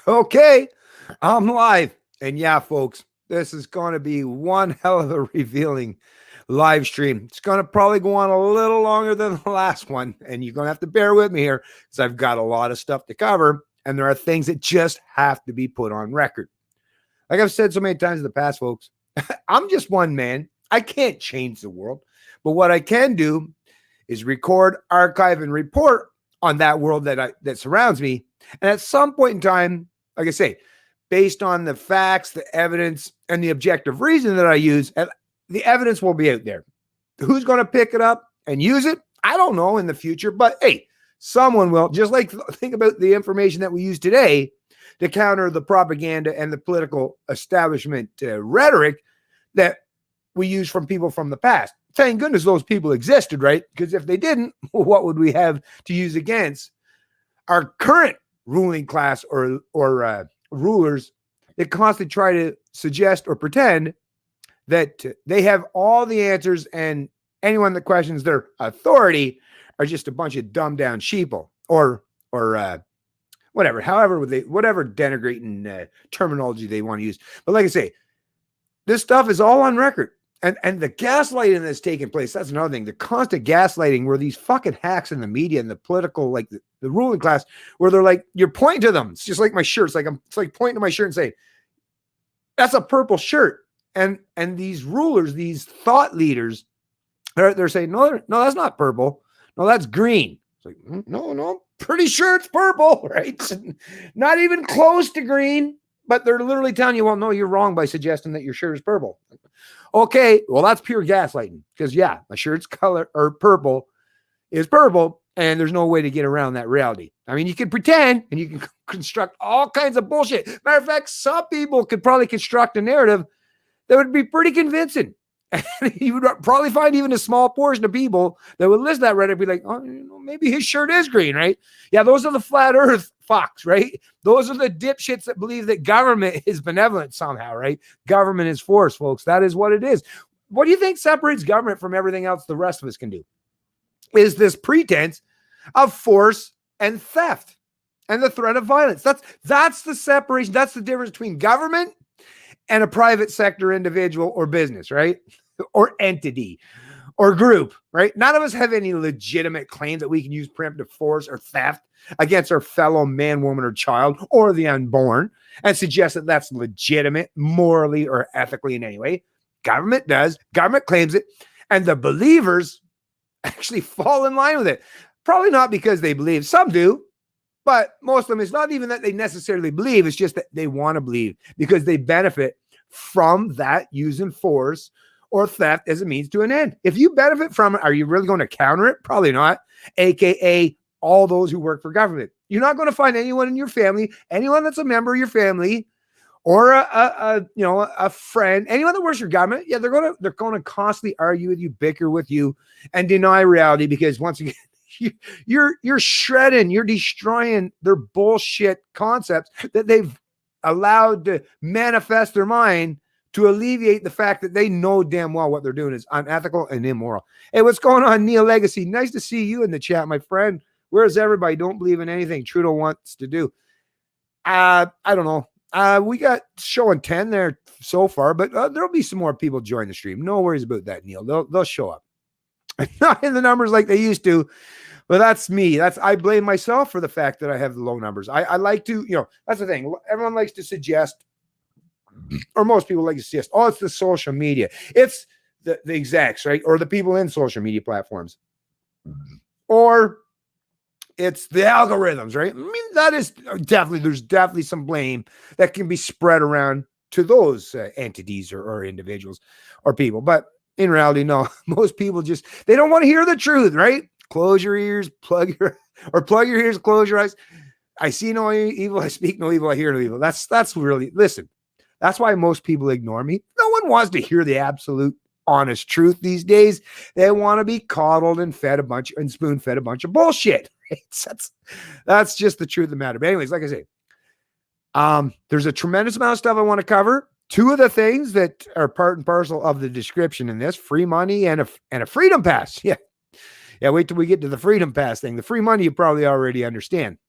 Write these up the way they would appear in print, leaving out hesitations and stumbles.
Okay, I'm live. And yeah, folks, this is going to be one hell of a revealing live stream. It's going to probably go on a little longer than the last one. And you're going to have to bear with me here because I've got a lot of stuff to cover. And there are things that just have to be put on record. Like I've said so many times in the past, folks, I'm just one man. I can't change the world. But what I can do is record, archive, and report on that world that surrounds me. And at some point in time, like I say, based on the facts, the evidence, and the objective reason that I use, and the evidence will be out there. Who's going to pick it up and use it? I don't know in the future, but hey, someone will. Just like think about the information that we use today to counter the propaganda and the political establishment rhetoric that we use from people from the past. Thank goodness those people existed, right? Because if they didn't, what would we have to use against our current ruling class or rulers that constantly try to suggest or pretend that they have all the answers, and anyone that questions their authority are just a bunch of dumbed down sheeple or whatever, whatever denigrating terminology they want to use. But like I say, this stuff is all on record. And the gaslighting that's taking place, that's another thing. The constant gaslighting where these fucking hacks in the media and the political, like the ruling class, where they're like, you're pointing to them. It's just like my shirt. It's like pointing to my shirt and saying, that's a purple shirt. And these rulers, these thought leaders, they're saying, no, that's not purple. No, that's green. It's like, no, pretty sure it's purple, right? Not even close to green. But they're literally telling you, well, no, you're wrong by suggesting that your shirt is purple. Okay, well, that's pure gaslighting. Because, yeah, my shirt's color or purple is purple, and there's no way to get around that reality. I mean, you can pretend, and you can construct all kinds of bullshit. Matter of fact, some people could probably construct a narrative that would be pretty convincing. And you would probably find even a small portion of people that would listen to that Reddit and be like, oh, maybe his shirt is green, right? Yeah, those are the flat earth fucks, right? Those are the dipshits that believe that government is benevolent somehow, right? Government is force, folks. That is what it is. What do you think separates government from everything else the rest of us can do? Is this pretense of force and theft and the threat of violence. That's the separation. That's the difference between government and a private sector individual or business, right? Or entity or group, right? None of us have any legitimate claim that we can use preemptive force or theft against our fellow man, woman, or child, or the unborn, and suggest that that's legitimate morally or ethically in any way. Government does. Government claims it. And the believers actually fall in line with it. Probably not because they believe. Some do. But most of them, it's not even that they necessarily believe. It's just that they want to believe because they benefit from that using force or theft as a means to an end. If you benefit from it, are you really going to counter it? Probably not. AKA all those who work for government. You're not going to find anyone in your family, anyone that's a member of your family, or a friend, anyone that works for government. Yeah, they're going to constantly argue with you, bicker with you, and deny reality because once again, you're shredding, you're destroying their bullshit concepts that they've allowed to manifest their mind to alleviate the fact that they know damn well what they're doing is unethical and immoral. Hey, what's going on, Neil Legacy? Nice to see you in the chat, my friend. Where's everybody? Don't believe in anything Trudeau wants to do. I don't know. We got showing 10 there so far, but there'll be some more people join the stream. No worries about that, Neil. They'll show up. Not in the numbers like they used to, but that's me. I blame myself for the fact that I have the low numbers. I like to, that's the thing. Everyone likes to suggest, or most people like to suggest, oh, it's the social media. It's the execs, right? Or the people in social media platforms. Or it's the algorithms, right? I mean, that is there's definitely some blame that can be spread around to those entities or individuals or people. But in reality, no, most people they don't want to hear the truth, right? Close your ears, plug your ears, close your eyes. I see no evil, I speak no evil, I hear no evil. That's really, listen, that's why most people ignore me. No one wants to hear the absolute honest truth these days. They want to be coddled and spoon-fed a bunch of bullshit. Right? That's just the truth of the matter. But anyways, like I say, there's a tremendous amount of stuff I want to cover. Two of the things that are part and parcel of the description in this: free money and a freedom pass. Yeah. Wait till we get to the freedom pass thing. The free money you probably already understand.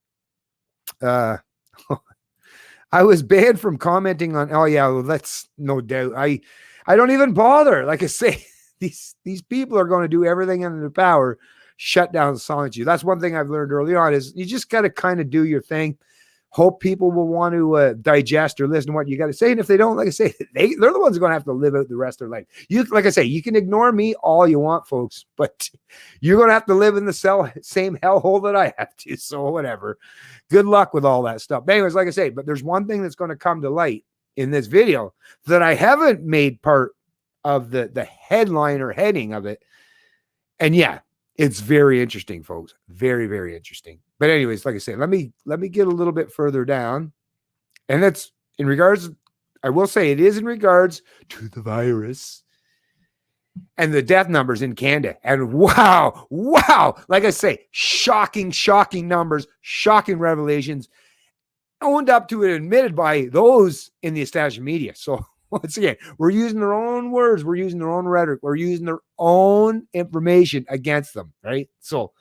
I was banned from commenting on, oh yeah, well, that's no doubt. I don't even bother. Like I say, these people are going to do everything in their power, shut down and silence you. That's one thing I've learned early on is you just got to kind of do your thing. Hope people will want to digest or listen to what you got to say. And if they don't, like I say, they're the ones who are going to have to live out the rest of their life. Like I say, you can ignore me all you want, folks, but you're going to have to live in the same hellhole that I have to. So whatever. Good luck with all that stuff. But anyways, like I say, but there's one thing that's going to come to light in this video that I haven't made part of the headline or heading of it. And yeah, it's very interesting, folks. Very, very interesting. But anyways, like I say, let me get a little bit further down. And that's in regards, I will say it is in regards to the virus and the death numbers in Canada. And wow, like I say, shocking numbers, shocking revelations, owned up to and admitted by those in the established media. So once again, we're using their own words, we're using their own rhetoric, we're using their own information against them, right? So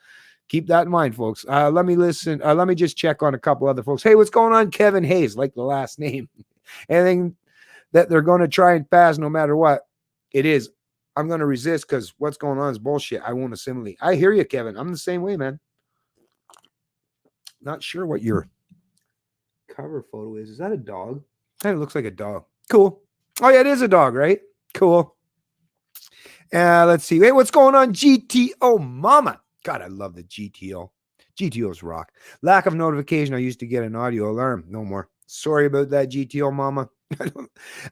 keep that in mind, folks. Let me listen. Let me just check on a couple other folks. Hey, what's going on, Kevin Hayes? Like the last name. Anything that they're going to try and pass, no matter what it is, I'm going to resist because what's going on is bullshit. I won't assimilate. I hear you, Kevin. I'm the same way, man. Not sure what your cover photo is. Is that a dog? Kind of looks like a dog. Cool. Oh, yeah, it is a dog, right? Cool. Let's see. Hey, what's going on, GTO Mama? God, I love the GTO. GTO's rock. Lack of notification. I used to get an audio alarm. No more. Sorry about that, GTO Mama.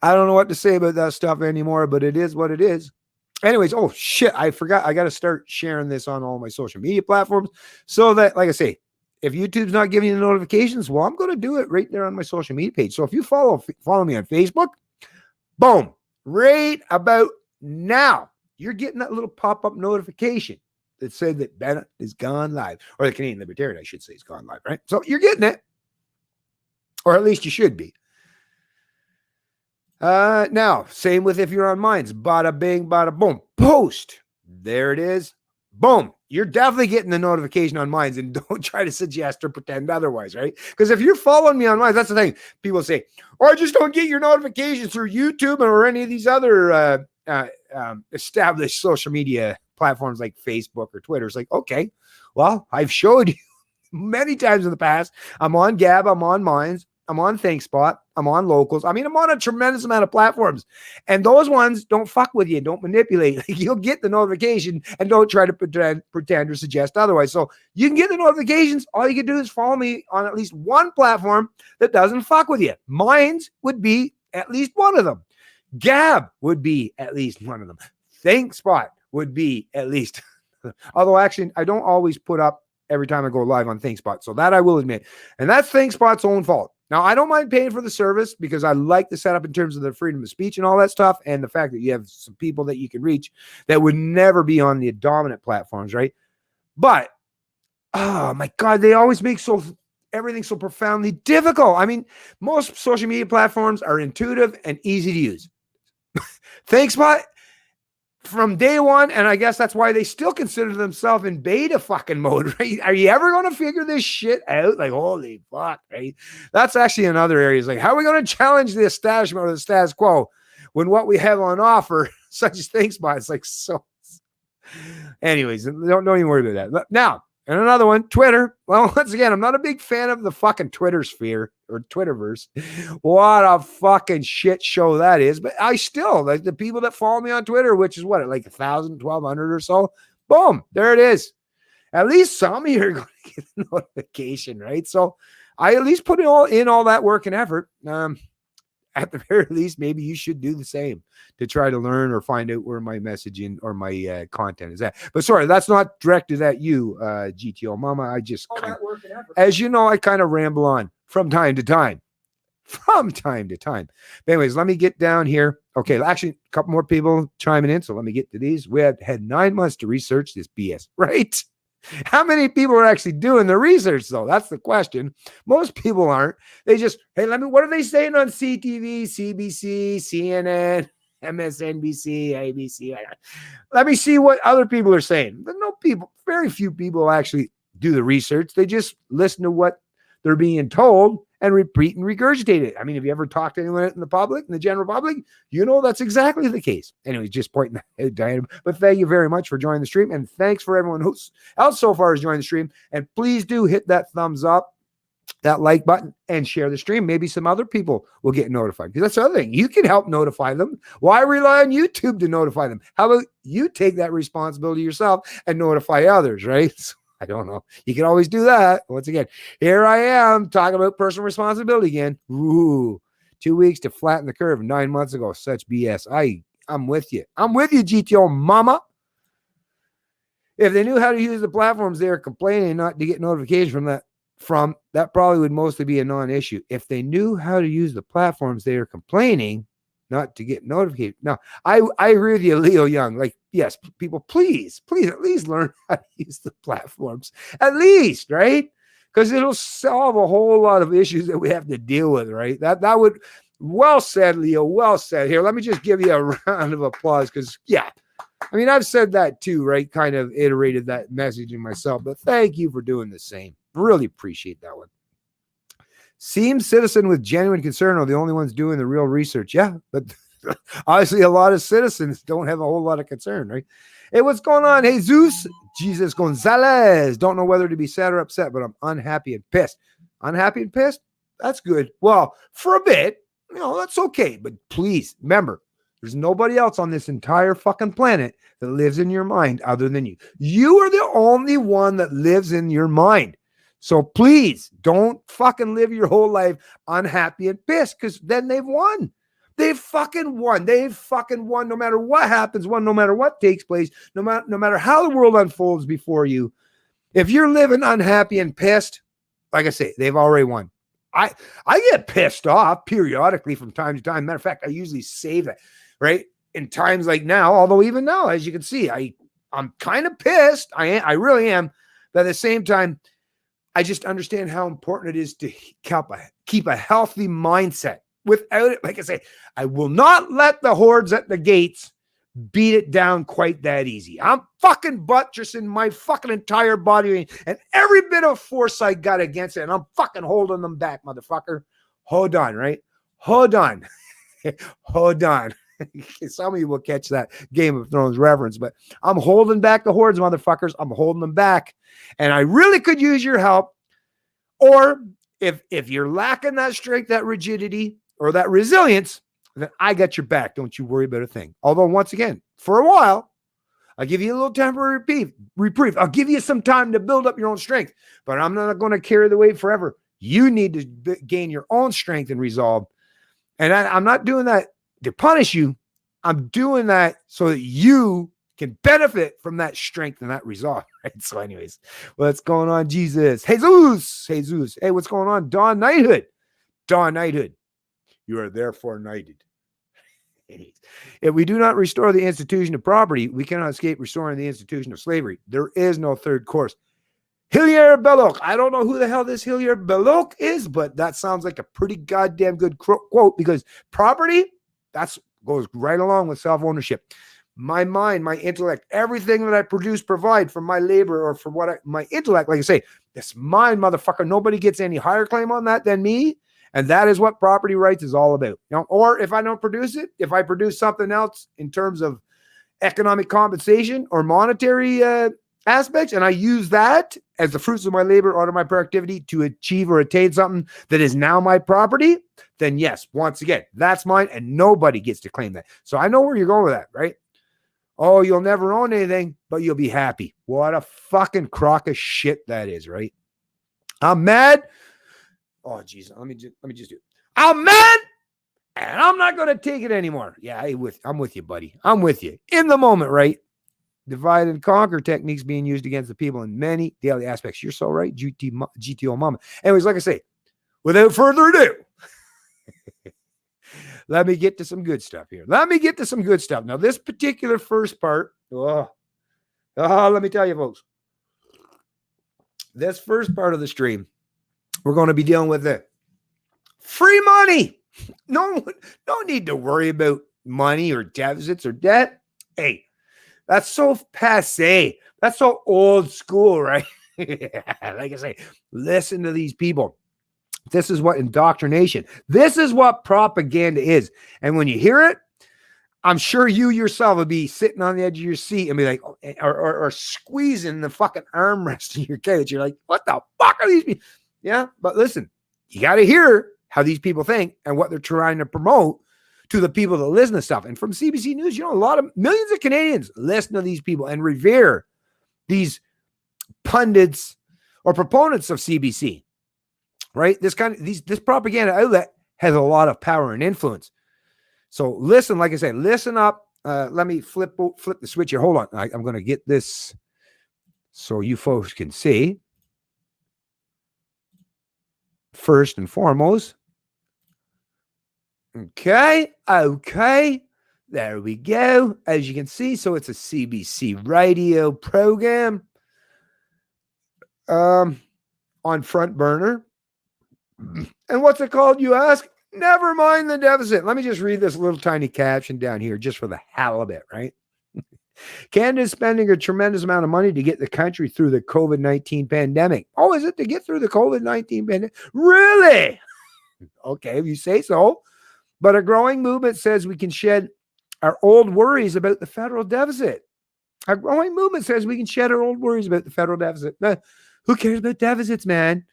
I don't know what to say about that stuff anymore, but it is what it is. Anyways, oh, shit. I forgot. I got to start sharing this on all my social media platforms so that, like I say, if YouTube's not giving you the notifications, well, I'm going to do it right there on my social media page. So if you follow me on Facebook, boom, right about now, you're getting that little pop-up notification that said that Bennett is gone live, or the Canadian Libertarian, I should say, is gone live, right? So you're getting it, or at least you should be. Now, same with if you're on Minds, bada bing, bada boom, post. There it is. Boom. You're definitely getting the notification on Minds, and don't try to suggest or pretend otherwise, right? Because if you're following me on Minds, that's the thing. People say, oh, I just don't get your notifications through YouTube or any of these other established social media platforms like Facebook or Twitter. It's like, okay, well, I've showed you many times in the past. I'm on Gab, I'm on Minds, I'm on ThinkSpot, I'm on Locals. I mean, I'm on a tremendous amount of platforms, and those ones don't fuck with you, don't manipulate. Like, you'll get the notification, and don't try to pretend or suggest otherwise. So you can get the notifications. All you can do is follow me on at least one platform that doesn't fuck with you. Minds would be at least one of them. Gab would be at least one of them. ThinkSpot would be at least. Although actually, I don't always put up every time I go live on ThinkSpot. So that I will admit. And that's ThinkSpot's own fault. Now, I don't mind paying for the service because I like the setup in terms of the freedom of speech and all that stuff, and the fact that you have some people that you can reach that would never be on the dominant platforms, right? But, oh my God, they always make everything so profoundly difficult. I mean, most social media platforms are intuitive and easy to use. ThinkSpot, from day one, and I guess that's why they still consider themselves in beta fucking mode, right? Are you ever going to figure this shit out? Like, holy fuck, right? That's actually another area. It's like, how are we going to challenge the establishment or the status quo when what we have on offer, such as ThinkSpot, it's like so. Anyways, don't even worry about that. Now, and another one, Twitter. Well, once again, I'm not a big fan of the fucking Twitter sphere or Twitterverse. What a fucking shit show that is. But I still, like, the people that follow me on Twitter, which is what, like 1,000, 1,200 or so. Boom, there it is. At least some of you are going to get a notification, right? So I at least put in all that work and effort. At the very least, maybe you should do the same to try to learn or find out where my messaging or my content is at. But sorry, that's not directed at you, GTO Mama. I just, as you know, I kind of ramble on from time to time. But anyways, let me get down here. Okay, actually, a couple more people chiming in, so let me get to these. We have had 9 months to research this BS, right? How many people are actually doing the research, though? That's the question. Most people aren't. They just, hey, what are they saying on CTV, CBC, CNN, MSNBC, ABC? Let me see what other people are saying. But very few people actually do the research. They just listen to what they're being told and repeat and regurgitate it. I mean, have you ever talked to anyone in the public, in the general public? You know that's exactly the case. Anyways, just pointing that out, Diana. But thank you very much for joining the stream, and thanks for everyone who's else so far has joined the stream. And please do hit that thumbs up, that like button, and share the stream. Maybe some other people will get notified, because that's the other thing. You can help notify them. Why rely on YouTube to notify them? How about you take that responsibility yourself and notify others, right? So, I don't know. You can always do that. Once again, here I am talking about personal responsibility again. Ooh, 2 weeks to flatten the curve 9 months ago. Such BS. I'm with you. I'm with you, GTO mama. If they knew how to use the platforms they are complaining not to get notification from that probably would mostly be a non-issue. If they knew how to use the platforms they are complaining not to get notified. Now, I agree with you, Leo Young. Like, yes, people, please at least learn how to use the platforms. At least, right? Because it'll solve a whole lot of issues that we have to deal with, right? That would, well said, Leo, well said. Here, let me just give you a round of applause, because, yeah, I mean, I've said that too, right? Kind of iterated that messaging myself, but thank you for doing the same. Really appreciate that one. Seems citizen with genuine concern are the only ones doing the real research. Yeah, but obviously a lot of citizens don't have a whole lot of concern, right? Hey, what's going on? Hey, Jesus Gonzalez. Don't know whether to be sad or upset, but I'm unhappy and pissed. Unhappy and pissed? That's good. Well, for a bit, that's okay. But please remember, there's nobody else on this entire fucking planet that lives in your mind other than you. You are the only one that lives in your mind. So please don't fucking live your whole life unhappy and pissed, because then they've won. They've fucking won. They've fucking won no matter what happens, no matter what takes place, no matter how the world unfolds before you. If you're living unhappy and pissed, like I say, they've already won. I get pissed off periodically from time to time. Matter of fact, I usually save it, right? In times like now, although even now, as you can see, I'm kind of pissed. I really am. But at the same time, I just understand how important it is to keep a healthy mindset. Without it, like I say, I will not let the hordes at the gates beat it down quite that easy. I'm fucking buttressing my fucking entire body and every bit of force I got against it, and I'm fucking holding them back, motherfucker. Hold on, right? Hold on. Hold on. Some of you will catch that Game of Thrones reference, but I'm holding back the hordes, motherfuckers. I'm holding them back, and I really could use your help. Or if you're lacking that strength, that rigidity, or that resilience, then I got your back. Don't you worry about a thing. Although, once again, for a while, I'll give you a little temporary reprieve. I'll give you some time to build up your own strength, but I'm not going to carry the weight forever. You need to gain your own strength and resolve. And I'm not doing that to punish you. I'm doing that so that you can benefit from that strength and that resolve. Right? So anyways, what's going on, Jesus? Jesus. Hey, what's going on? Dawn Knighthood. You are therefore knighted. If we do not restore the institution of property, we cannot escape restoring the institution of slavery. There is no third course. Hilaire Belloc. I don't know who the hell this Hilaire Belloc is, but that sounds like a pretty goddamn good quote, because property, that goes right along with self-ownership. My mind, my intellect, everything that I produce, provide from my labor or for my intellect, like I say, that's mine, motherfucker. Nobody gets any higher claim on that than me. And that is what property rights is all about. Or if I don't produce it, if I produce something else in terms of economic compensation or monetary aspects, and I use that as the fruits of my labor or of my productivity to achieve or attain something that is now my property, then yes, once again, that's mine and nobody gets to claim that. So I know where you're going with that, right? Oh, you'll never own anything, but you'll be happy. What a fucking crock of shit that is, right? I'm mad. Oh, geez, let me just do it. I'm mad, and I'm not going to take it anymore. Yeah, I'm with you, buddy. I'm with you. In the moment, right? Divide and conquer techniques being used against the people in many daily aspects. You're so right, GTO mama. Anyways, like I say, without further ado, let me get to some good stuff here. Now, this particular first part, let me tell you, folks, this first part of the stream, we're going to be dealing with it. Free money. No need to worry about money or deficits or debt. Hey, that's so passé. That's so old school, right? Like I say, listen to these people. This is what indoctrination, this is what propaganda is. And when you hear it, I'm sure you yourself will be sitting on the edge of your seat and be like, or squeezing the fucking armrest in your couch. You're like, what the fuck are these people? Yeah, but listen, you got to hear how these people think and what they're trying to promote to the people that listen to stuff. And from CBC News, you know, millions of Canadians listen to these people and revere these pundits or proponents of CBC, right? This propaganda outlet has a lot of power and influence. So listen, like I said, listen up. Let me flip the switch here. Hold on. I'm going to get this so you folks can see. First and foremost. Okay. There we go. As you can see, so it's a CBC radio program on Front Burner. And what's it called, you ask? Never mind the deficit. Let me just read this little tiny caption down here just for the hell of it, right? Canada is spending a tremendous amount of money to get the country through the COVID-19 pandemic. Oh, is it to get through the COVID-19 pandemic? Really? Okay, if you say so. But a growing movement says we can shed our old worries about the federal deficit. A growing movement says we can shed our old worries about the federal deficit. Who cares about deficits, man?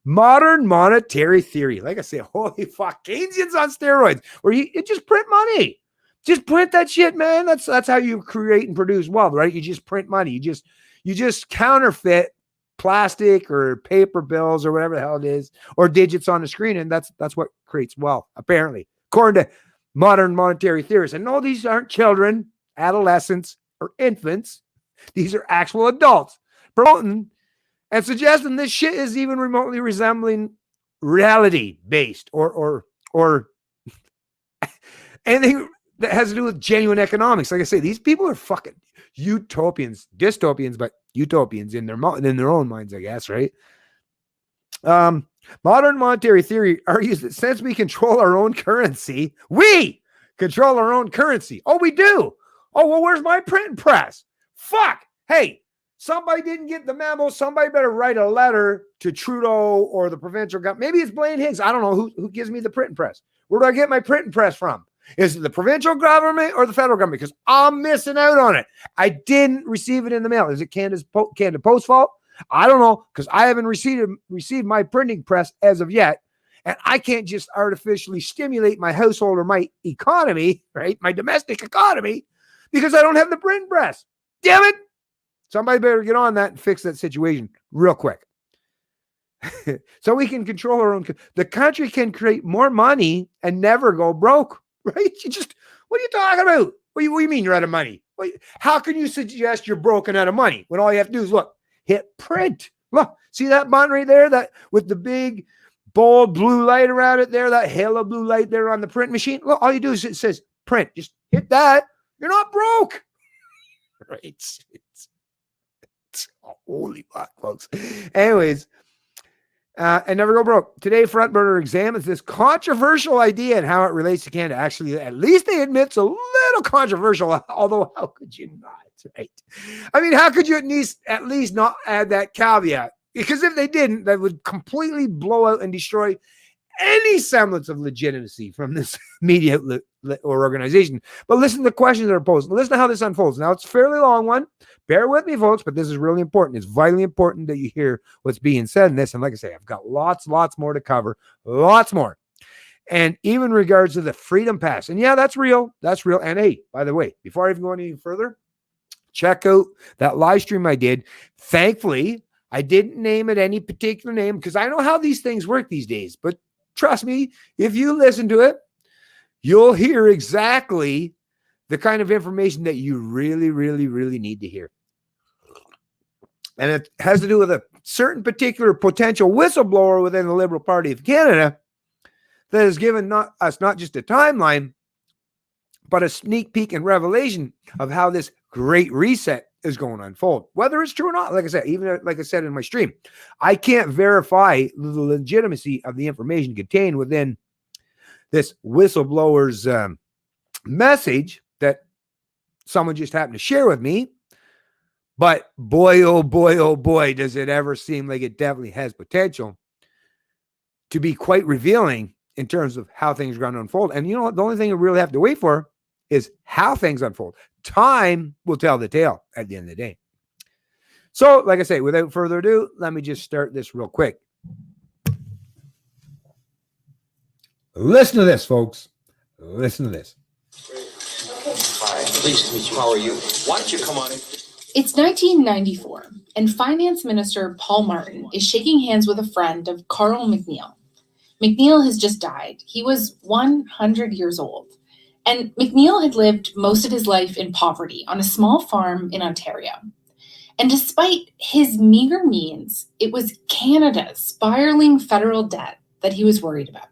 Modern monetary theory. Like I say, holy fuck, Keynesians on steroids, where you just print money. Just print that shit, man. That's how you create and produce wealth, right? You just print money. You just counterfeit plastic or paper bills or whatever the hell it is, or digits on the screen, and that's what creates wealth, apparently, according to modern monetary theorists. And no, these aren't children, adolescents, or infants. These are actual adults promoting and suggesting this shit is even remotely resembling reality-based or anything that has to do with genuine economics. Like I say, these people are fucking utopians, dystopians, but utopians in their own minds, I guess, right? Modern monetary theory argues that since we control our own currency, we control our own currency. Oh, we do. Oh, well, where's my printing press? Fuck. Hey, somebody didn't get the memo. Somebody better write a letter to Trudeau or the provincial government. Maybe it's Blaine Higgs. I don't know who gives me the printing press. Where do I get my printing press from? Is it the provincial government or the federal government? Because I'm missing out on it. I didn't receive it in the mail. Is it Canada Post fault? I don't know, because I haven't received my printing press as of yet. And I can't just artificially stimulate my household or my economy, right? My domestic economy, because I don't have the printing press. Damn it. Somebody better get on that and fix that situation real quick. So we can control our own. The country can create more money and never go broke, right? What are you talking about? What do you mean you're out of money? How can you suggest you're broken out of money when all you have to do is hit print? Look, see that button right there, that with the big bold blue light around it there, that halo blue light there on the print machine. Look, all you do is it says print. Just hit that. You're not broke. Right? It's holy fuck, folks. Anyways, and never go broke. Today, Front Burner examines this controversial idea and how it relates to Canada. Actually, at least they admit it's a little controversial, although how could you not, right? I mean, how could you at least not add that caveat? Because if they didn't, that would completely blow out and destroy any semblance of legitimacy from this media or organization. But listen to the questions that are posed. Listen to how this unfolds. Now, it's a fairly long one. Bear with me, folks, but this is really important. It's vitally important that you hear what's being said in this. And like I say, I've got lots more to cover. Lots more. And even in regards to the Freedom Pass. And yeah, that's real. That's real. And hey, by the way, before I even go any further, check out that live stream I did. Thankfully, I didn't name it any particular name because I know how these things work these days. But trust me, if you listen to it, you'll hear exactly the kind of information that you really, really, really need to hear. And it has to do with a certain particular potential whistleblower within the Liberal Party of Canada that has given us not just a timeline, but a sneak peek and revelation of how this great reset is going to unfold. Whether it's true or not, like I said, even like I said in my stream, I can't verify the legitimacy of the information contained within this whistleblower's message that someone just happened to share with me. But boy, oh boy, does it ever seem like it definitely has potential to be quite revealing in terms of how things are going to unfold. And you know what? The only thing you really have to wait for is how things unfold. Time will tell the tale at the end of the day. So, like I say, without further ado, let me just start this real quick. Listen to this, folks. Listen to this. Hi, pleased to meet you. How are you? Why don't you come on in? It's 1994, and Finance Minister Paul Martin is shaking hands with a friend of Carl McNeil. McNeil has just died. He was 100 years old. And McNeil had lived most of his life in poverty on a small farm in Ontario. And despite his meager means, it was Canada's spiraling federal debt that he was worried about.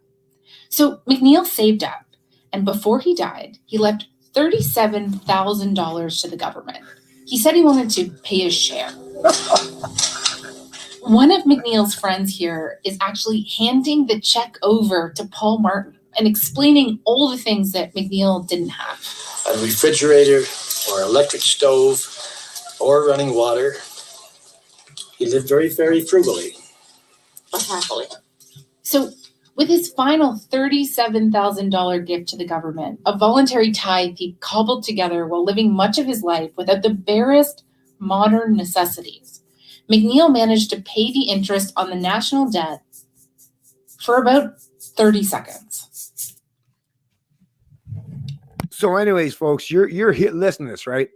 So McNeil saved up, and before he died, he left $37,000 to the government. He said he wanted to pay his share. One of McNeil's friends here is actually handing the check over to Paul Martin and explaining all the things that McNeil didn't have. A refrigerator or electric stove or running water. He lived very, very frugally, but happily. So with his final $37,000 gift to the government, a voluntary tithe he cobbled together while living much of his life without the barest modern necessities, McNeil managed to pay the interest on the national debt for about 30 seconds. So anyways, folks, you're listening to this, right?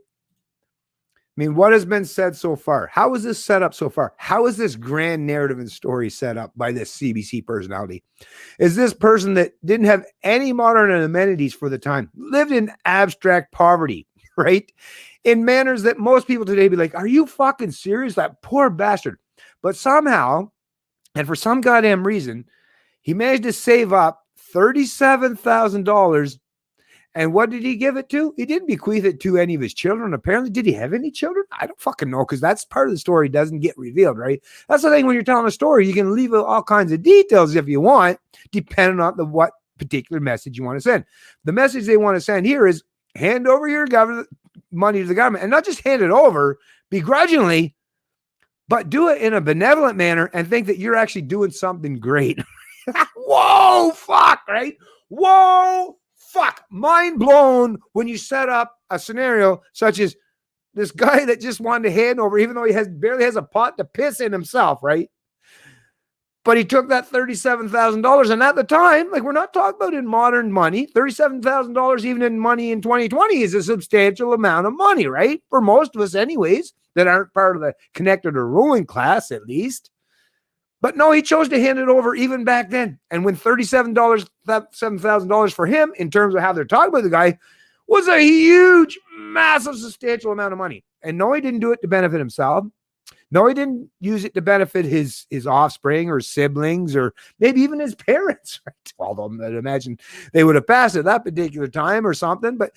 I mean, what has been said so far? How is this set up so far? How is this grand narrative and story set up by this CBC personality? Is this person that didn't have any modern amenities for the time, lived in abstract poverty, right? In manners that most people today be like, are you fucking serious? That poor bastard. But somehow, and for some goddamn reason, he managed to save up $37,000. And what did he give it to? He didn't bequeath it to any of his children. Apparently, did he have any children? I don't fucking know, because that's part of the story doesn't get revealed, right? That's the thing when you're telling a story. You can leave all kinds of details if you want, depending on what particular message you want to send. The message they want to send here is hand over your money to the government, and not just hand it over begrudgingly, but do it in a benevolent manner and think that you're actually doing something great. Whoa, fuck, right? Whoa, fuck. Mind blown when you set up a scenario such as this guy that just wanted to hand over, even though he barely has a pot to piss in himself, right? But he took that $37,000, and at the time, like, we're not talking about in modern money, $37,000 even in money in 2020 is a substantial amount of money, right? For most of us anyways, that aren't part of the connected or ruling class, at least. But no, he chose to hand it over even back then. And when $7,000 for him, in terms of how they're talking about the guy, was a huge, massive, substantial amount of money. And no, he didn't do it to benefit himself. No, he didn't use it to benefit his offspring or siblings or maybe even his parents. Right? Although I'd imagine they would have passed at that particular time or something. But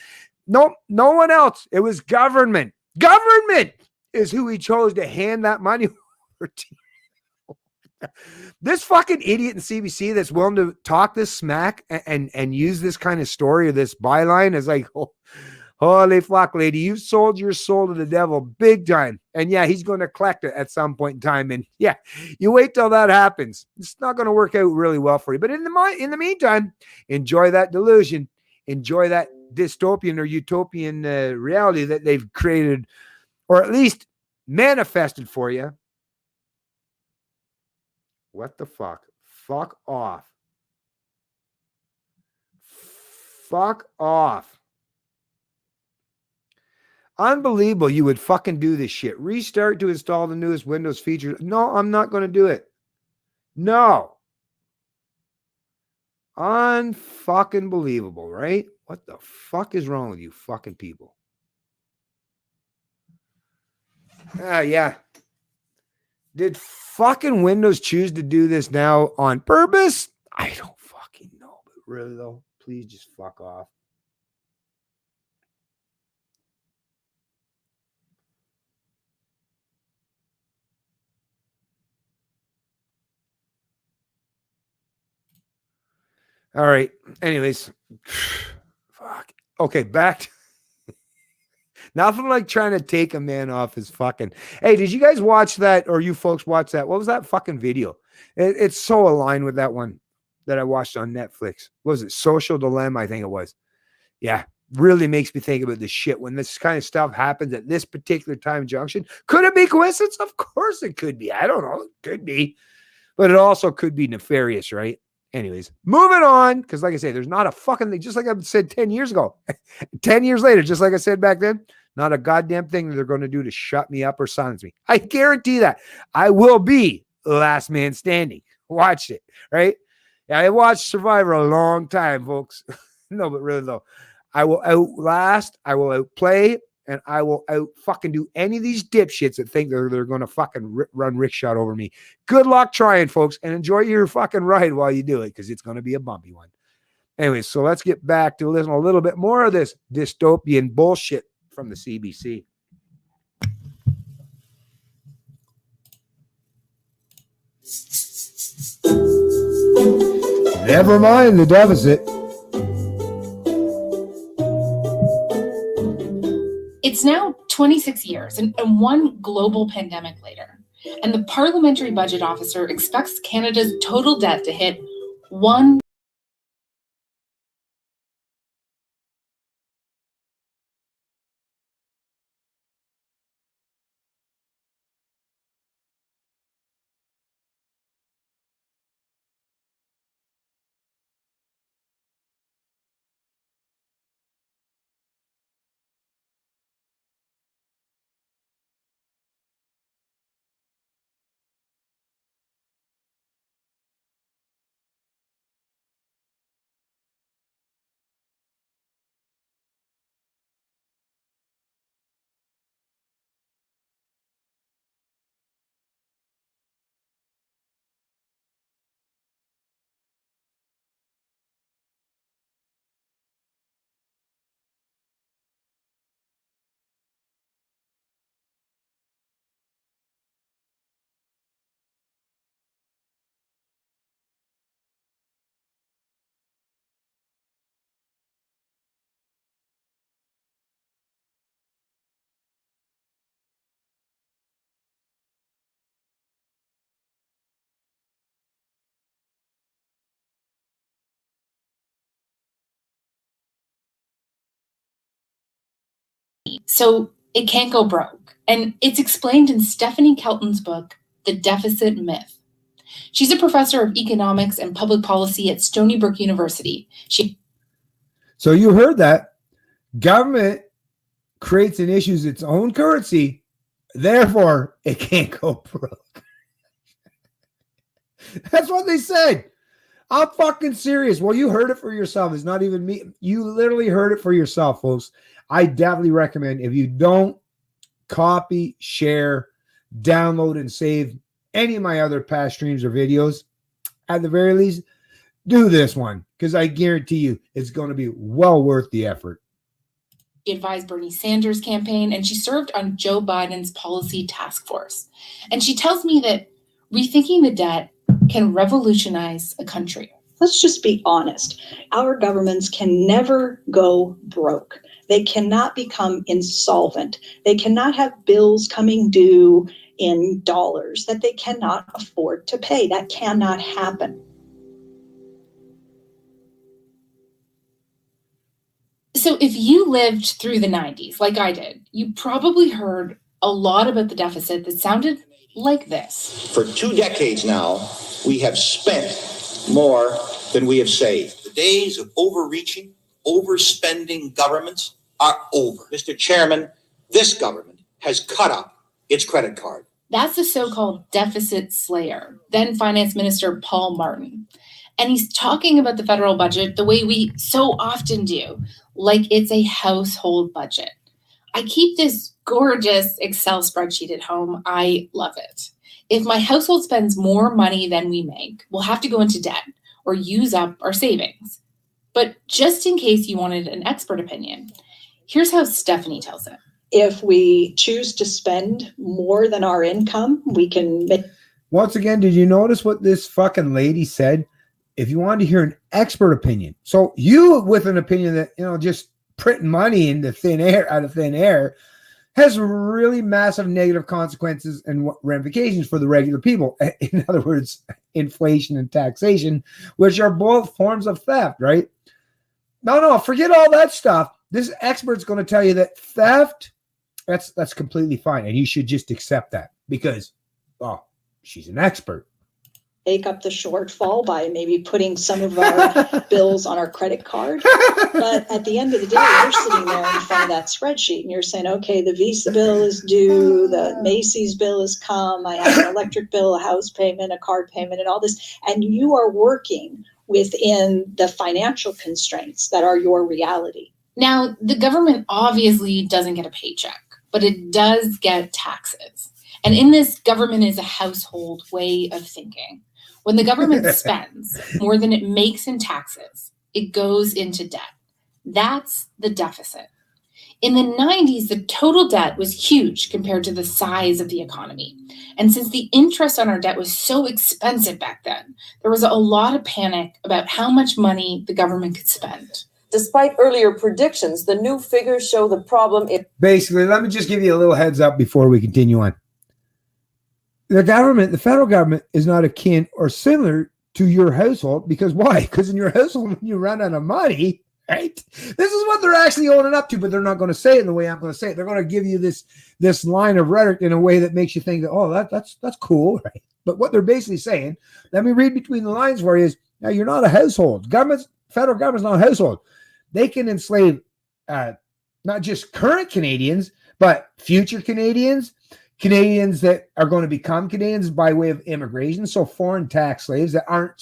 no one else. It was government. Government is who he chose to hand that money over to. This fucking idiot in CBC that's willing to talk this smack and use this kind of story or this byline is like, oh, holy fuck, lady, you've sold your soul to the devil big time. And yeah, he's going to collect it at some point in time. And yeah, you wait till that happens. It's not going to work out really well for you. But in the meantime, enjoy that delusion. Enjoy that dystopian or utopian reality that they've created, or at least manifested for you. What the fuck? Fuck off. Fuck off. Unbelievable. You would fucking do this shit. Restart to install the newest Windows feature. No, I'm not going to do it. No. Unfucking believable, right? What the fuck is wrong with you fucking people? Yeah. Did fucking Windows choose to do this now on purpose? I don't fucking know. But really, though, please just fuck off. All right. Anyways. Fuck. Okay, back to nothing like trying to take a man off his fucking. Hey, did you guys watch that, or you folks watch that? What was that fucking video? It's so aligned with that one that I watched on Netflix. What was it? Social Dilemma, I think it was. Yeah, really makes me think about this shit when this kind of stuff happens at this particular time junction. Could it be coincidence? Of course it could be. I don't know. It could be. But it also could be nefarious, right? Anyways, moving on, because like I say, there's not a fucking thing, just like I said 10 years ago. 10 years later, just like I said back then, not a goddamn thing that they're going to do to shut me up or silence me. I guarantee that. I will be the last man standing. Watch it, right? Yeah, I watched Survivor a long time, folks. No, but really though, I will outlast, I will outplay, and I will out fucking do any of these dipshits that think they're going to fucking run rickshot over me. Good luck trying, folks, and enjoy your fucking ride while you do it, because it's going to be a bumpy one. Anyways, so let's get back to listen a little bit more of this dystopian bullshit from the CBC. Never mind the deficit. It's now 26 years and one global pandemic later, and the Parliamentary Budget Officer expects Canada's total debt to hit $1 so it can't go broke. And it's explained in Stephanie Kelton's book, The Deficit Myth. She's a professor of economics and public policy at Stony Brook University. So you heard that. Government creates and issues its own currency, therefore it can't go broke. That's what they said. I'm fucking serious. Well, you heard it for yourself. It's not even me. You literally heard it for yourself, folks. I definitely recommend, if you don't copy, share, download, and save any of my other past streams or videos, at the very least, do this one, because I guarantee you it's going to be well worth the effort. She advised Bernie Sanders' campaign, and she served on Joe Biden's policy task force. And she tells me that rethinking the debt can revolutionize a country. Let's just be honest. Our governments can never go broke. They cannot become insolvent. They cannot have bills coming due in dollars that they cannot afford to pay. That cannot happen. So if you lived through the 90s, like I did, you probably heard a lot about the deficit that sounded like this. For 2 decades now, we have spent more than we have saved. The days of overreaching, overspending governments are over. Mr. Chairman, this government has cut up its credit card. That's the so-called deficit slayer, then Finance Minister Paul Martin. And he's talking about the federal budget the way we so often do, like it's a household budget. I keep this gorgeous Excel spreadsheet at home. I love it. If my household spends more money than we make, we'll have to go into debt or use up our savings. But just in case you wanted an expert opinion, here's how Stephanie tells it. If we choose to spend more than our income, we can make. Once again, did you notice what this fucking lady said? If you wanted to hear an expert opinion, so you with an opinion that, just printing money into thin air, out of thin air, has really massive negative consequences and ramifications for the regular people. In other words, inflation and taxation, which are both forms of theft, right? No, forget all that stuff. This expert's going to tell you that theft, that's completely fine. And you should just accept that because, oh, she's an expert. Make up the shortfall by maybe putting some of our bills on our credit card. But at the end of the day, you're sitting there in front of that spreadsheet and you're saying, okay, the Visa bill is due, the Macy's bill has come, I have an electric bill, a house payment, a card payment, and all this. And you are working within the financial constraints that are your reality. Now, the government obviously doesn't get a paycheck, but it does get taxes. And in this, government is a household way of thinking. When the government spends more than it makes in taxes, it goes into debt. That's the deficit. In the 90s, the total debt was huge compared to the size of the economy. And since the interest on our debt was so expensive back then, there was a lot of panic about how much money the government could spend. Despite earlier predictions, the new figures show the problem. Basically, let me just give you a little heads up before we continue on. The government, the federal government, is not akin or similar to your household because why? Because in your household, when you run out of money, right? This is what they're actually owning up to, but they're not going to say it in the way I'm going to say it. They're going to give you this line of rhetoric in a way that makes you think that, oh, that's cool, right? But what they're basically saying, let me read between the lines for you, is now you're not a household. Federal government's not a household. They can enslave not just current Canadians, but future Canadians that are going to become Canadians by way of immigration. So foreign tax slaves that aren't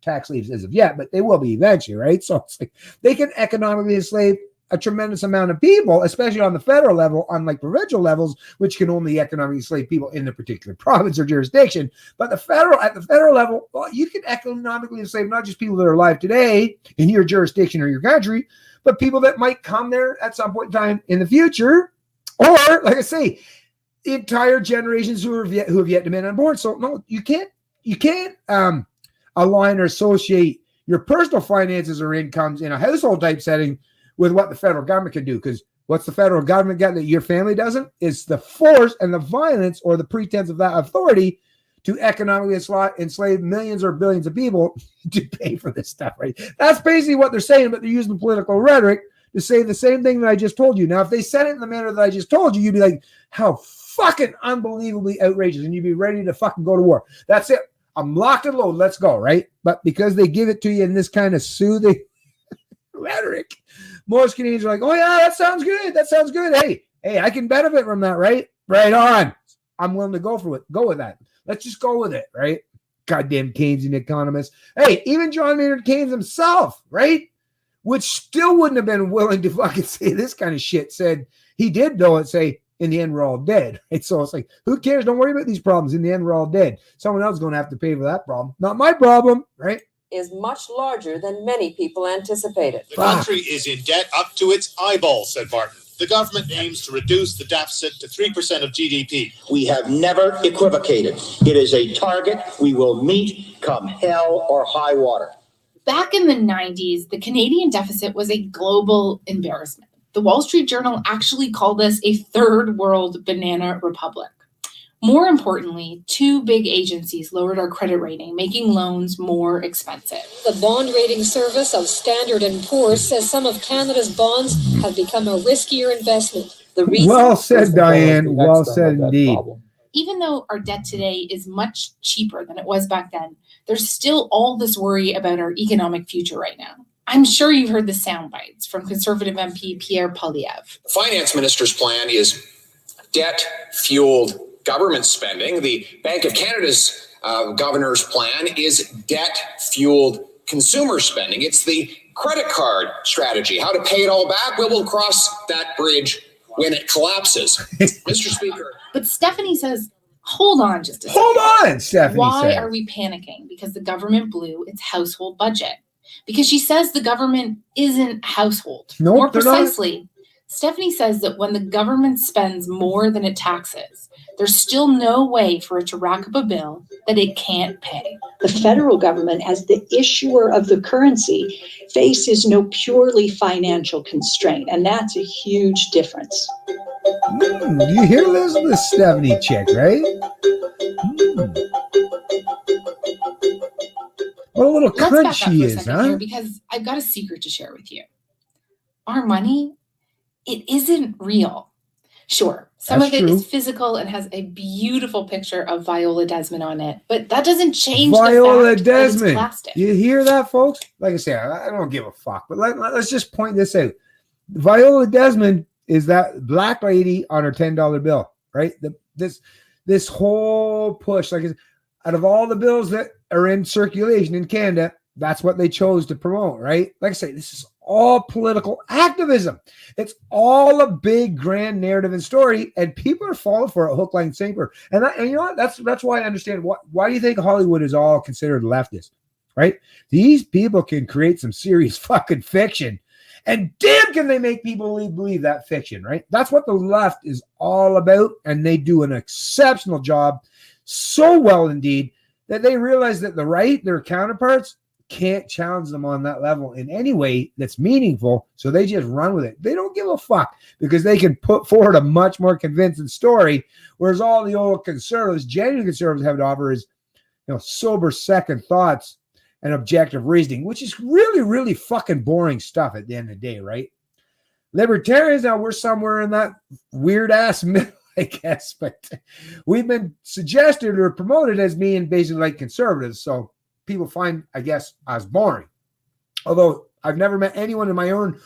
tax slaves as of yet, but they will be eventually, right? So it's like they can economically enslave a tremendous amount of people, especially on the federal level, unlike provincial levels, which can only economically enslave people in the particular province or jurisdiction. But at the federal level, well, you can economically enslave not just people that are alive today in your jurisdiction or your country, but people that might come there at some point in time in the future, or like I say, the entire generations who have yet to be on board. So no, you can't align or associate your personal finances or incomes in a household type setting with what the federal government can do. Because what's the federal government got that your family doesn't? It's the force and the violence or the pretense of that authority to economically enslave millions or billions of people to pay for this stuff, right? That's basically what they're saying, but they're using political rhetoric to say the same thing that I just told you. Now, if they said it in the manner that I just told you, you'd be like, how fucking unbelievably outrageous, and you'd be ready to fucking go to war. That's it. I'm locked and loaded. Let's go, right? But because they give it to you in this kind of soothing rhetoric, most Canadians are like, oh yeah, that sounds good. That sounds good. Hey, I can benefit from that, right? Right on. I'm willing to go with that. Let's just go with it, right? Goddamn Keynesian economists. Hey, even John Maynard Keynes himself, right? Which still wouldn't have been willing to fucking say this kind of shit. Said he did, though, and say, in the end, we're all dead. Right? So it's like, who cares? Don't worry about these problems. In the end, we're all dead. Someone else is going to have to pay for that problem. Not my problem, right? Is much larger than many people anticipated. The country is in debt up to its eyeballs, said Martin. The government aims to reduce the deficit to 3% of GDP. We have never equivocated. It is a target we will meet come hell or high water. Back in the 90s, the Canadian deficit was a global embarrassment. The Wall Street Journal actually called us a third world banana republic. More importantly, two big agencies lowered our credit rating, making loans more expensive. The bond rating service of Standard & Poor's says some of Canada's bonds have become a riskier investment. Well said, Diane. Well said indeed. Even though our debt today is much cheaper than it was back then, there's still all this worry about our economic future right now. I'm sure you've heard the sound bites from Conservative MP Pierre Poilievre. The finance minister's plan is debt-fueled government spending. The Bank of Canada's governor's plan is debt-fueled consumer spending. It's the credit card strategy. How to pay it all back? We'll cross that bridge when it collapses. Mr. Speaker. But Stephanie says, hold on just a second. Hold on, Stephanie. Why are we panicking? Because the government blew its household budget. Because she says the government isn't household. Nope, More they're not. precisely, Stephanie says that when the government spends more than it taxes, there's still no way for it to rack up a bill that it can't pay. The federal government, as the issuer of the currency, faces no purely financial constraint, and that's a huge difference. Do you hear this Stephanie chick, right? What a little Let's cunt back up she for a is, second huh? here because I've got a secret to share with you. Our money, it isn't real. Sure, some That's of it true. is physical and has a beautiful picture of Viola Desmond on it, but that doesn't change Viola the fact Desmond. that it's plastic. You hear that, folks? Like I say, I don't give a fuck. But let's just point this out. Viola Desmond is that black lady on her $10 bill, right? This whole push, like out of all the bills that are in circulation in Canada, that's what they chose to promote, right? Like I say, this is all political activism. It's all a big grand narrative and story, and people are falling for it hook, line, and sinker. And you know what? That's why I understand why do you think Hollywood is all considered leftist, right? These people can create some serious fucking fiction, and damn can they make people believe that fiction, right? That's what the left is all about, and they do an exceptional job, so well indeed, that they realize that the right, their counterparts, can't challenge them on that level in any way that's meaningful, so they just run with it. They don't give a fuck because they can put forward a much more convincing story, whereas all the old conservatives, genuine conservatives, have to offer is, sober second thoughts and objective reasoning, which is really, really fucking boring stuff at the end of the day, right? Libertarians, now we're somewhere in that weird ass middle, I guess, but we've been suggested or promoted as being basically like conservatives, so people find, I guess, us boring. Although I've never met anyone in my own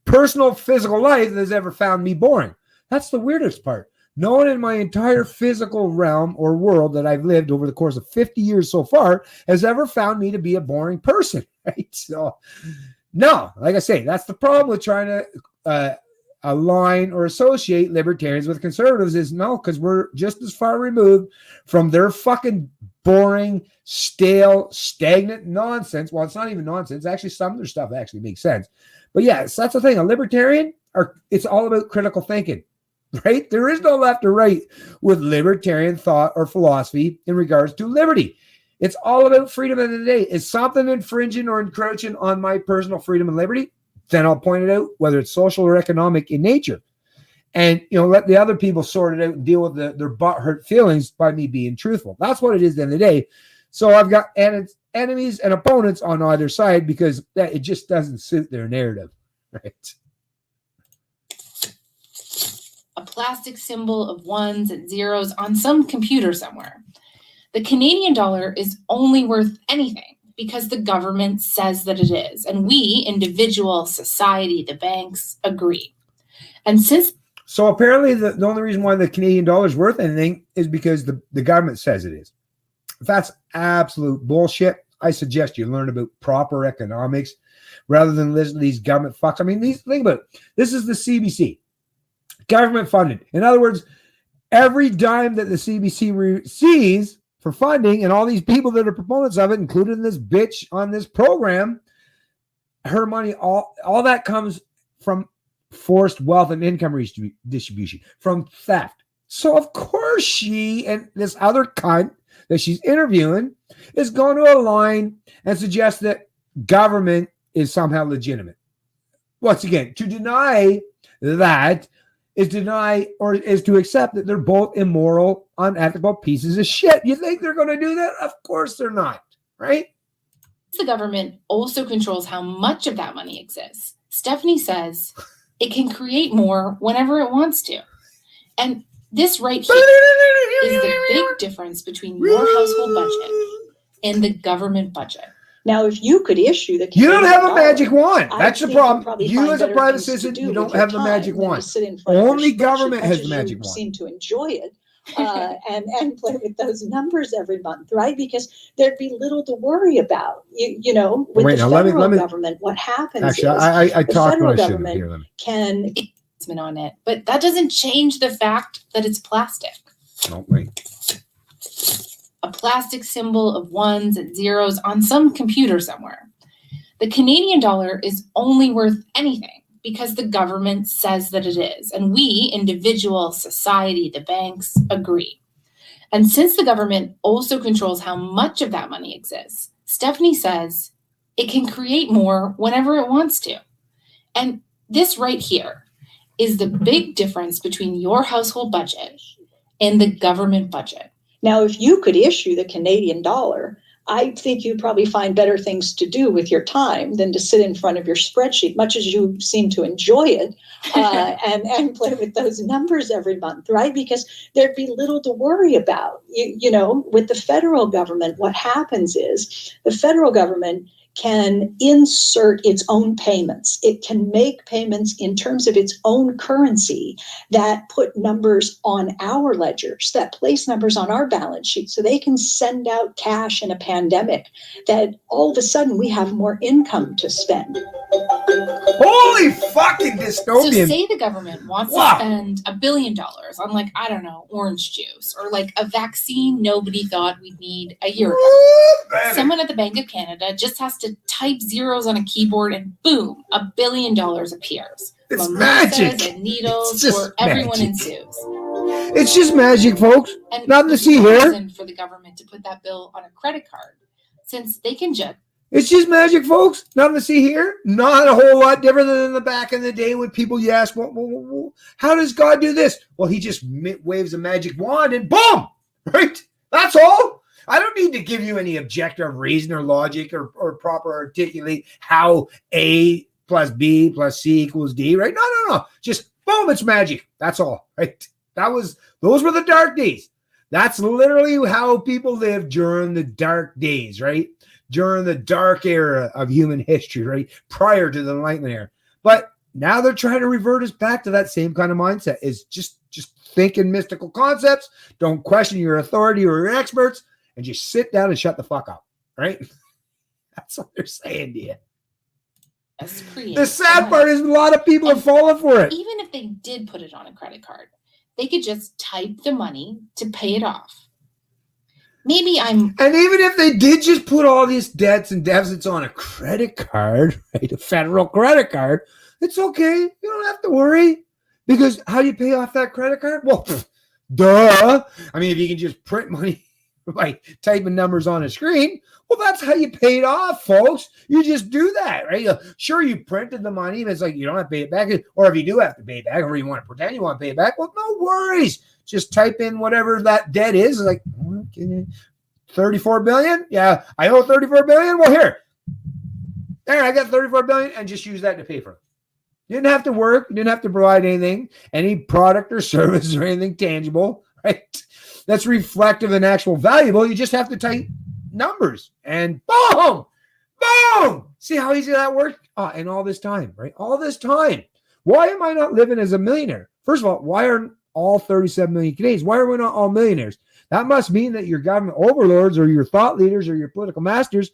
personal physical life that has ever found me boring. That's the weirdest part. No one in my entire physical realm or world that I've lived over the course of 50 years so far has ever found me to be a boring person, right? So, no, like I say, that's the problem with trying to align or associate libertarians with conservatives is no, because we're just as far removed from their fucking boring, stale, stagnant nonsense. Well, it's not even nonsense. Actually, some of their stuff actually makes sense. But yes, that's the thing. A libertarian, it's all about critical thinking, right? There is no left or right with libertarian thought or philosophy in regards to liberty. It's all about freedom at the end of the day. Is something infringing or encroaching on my personal freedom and liberty? Then I'll point it out, whether it's social or economic in nature. And, let the other people sort it out and deal with their butthurt feelings by me being truthful. That's what it is at the end of the day. So I've got enemies and opponents on either side because it just doesn't suit their narrative, right? A plastic symbol of ones and zeros on some computer somewhere. The Canadian dollar is only worth anything because the government says that it is. And we, individual, society, the banks, agree. And So apparently the only reason why the Canadian dollar is worth anything is because the government says it is. If that's absolute bullshit, I suggest you learn about proper economics rather than listen to these government fucks. I mean, think about it. This is the CBC, government funded. In other words, every dime that the CBC receives for funding, and all these people that are proponents of it, including this bitch on this program, her money, all that comes from forced wealth and income distribution, from theft. So of course she and this other cunt that she's interviewing is going to align and suggest that government is somehow legitimate. Once again, to deny that is to accept that they're both immoral, unethical pieces of shit. You think they're going to do that? Of course they're not, right? The government also controls how much of that money exists. Stephanie says it can create more whenever it wants to. And this right here is the big difference between your household budget and the government budget. Now, if you could issue the You don't have a $1 magic wand. I That's the think you'll problem. probably You find as a better private things to citizen, do you with don't your have the time magic than to wand. sit in front of your Only spreadsheet, government much has as the magic you wand. seem to enjoy it and play with those numbers every month, right? Because there'd be little to worry about. With Wait, the now federal let me government, what happens actually, is I the talked federal when I shouldn't government hear them. can On it, but that doesn't change the fact that it's plastic. No, wait. A plastic symbol of ones and zeros on some computer somewhere. The Canadian dollar is only worth anything because the government says that it is. And we, individual, society, the banks, agree. And since the government also controls how much of that money exists, Stephanie says it can create more whenever it wants to. And this right here is the big difference between your household budget and the government budget. Now, if you could issue the Canadian dollar, I think you'd probably find better things to do with your time than to sit in front of your spreadsheet, much as you seem to enjoy it, and play with those numbers every month, right? Because there'd be little to worry about. You know, with the federal government, what happens is the federal government can insert its own payments. It can make payments in terms of its own currency that put numbers on our ledgers, that place numbers on our balance sheet, so they can send out cash in a pandemic that all of a sudden we have more income to spend. Holy fucking dystopian. So say the government wants to spend $1 billion on, like, I don't know, orange juice, or like a vaccine nobody thought we'd need a year ago. Someone at the Bank of Canada just has to type zeros on a keyboard and boom, $1 billion appears. It's Mimosas magic. And needles It's just for everyone magic. ensues. It's just magic, folks. And Nothing to there's see no here. reason for the government to put that bill on a credit card, since they can just. It's just magic, folks. Nothing to see here. Not a whole lot different than in the back in the day when people you ask, well, how does God do this? Well, he just waves a magic wand and boom, right? That's all. I don't need to give you any objective reason or logic or proper articulate how A plus B plus C equals D, right? No. Just boom, it's magic. That's all, right? Those were the dark days. That's literally how people lived during the dark days, right? During the dark era of human history, right? Prior to the Enlightenment era. But now they're trying to revert us back to that same kind of mindset. Is just think in mystical concepts. Don't question your authority or your experts, and just sit down and shut the fuck up, right? That's what they're saying to you. The sad part is a lot of people are falling for it. Even if they did put it on a credit card, they could just type the money to pay it off. And even if they did just put all these debts and deficits on a credit card, right, a federal credit card, it's okay. You don't have to worry. Because how do you pay off that credit card? Well, duh. I mean, if you can just print money by typing numbers on a screen, well, that's how you pay it off, folks. You just do that, right? Sure, you printed the money, but it's like you don't have to pay it back. Or if you do have to pay it back, or you want to pretend you want to pay it back, well, no worries. Just type in whatever that debt is. It's like, 34 billion? Yeah, I owe 34 billion. Well, here. There, I got 34 billion, and just use that to pay for it. You didn't have to work. You didn't have to provide anything, any product or service or anything tangible, right? That's reflective and actual valuable. You just have to type numbers and boom, boom. See how easy that worked? And all this time, right? All this time. Why am I not living as a millionaire? First of all, why aren't all 37 million Canadians? Why are we not all millionaires? That must mean that your government overlords or your thought leaders or your political masters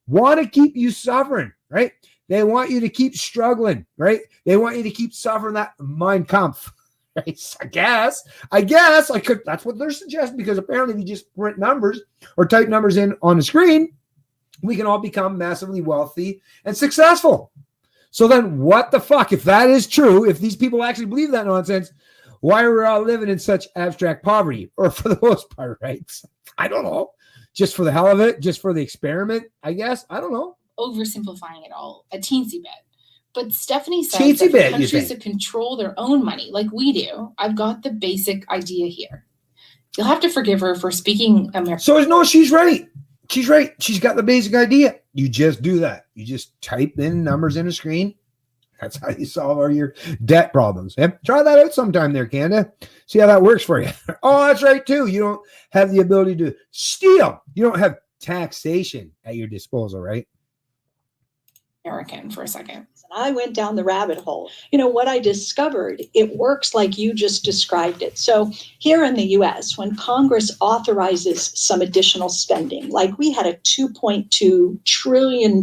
want to keep you suffering, right? They want you to keep struggling, right? They want you to keep suffering that Mein Kampf, right? I guess I could. That's what they're suggesting, because apparently if you just print numbers or type numbers in on the screen, we can all become massively wealthy and successful. So then what the fuck? If that is true, if these people actually believe that nonsense, why are we all living in such abstract poverty? Or for the most part, right? I don't know. Just for the hell of it, just for the experiment, I guess. I don't know. Oversimplifying it all a teensy bit. But Stephanie says that for countries that control their own money, like we do, I've got the basic idea here. You'll have to forgive her for speaking American. So no, she's right. She's right. She's got the basic idea. You just do that. You just type in numbers in a screen. That's how you solve all your debt problems. Yeah? Try that out sometime there, Canada. See how that works for you. Oh, that's right, too. You don't have the ability to steal. You don't have taxation at your disposal, right? American for a second. I went down the rabbit hole. You know, what I discovered, it works like you just described it. So here in the US, when Congress authorizes some additional spending, like we had a $2.2 trillion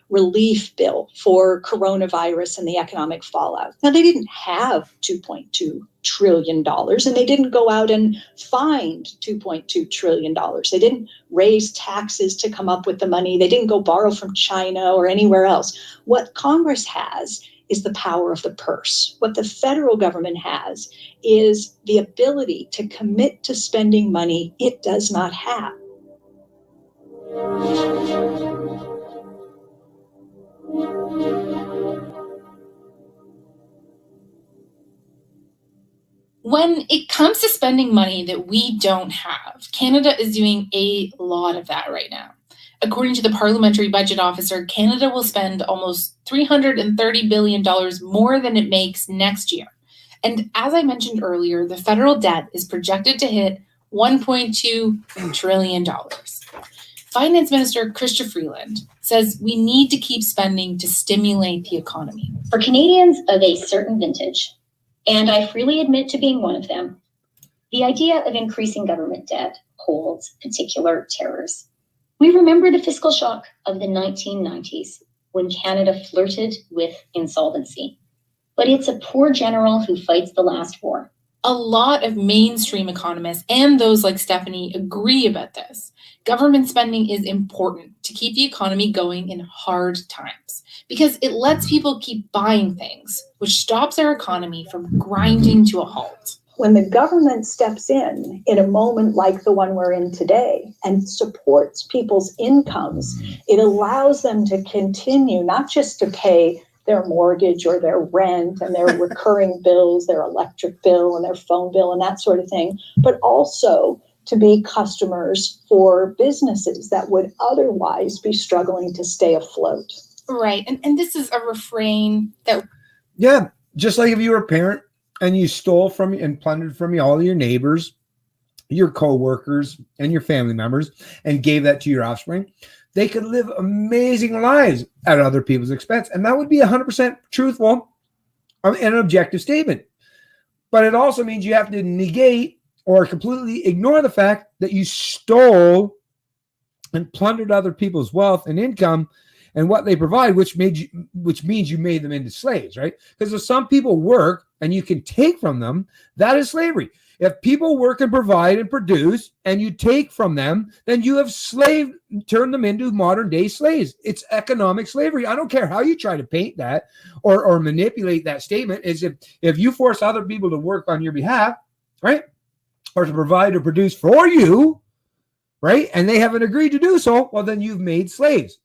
relief bill for coronavirus and the economic fallout. Now, they didn't have $2.2 trillion, and they didn't go out and find $2.2 trillion. They didn't raise taxes to come up with the money. They didn't go borrow from China or anywhere else. What Congress has is the power of the purse. What the federal government has is the ability to commit to spending money it does not have. When it comes to spending money that we don't have, Canada is doing a lot of that right now. According to the Parliamentary Budget Officer, Canada will spend almost $330 billion more than it makes next year. And as I mentioned earlier, the federal debt is projected to hit $1.2 trillion. Finance Minister Chrystia Freeland says we need to keep spending to stimulate the economy. For Canadians of a certain vintage, and I freely admit to being one of them, the idea of increasing government debt holds particular terrors. We remember the fiscal shock of the 1990s when Canada flirted with insolvency. But it's a poor general who fights the last war. A lot of mainstream economists and those like Stephanie agree about this. Government spending is important to keep the economy going in hard times because it lets people keep buying things, which stops our economy from grinding to a halt. When the government steps in a moment like the one we're in today and supports people's incomes, it allows them to continue not just to pay their mortgage or their rent and their recurring bills, their electric bill and their phone bill and that sort of thing, but also to be customers for businesses that would otherwise be struggling to stay afloat. Right. And this is a refrain that... Yeah, just like if you were a parent and you stole from and plundered from all your neighbors, your co-workers, and your family members and gave that to your offspring, they could live amazing lives at other people's expense. And that would be 100% truthful and an objective statement. But it also means you have to negate or completely ignore the fact that you stole and plundered other people's wealth and income and what they provide, which means you made them into slaves, right? Because if some people work and you can take from them, that is slavery. If people work and provide and produce and you take from them, then you have turned them into modern day slaves. It's economic slavery. I don't care how you try to paint that or manipulate that statement. Is if you force other people to work on your behalf, right? Or to provide or produce for you, right? And they haven't agreed to do so, well, then you've made slaves.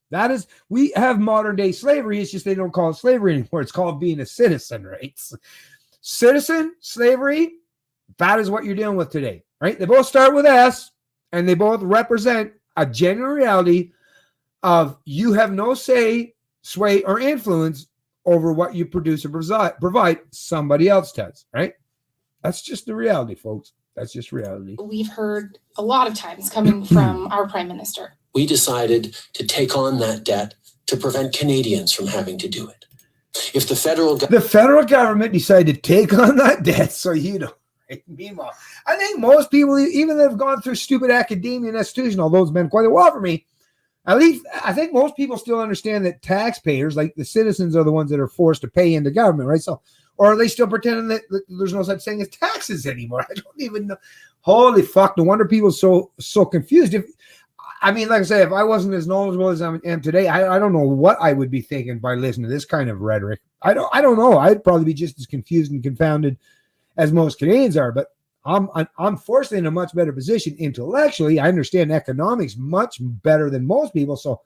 We have modern day slavery. It's just they don't call it slavery anymore. It's called being a citizen, right? Citizen, slavery, that is what you're dealing with today, right? They both start with S, and they both represent a genuine reality of you have no say, sway, or influence over what you produce or provide. Somebody else does, right? That's just the reality, folks. That's just reality. We've heard a lot of times coming from our Prime Minister. We decided to take on that debt to prevent Canadians from having to do it. If the federal government decided to take on that debt so you don't. Meanwhile, I think most people, even that have gone through stupid academia and institution, although it's been quite a while for me, at least I think most people still understand that taxpayers, like the citizens, are the ones that are forced to pay into government, right? So, or are they still pretending that there's no such thing as taxes anymore? I don't even know. Holy fuck! No wonder people are so confused. Like I say, if I wasn't as knowledgeable as I am today, I don't know what I would be thinking by listening to this kind of rhetoric. I don't know. I'd probably be just as confused and confounded as most Canadians are, but I'm fortunately in a much better position intellectually. I understand economics much better than most people, so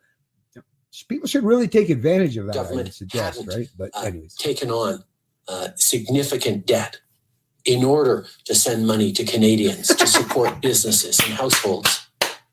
people should really take advantage of that. Government I would suggest, right? But anyways, taken on significant debt in order to send money to Canadians to support businesses and households.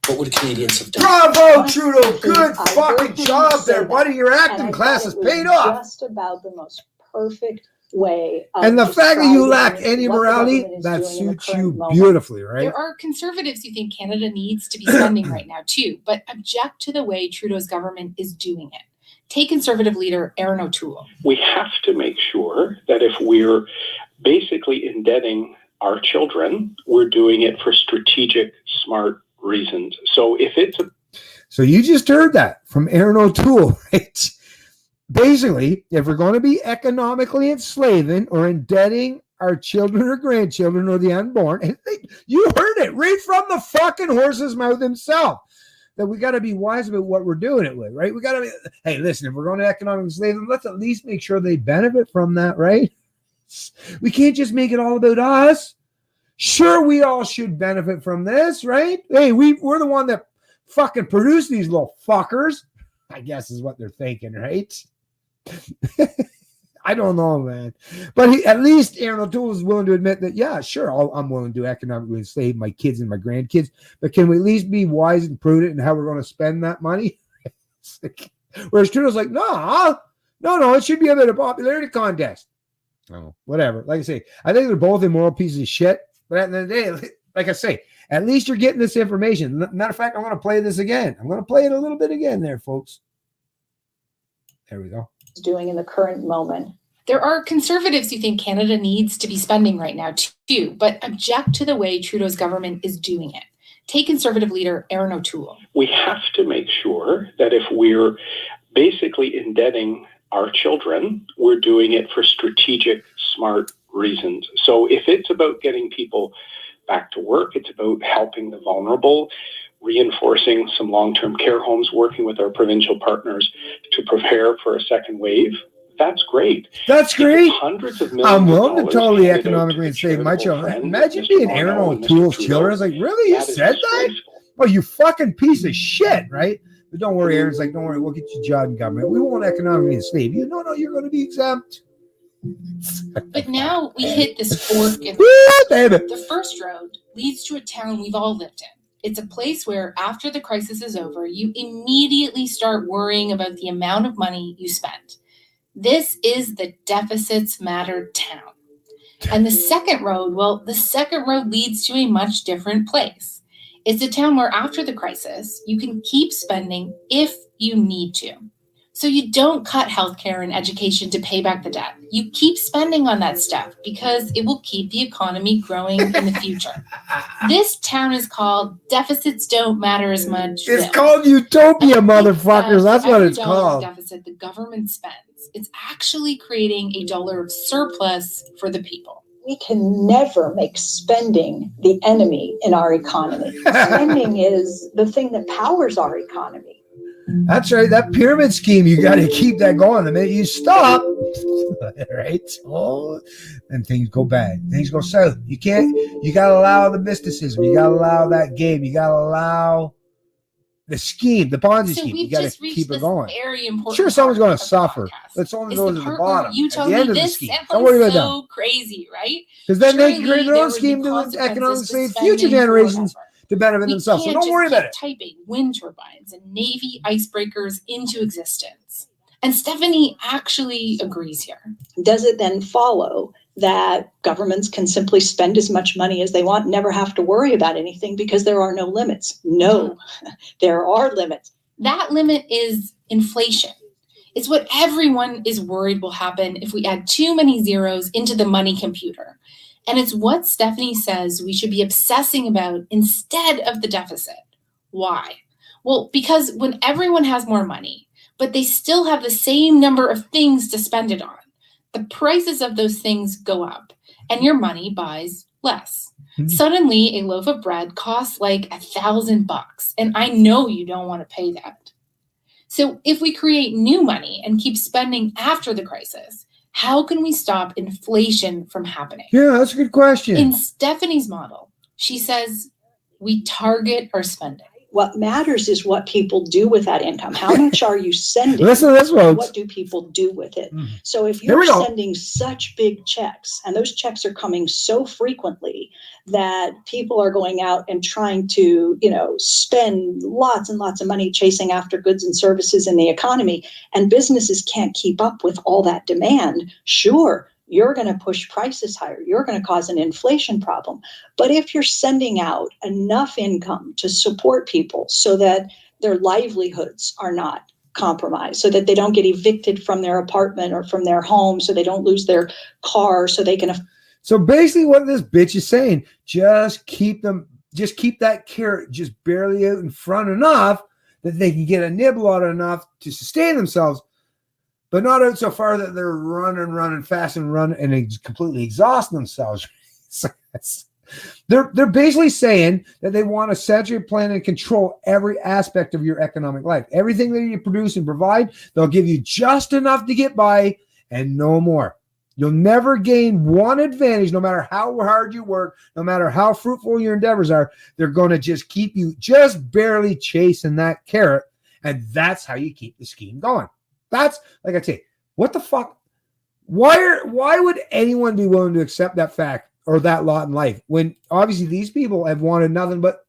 What would Canadians have done? Bravo, Trudeau! Good fucking job there, buddy. Your acting class has paid off. Just about the most perfect way. And the fact that you lack any morality, that suits you beautifully, right? There are conservatives who think Canada needs to be spending right now too, but object to the way Trudeau's government is doing it. Take Conservative leader Erin O'Toole. We have to make sure that if we're basically indebting our children, we're doing it for strategic, smart reasons. So So you just heard that from Erin O'Toole, right? Basically, if we're going to be economically enslaving or indebting our children or grandchildren or the unborn, and you heard it right from the fucking horse's mouth himself, that we got to be wise about what we're doing it with, right? We got to be, hey, listen, if we're going to economic enslavement, let's at least make sure they benefit from that, right? We can't just make it all about us. Sure, we all should benefit from this, right? Hey, we're the one that fucking produced these little fuckers, I guess is what they're thinking, right? I don't know, man. But at least Aaron O'Toole is willing to admit that, yeah, sure, I'm willing to economically save my kids and my grandkids, but can we at least be wise and prudent in how we're going to spend that money? Whereas Trudeau's like, no, it should be a popularity contest. Oh, whatever. Like I say, I think they're both immoral pieces of shit, but at the end of the day, like I say, at least you're getting this information. Matter of fact, I'm going to play this again. I'm going to play it a little bit again there, folks. There we go. Doing in the current moment. There are conservatives who think Canada needs to be spending right now too, but object to the way Trudeau's government is doing it. Take Conservative leader Aaron O'Toole. We have to make sure that if we're basically indebting our children, we're doing it for strategic, smart reasons. So if it's about getting people back to work, it's about helping the vulnerable, reinforcing some long-term care homes, working with our provincial partners to prepare for a second wave. That's great. That's great. Hundreds of millions. I'm willing to totally handed out economically to save my charitable children. friends Imagine of being Mr. Aaron Bono and Mr. O'Toole's Trudeau. children. It's like, really? You That is said that? disgraceful. Oh, you fucking piece of shit, right? But don't worry, Aaron's like, don't worry, we'll get you a job in government. We won't economically enslave you. No, you're going to be exempt. But now we hit this fork in Damn it. the first road leads to a town we've all lived in. It's a place where after the crisis is over, you immediately start worrying about the amount of money you spent. This is the deficits matter town. And the second road leads to a much different place. It's a town where after the crisis, you can keep spending if you need to. So you don't cut healthcare and education to pay back the debt. You keep spending on that stuff because it will keep the economy growing in the future. This town is called Deficits Don't Matter as Much. It's called Utopia, motherfuckers. That's what it's called. Deficit the government spends. It's actually creating a dollar of surplus for the people. We can never make spending the enemy in our economy. Spending is the thing that powers our economy. That's right. That pyramid scheme, you got to keep that going. The minute you stop, right? Oh, and things go bad. Things go south. You got to allow the mysticism. You got to allow that game. You got to allow the scheme, the Ponzi scheme. You got to keep it going. Very important. Sure, someone's going to suffer. Let's only go to the bottom. You at told the me end of the this scheme. sounds Don't worry about so that. crazy, right? Because then they Surely create their there own would be scheme to consequences economically to save spending future generations forever. to benefit We themselves. So can't don't worry just about it. keep typing wind turbines and Navy icebreakers into existence. And Stephanie actually agrees here. Does it then follow that governments can simply spend as much money as they want, never have to worry about anything because there are no limits? No, there are limits. That limit is inflation. It's what everyone is worried will happen if we add too many zeros into the money computer. And it's what Stephanie says we should be obsessing about instead of the deficit. Why? Well, because when everyone has more money, but they still have the same number of things to spend it on, the prices of those things go up and your money buys less. Mm-hmm. Suddenly, a loaf of bread costs like $1,000, and I know you don't want to pay that. So if we create new money and keep spending after the crisis, how can we stop inflation from happening? Yeah, that's a good question. In Stephanie's model, she says we target our spending. What matters is what people do with that income. How much are you sending? Listen to this, folks. What do people do with it? Mm. So if you're sending such big checks, and those checks are coming so frequently that people are going out and trying to, spend lots and lots of money chasing after goods and services in the economy, and businesses can't keep up with all that demand, sure, you're going to push prices higher. You're going to cause an inflation problem. But if you're sending out enough income to support people so that their livelihoods are not compromised, so that they don't get evicted from their apartment or from their home, so they don't lose their car, so they can... So basically what this bitch is saying, just keep that carrot just barely out in front enough that they can get a nibble out enough to sustain themselves, but not out so far that they're running fast and completely exhausting themselves. They're basically saying that they want to saturate, plan, and control every aspect of your economic life. Everything that you produce and provide, they'll give you just enough to get by and no more. You'll never gain one advantage, no matter how hard you work, no matter how fruitful your endeavors are. They're going to just keep you just barely chasing that carrot, and that's how you keep the scheme going. That's, like I say, what the fuck? Why would anyone be willing to accept that fact or that lot in life when obviously these people have wanted nothing but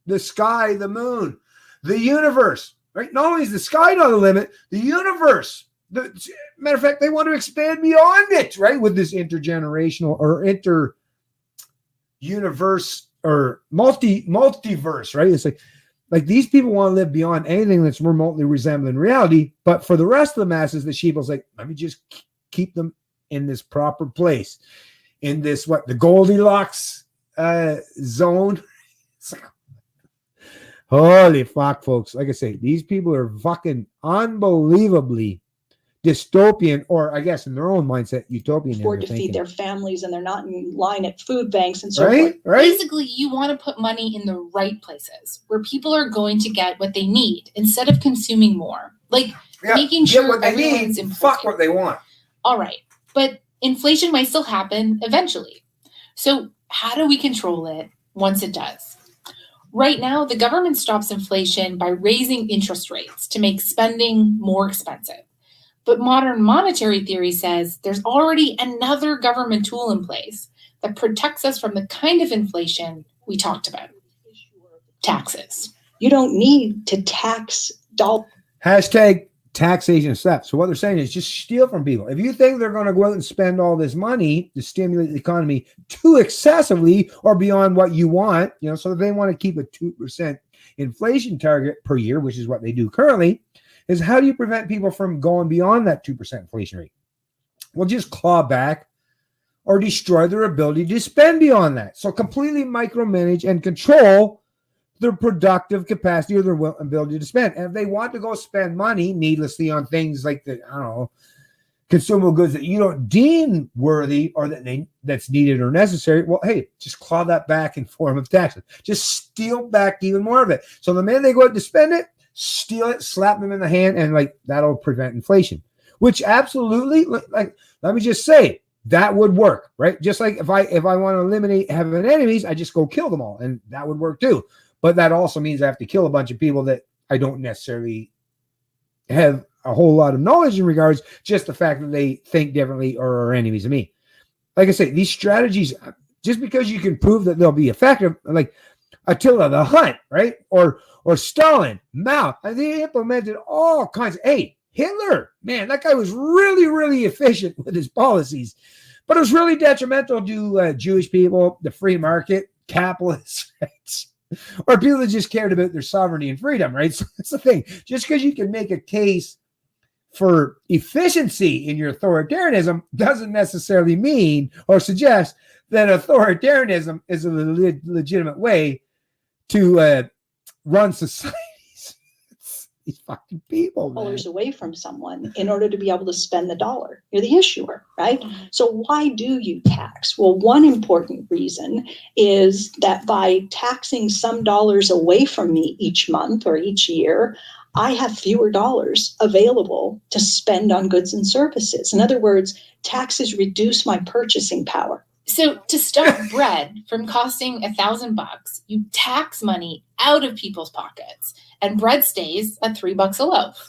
the sky, the moon, the universe, right? Not only is the sky not a limit, the universe. Matter of fact, they want to expand beyond it, right? With this intergenerational or inter-universe or multiverse, right? It's like these people want to live beyond anything that's remotely resembling reality. But for the rest of the masses, the sheeple's like, let me just keep them in this proper place, in this the Goldilocks zone. It's like, holy fuck, folks! Like I say, these people are fucking unbelievably dystopian, or I guess in their own mindset, utopian. Afford to feed their families, and they're not in line at food banks and so forth. Right. Basically, you want to put money in the right places where people are going to get what they need instead of consuming more. Like making sure what they everyone's need, employed. fuck what they want. All right. But inflation might still happen eventually. So how do we control it once it does? Right now, the government stops inflation by raising interest rates to make spending more expensive. But modern monetary theory says there's already another government tool in place that protects us from the kind of inflation we talked about. Taxes. You don't need to tax Hashtag taxation steps. So what they're saying is just steal from people. If you think they're going to go out and spend all this money to stimulate the economy too excessively or beyond what you want, so they want to keep a 2% inflation target per year, which is what they do currently, is how do you prevent people from going beyond that 2% inflation rate? Well, just claw back or destroy their ability to spend beyond that. So completely micromanage and control their productive capacity or their ability to spend. And if they want to go spend money needlessly on things like consumable goods that you don't deem worthy or that's needed or necessary, well, hey, just claw that back in form of taxes. Just steal back even more of it. So the minute they go out to spend it, steal it, slap them in the hand, and that'll prevent inflation. Which absolutely, let me just say, that would work, right? Just like if I want to eliminate having enemies, I just go kill them all, and that would work too. But that also means I have to kill a bunch of people that I don't necessarily have a whole lot of knowledge in regards, just the fact that they think differently or are enemies of me. Like I say, these strategies, just because you can prove that they'll be effective, like Attila the Hun, right? Or Stalin, Mao, and they implemented all kinds of, Hitler, man, that guy was really, really efficient with his policies, but it was really detrimental to Jewish people, the free market, capitalists, right? Or people that just cared about their sovereignty and freedom, right? So that's the thing. Just because you can make a case for efficiency in your authoritarianism doesn't necessarily mean or suggest that authoritarianism is a legitimate way to run societies. These fucking people, dollars away from someone in order to be able to spend the dollar. You're the issuer, right? So why do you tax? Well, one important reason is that by taxing some dollars away from me each month or each year, I have fewer dollars available to spend on goods and services. In other words, taxes reduce my purchasing power. So to stop bread from costing $1,000, you tax money out of people's pockets, and bread stays at $3 a loaf.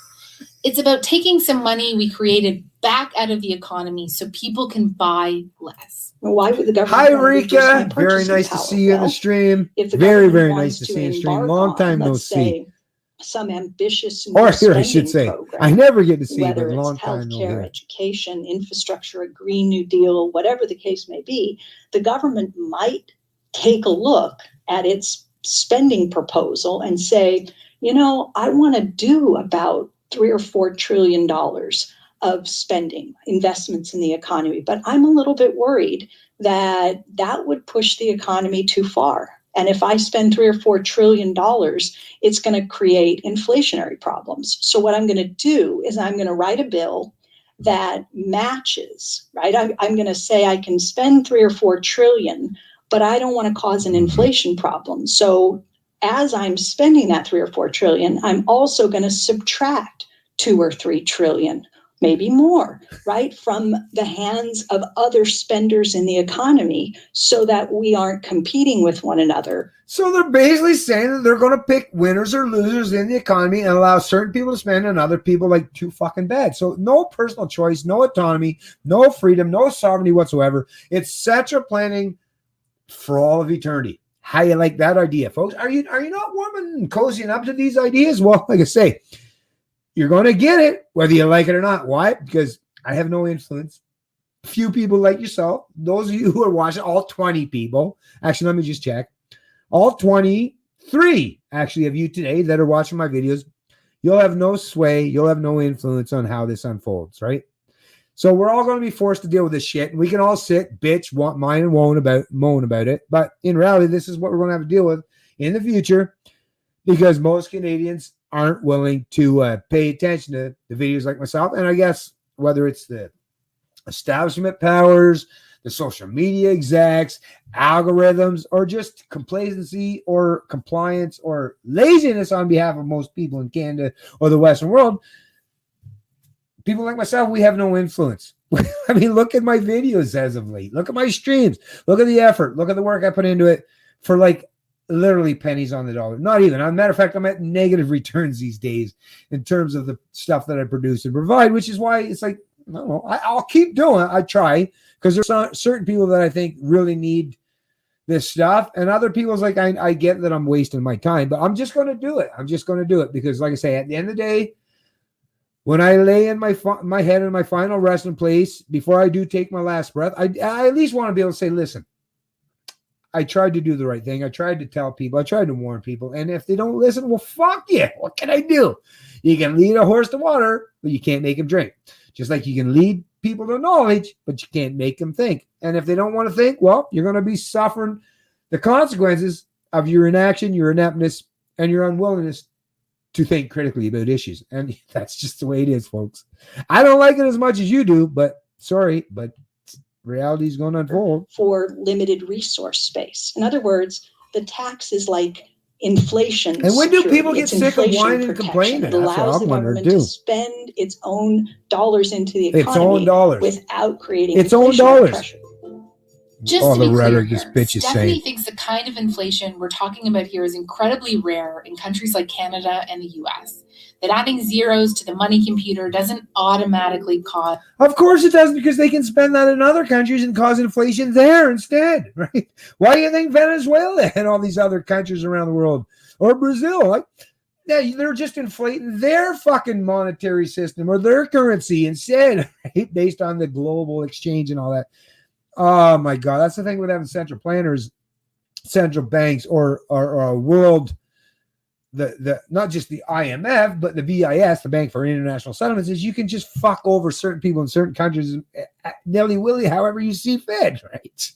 It's about taking some money we created back out of the economy so people can buy less. Well, why would the government? Hi, Rika. Very nice to see you in the stream. Very, very nice to see you in the stream. Long time no see. Some ambitious or here I should say, program, I never get to see whether it, it's long time no healthcare, here. education, infrastructure, a Green New Deal, whatever the case may be, the government might take a look at its spending proposal and say, I want to do about $3 or $4 trillion of spending, investments in the economy, but I'm a little bit worried that would push the economy too far. And if I spend $3 or $4 trillion, it's going to create inflationary problems. So what I'm going to do is I'm going to write a bill that matches, right? I'm going to say I can spend $3 or $4 trillion, but I don't want to cause an inflation problem. So as I'm spending that $3 or $4 trillion, I'm also going to subtract $2 or $3 trillion. maybe more, right, from the hands of other spenders in the economy so that we aren't competing with one another. So they're basically saying that they're going to pick winners or losers in the economy and allow certain people to spend and other people like too fucking bad. So no personal choice, no autonomy, no freedom, no sovereignty whatsoever. It's central planning for all of eternity. How you like that idea, folks? Are you not warm and cozying up to these ideas? Well, like I say, you're going to get it whether you like it or not. Why? Because I have no influence. Few people like yourself, those of you who are watching, all 20 people. Actually, let me just check. All 23 actually of you today that are watching my videos, you'll have no sway. You'll have no influence on how this unfolds, right? So we're all going to be forced to deal with this shit. And we can all sit, bitch, whine and moan about it. But in reality, this is what we're going to have to deal with in the future because most Canadians aren't willing to pay attention to the videos like myself. And I guess whether it's the establishment powers, the social media execs, algorithms, or just complacency or compliance or laziness on behalf of most people in Canada or the Western world, people like myself, we have no influence. I mean, look at my videos as of late. Look at my streams. Look at the effort. Look at the work I put into it for like literally pennies on the dollar. Not even. As a matter of fact, I'm at negative returns these days in terms of the stuff that I produce and provide, which is why it's like, I don't know, I'll keep doing it. I try because there's certain people that I think really need this stuff. And other people's like, I get that I'm wasting my time, but I'm just going to do it. I'm just going to do it because, like I say, at the end of the day, when I lay in my head in my final resting place, before I do take my last breath, I at least want to be able to say, listen, I tried to do the right thing. I tried to tell people. I tried to warn people. And if they don't listen, well, fuck you. What can I do? You can lead a horse to water, but you can't make him drink. Just like you can lead people to knowledge, but you can't make them think. And if they don't want to think, well, you're going to be suffering the consequences of your inaction, your ineptness, and your unwillingness to think critically about issues. And that's just the way it is, folks. I don't like it as much as you do, but sorry, but reality is going to unfold. For limited resource space. In other words, the tax is like inflation. And when do security. people get It's sick of inflation whining and protection. complaining? It That's what allows I'm the wondering government to too. spend its own dollars into the economy Its own dollars. without creating Its own inflationary dollars. pressure. Just to be clear rhetoric this here, bitch is Stephanie saying. thinks the kind of inflation we're talking about here is incredibly rare in countries like Canada and the US. That adding zeros to the money computer doesn't automatically cause. Of course it doesn't, because they can spend that in other countries and cause inflation there instead, right? Why do you think Venezuela and all these other countries around the world, or Brazil, like, yeah, they're just inflating their fucking monetary system or their currency instead, right? Based on the global exchange and all that. Oh my God, that's the thing with having central planners, central banks, or a world. The not just the IMF, but the BIS, the Bank for International Settlements, is you can just fuck over certain people in certain countries nilly-willy however you see fit, right?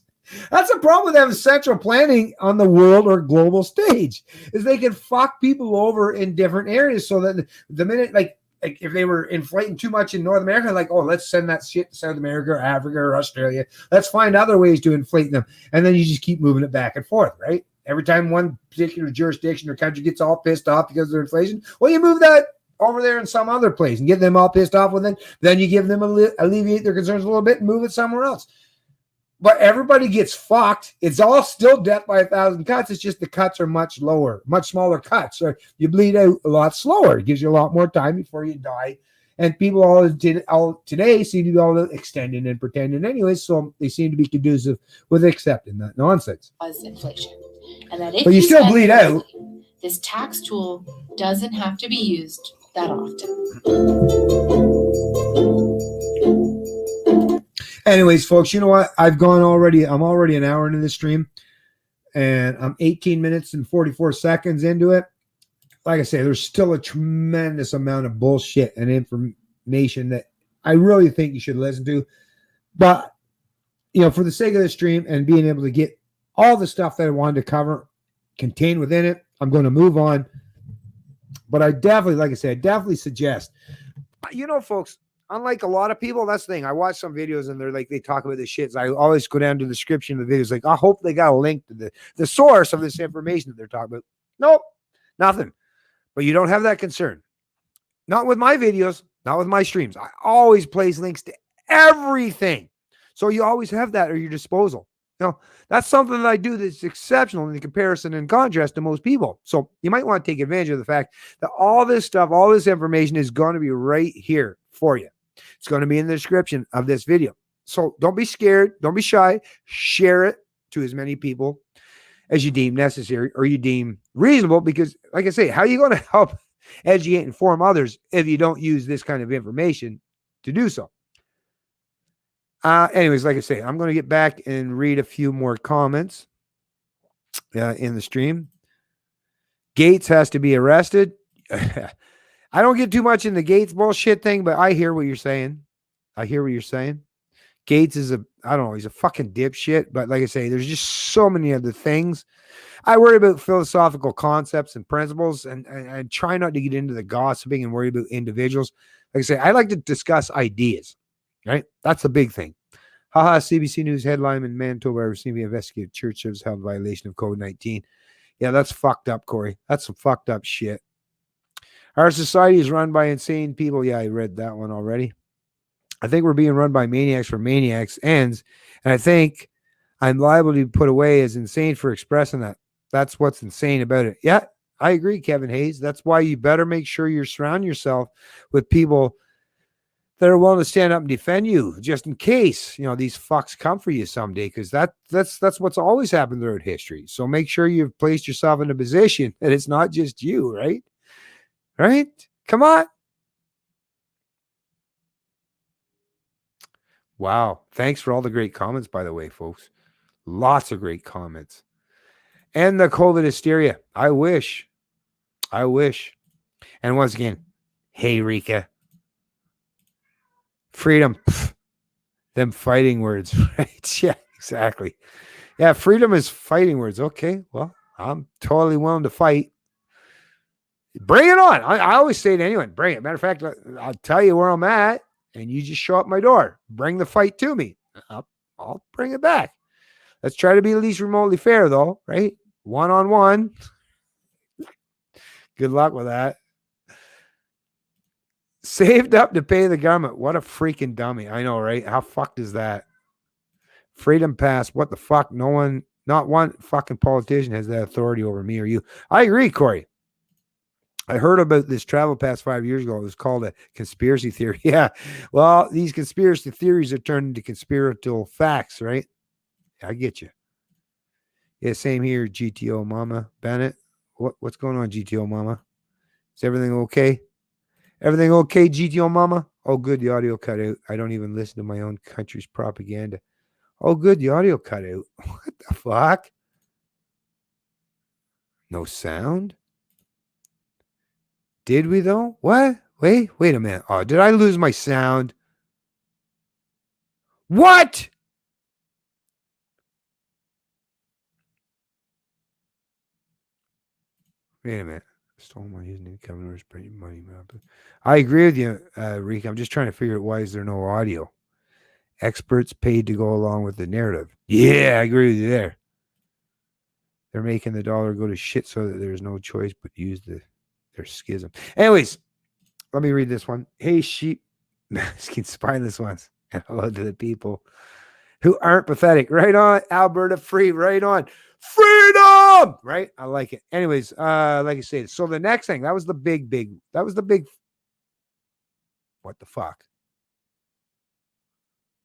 That's the problem with having central planning on the world or global stage, is they can fuck people over in different areas so that the minute, like if they were inflating too much in North America, like, oh, let's send that shit to South America or Africa or Australia. Let's find other ways to inflate them. And then you just keep moving it back and forth, right? Every time one particular jurisdiction or country gets all pissed off because of their inflation, well, you move that over there in some other place and get them all pissed off with it. Then you give them alleviate their concerns a little bit and move it somewhere else. But everybody gets fucked. It's all still death by 1,000 cuts. It's just the cuts are much lower, much smaller cuts. So you bleed out a lot slower. It gives you a lot more time before you die. And people all today seem to be all extending and pretending anyways, so they seem to be conducive with accepting that nonsense. Inflation. And that if But you still spend bleed out. This tax tool doesn't have to be used that often. Anyways, folks, you know what? I'm already an hour into the stream, and I'm 18 minutes and 44 seconds into it. Like I say, there's still a tremendous amount of bullshit and information that I really think you should listen to. But, you know, for the sake of the stream and being able to get all the stuff that I wanted to cover contained within it, I'm going to move on. But I definitely, like I said, definitely suggest, you know, folks, unlike a lot of people, that's the thing. I watch some videos and they're like, they talk about this shit. So I always go down to the description of the videos. Like, I hope they got a link to the source of this information that they're talking about. Nope, nothing. But you don't have that concern. Not with my videos. Not with my streams. I always place links to everything. So you always have that at your disposal. That's something that I do that's exceptional in comparison and contrast to most people. So you might want to take advantage of the fact that all this stuff, all this information is going to be right here for you. It's going to be in the description of this video. So don't be scared. Don't be shy. Share it to as many people as you deem necessary or you deem reasonable, because like I say, how are you going to help educate and inform others if you don't use this kind of information to do so? Anyways, like I say, I'm going to get back and read a few more comments in the stream. Gates has to be arrested. I don't get too much in the Gates bullshit thing, but I hear what you're saying. Gates is he's a fucking dipshit. But like I say, there's just so many other things. I worry about philosophical concepts and principles and try not to get into the gossiping and worry about individuals. Like I say, I like to discuss ideas, right? That's the big thing. Haha, CBC News headline in Manitoba, receiving investigated church service held in violation of COVID-19. Yeah, that's fucked up, Corey. That's some fucked up shit. Our society is run by insane people. Yeah, I read that one already. I think we're being run by maniacs for maniacs ends. And I think I'm liable to be put away as insane for expressing that. That's what's insane about it. Yeah, I agree, Kevin Hayes. That's why you better make sure you're surrounding yourself with people that are willing to stand up and defend you, just in case, these fucks come for you someday, because that's what's always happened throughout history. So make sure you've placed yourself in a position that it's not just you, right? Right? Come on. Wow. Thanks for all the great comments, by the way, folks. Lots of great comments. And the COVID hysteria. I wish. And once again, hey, Rika. Freedom. Pff, them fighting words, right? Yeah, exactly. Yeah, freedom is fighting words. Okay, well, I'm totally willing to fight. Bring it on. I always say to anyone, bring it. Matter of fact, I'll tell you where I'm at, and you just show up my door. Bring the fight to me. I'll bring it back. Let's try to be at least remotely fair, though, right? One-on-one. Good luck with that. Saved up to pay the government. What a freaking dummy. I know, right? How fucked is that? Freedom pass. What the fuck? No one, not one fucking politician has that authority over me or you. I agree, Corey. I heard about this travel pass 5 years ago. It was called a conspiracy theory. Yeah. Well, these conspiracy theories are turned into conspiratorial facts, right? I get you. Yeah, same here, GTO Mama. Bennett, what's going on, GTO Mama? Is everything okay? Everything okay, GTO Mama? Oh, good, the audio cut out. I don't even listen to my own country's propaganda. Oh, good, the audio cut out. What the fuck? No sound? Did we, though? What? Wait a minute. Oh, did I lose my sound? What? Wait a minute. Stole my username, Kevin was pretty money. I agree with you, Rick. I'm just trying to figure out why is there no audio. Experts paid to go along with the narrative. Yeah, I agree with you there. They're making the dollar go to shit so that there's no choice but use their schism. Anyways, let me read this one. Hey, sheep. Spineless ones. And hello to the people who aren't pathetic. Right on. Alberta free. Right on. Freedom. Right? I like it. Anyways, like I said, so the next thing, that was the big. What the fuck?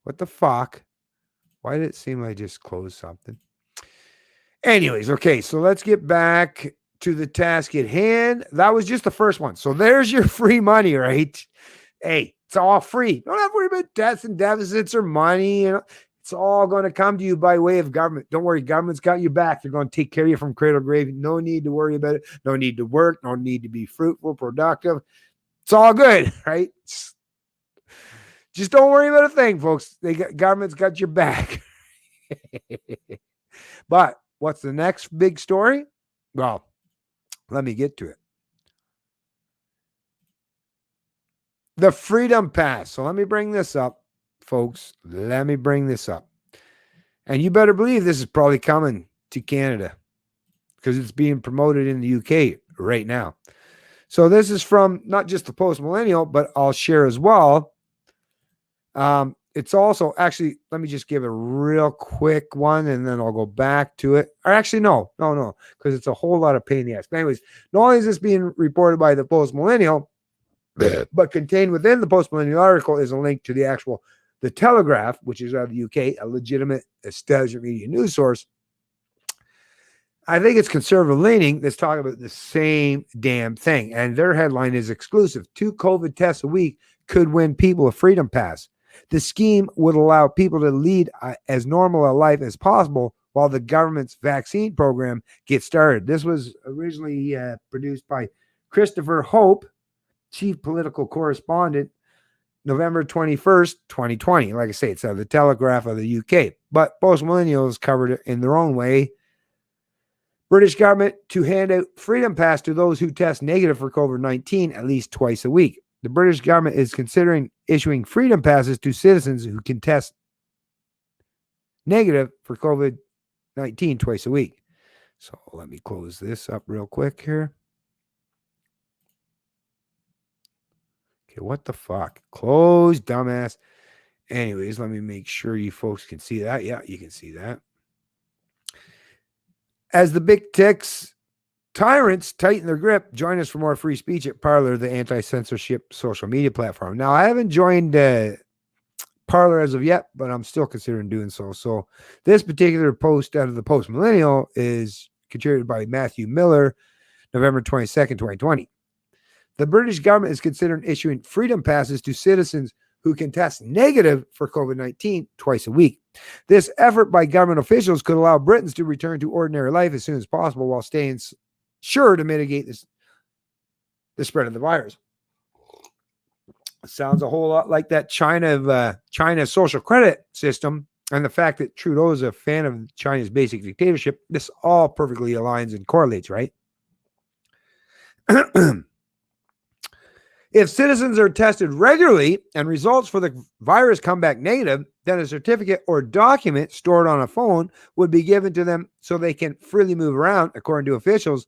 What the fuck? Why did it seem like I just closed something? Anyways, okay, so let's get back to the task at hand. That was just the first one. So there's your free money, right? Hey, it's all free. Don't have to worry about debts and deficits or money. It's all going to come to you by way of government. Don't worry, government's got your back. They're going to take care of you from cradle to grave. No need to worry about it. No need to work. No need to be fruitful, productive. It's all good, right? Just don't worry about a thing, folks. Government's got your back. But what's the next big story? Well, let me get to it. The Freedom Pass. So let me bring this up, folks. Let me bring this up. And you better believe this is probably coming to Canada because it's being promoted in the UK right now. So this is from not just the Post Millennial, but I'll share as well. It's also actually, let me just give a real quick one and then I'll go back to it. Or actually, no, because it's a whole lot of pain in the ass. But anyways, not only is this being reported by the Post Millennial, but contained within the Post Millennial article is a link to the Telegraph, which is out of the UK, a legitimate establishment media news source. I think it's conservative leaning that's talking about the same damn thing. And their headline is exclusive. 2 COVID tests a week could win people a freedom pass. The scheme would allow people to lead as normal a life as possible while the government's vaccine program gets started. This was originally produced by Christopher Hope, chief political correspondent, November 21st, 2020. Like I say, it's the Telegraph of the UK. But Post Millennials covered it in their own way. British government to hand out freedom pass to those who test negative for COVID-19 at least twice a week. The British government is considering issuing freedom passes to citizens who can test negative for COVID-19 twice a week. So let me close this up real quick here. Okay, what the fuck? Close, dumbass. Anyways, let me make sure you folks can see that. Yeah, you can see that. As the big techs tyrants tighten their grip, join us for more free speech at Parler, the anti-censorship social media platform. Now, I haven't joined Parler as of yet, but I'm still considering doing so. So this particular post out of the Post Millennial is contributed by Matthew Miller, November 22nd, 2020. The British government is considering issuing freedom passes to citizens who can test negative for COVID-19 twice a week. This effort by government officials could allow Britons to return to ordinary life as soon as possible while staying sure to mitigate the spread of the virus. Sounds a whole lot like that China social credit system and the fact that Trudeau is a fan of China's basic dictatorship. This all perfectly aligns and correlates, right? If citizens are tested regularly and results for the virus come back negative, then a certificate or document stored on a phone would be given to them so they can freely move around, according to officials,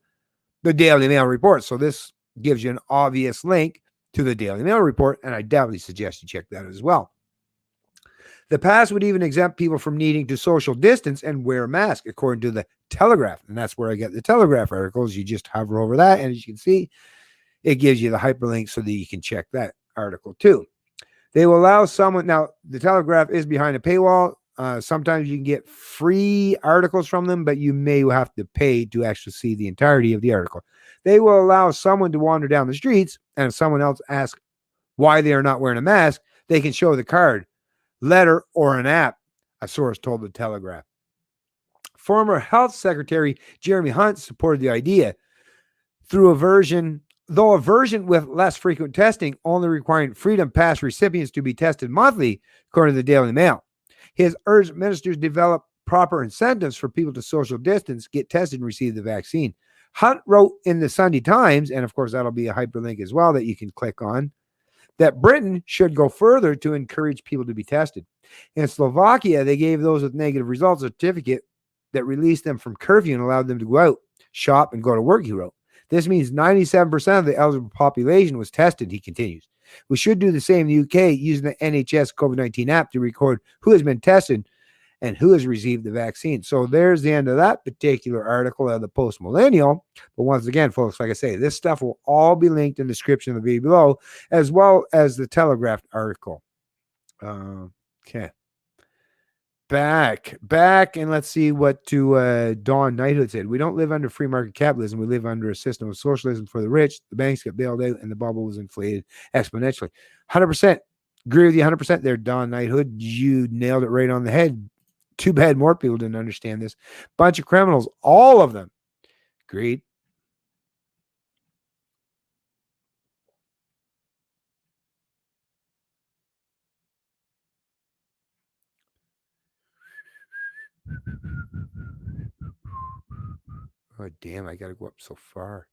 the Daily Mail report. So this gives you an obvious link to the Daily Mail report, and I definitely suggest you check that as well. The pass would even exempt people from needing to social distance and wear a mask, according to the Telegraph. And that's where I get the Telegraph articles. You just hover over that, and as you can see, it gives you the hyperlink so that you can check that article too. They will allow someone, now the Telegraph is behind a paywall. Sometimes you can get free articles from them, but you may have to pay to actually see the entirety of the article. They will allow someone to wander down the streets, and if someone else asks why they are not wearing a mask, they can show the card, letter, or an app, a source told the Telegraph. Former Health Secretary Jeremy Hunt supported the idea through a version with less frequent testing, only requiring Freedom Pass recipients to be tested monthly, according to the Daily Mail. He has urged ministers to develop proper incentives for people to social distance, get tested, and receive the vaccine. Hunt wrote in the Sunday Times, and of course that'll be a hyperlink as well that you can click on, that Britain should go further to encourage people to be tested. In Slovakia, they gave those with negative results a certificate that released them from curfew and allowed them to go out, shop, and go to work, he wrote. This means 97% of the eligible population was tested, he continues. We should do the same in the UK using the NHS COVID-19 app to record who has been tested and who has received the vaccine. So there's the end of that particular article of the Post Millennial. But once again, folks, like I say, this stuff will all be linked in the description of the video below, as well as the Telegraph article. Okay. Back, and let's see what Dawn Knighthood said. We don't live under free market capitalism. We live under a system of socialism for the rich. The banks got bailed out, and the bubble was inflated exponentially. 100%. Agree with you 100% there, Dawn Knighthood. You nailed it right on the head. Too bad more people didn't understand this. Bunch of criminals, all of them. Agreed. Oh, damn, I got to go up so far.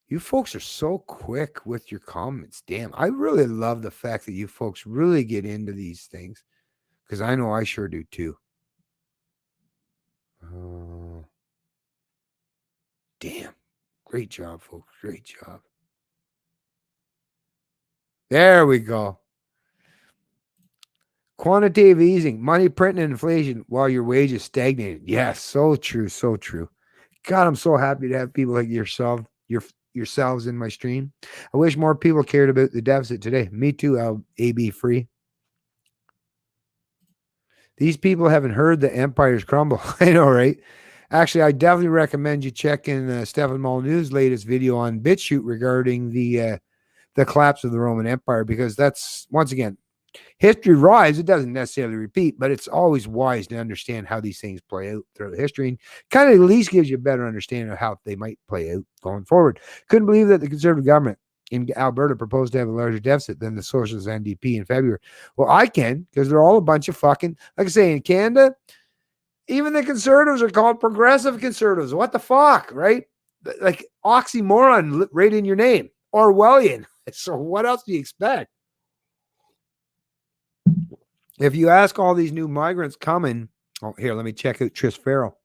You folks are so quick with your comments. Damn, I really love the fact that you folks really get into these things, because I know I sure do too. Damn. Great job, folks. Great job. There we go. Quantitative easing, money printing and inflation while your wages stagnated. Yes, so true, so true. God, I'm so happy to have people like yourselves in my stream. I wish more people cared about the deficit today. Me too, I'll AB free. These people haven't heard the empires crumble. I know, right? Actually, I definitely recommend you check in Stephen Molyneux's latest video on BitChute regarding the collapse of the Roman Empire, because that's, once again, history rise. It doesn't necessarily repeat, but it's always wise to understand how these things play out throughout history, and kind of at least gives you a better understanding of how they might play out going forward. Couldn't believe that the Conservative government in Alberta proposed to have a larger deficit than the Socialist NDP in February. Well, I can, because they're all a bunch of fucking, like I say, in Canada, even the Conservatives are called progressive Conservatives. What the fuck, right? Like oxymoron right in your name. Orwellian. So what else do you expect? If you ask all these new migrants coming, oh, here, let me check out Trish Farrell.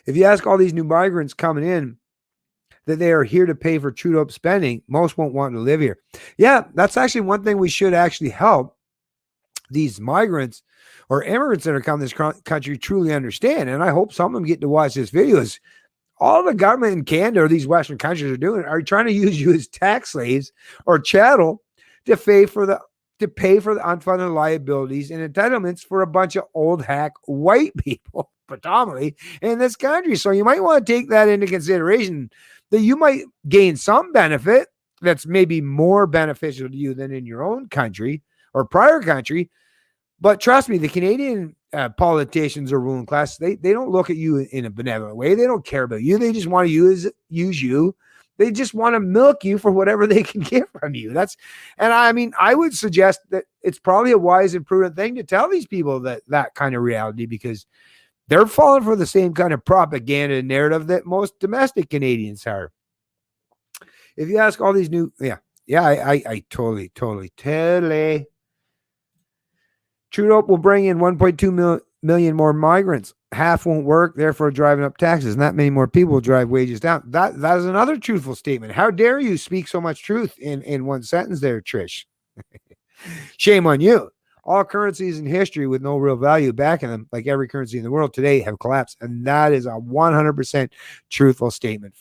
If you ask all these new migrants coming in that they are here to pay for Trudeau spending, most won't want to live here. Yeah, that's actually one thing we should actually help these migrants or immigrants that are coming to this country truly understand. And I hope some of them get to watch this video. Is all the government in Canada or these Western countries are doing are trying to use you as tax slaves or chattel to pay for the unfunded liabilities and entitlements for a bunch of old hack white people, predominantly in this country. So you might want to take that into consideration, that you might gain some benefit that's maybe more beneficial to you than in your own country or prior country. But trust me, the Canadian politicians or ruling class, they don't look at you in a benevolent way. They don't care about you. They just want to use you. They just want to milk you for whatever they can get from you. And I mean, I would suggest that it's probably a wise and prudent thing to tell these people that kind of reality, because they're falling for the same kind of propaganda narrative that most domestic Canadians are. If you ask all these new, I totally. Trudeau will bring in 1.2 million more migrants. Half won't work, therefore driving up taxes. And that many more people will drive wages down. That is another truthful statement. How dare you speak so much truth in one sentence there, Trish? Shame on you. All currencies in history with no real value backing them, like every currency in the world today, have collapsed. And that is a 100% truthful statement,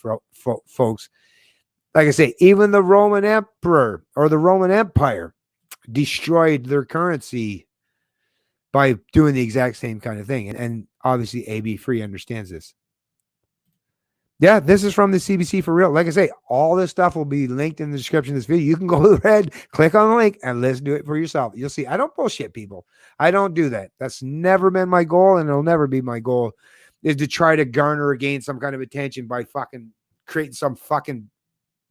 folks. Like I say, even the Roman Emperor or the Roman Empire destroyed their currency by doing the exact same kind of thing. And obviously AB Free understands this. Yeah, this is from the CBC for real. Like I say, all this stuff will be linked in the description of this video. You can go ahead, click on the link, and listen to it for yourself. You'll see. I don't bullshit people. I don't do that. That's never been my goal, and it'll never be my goal, is to try to garner or gain some kind of attention by fucking creating some fucking...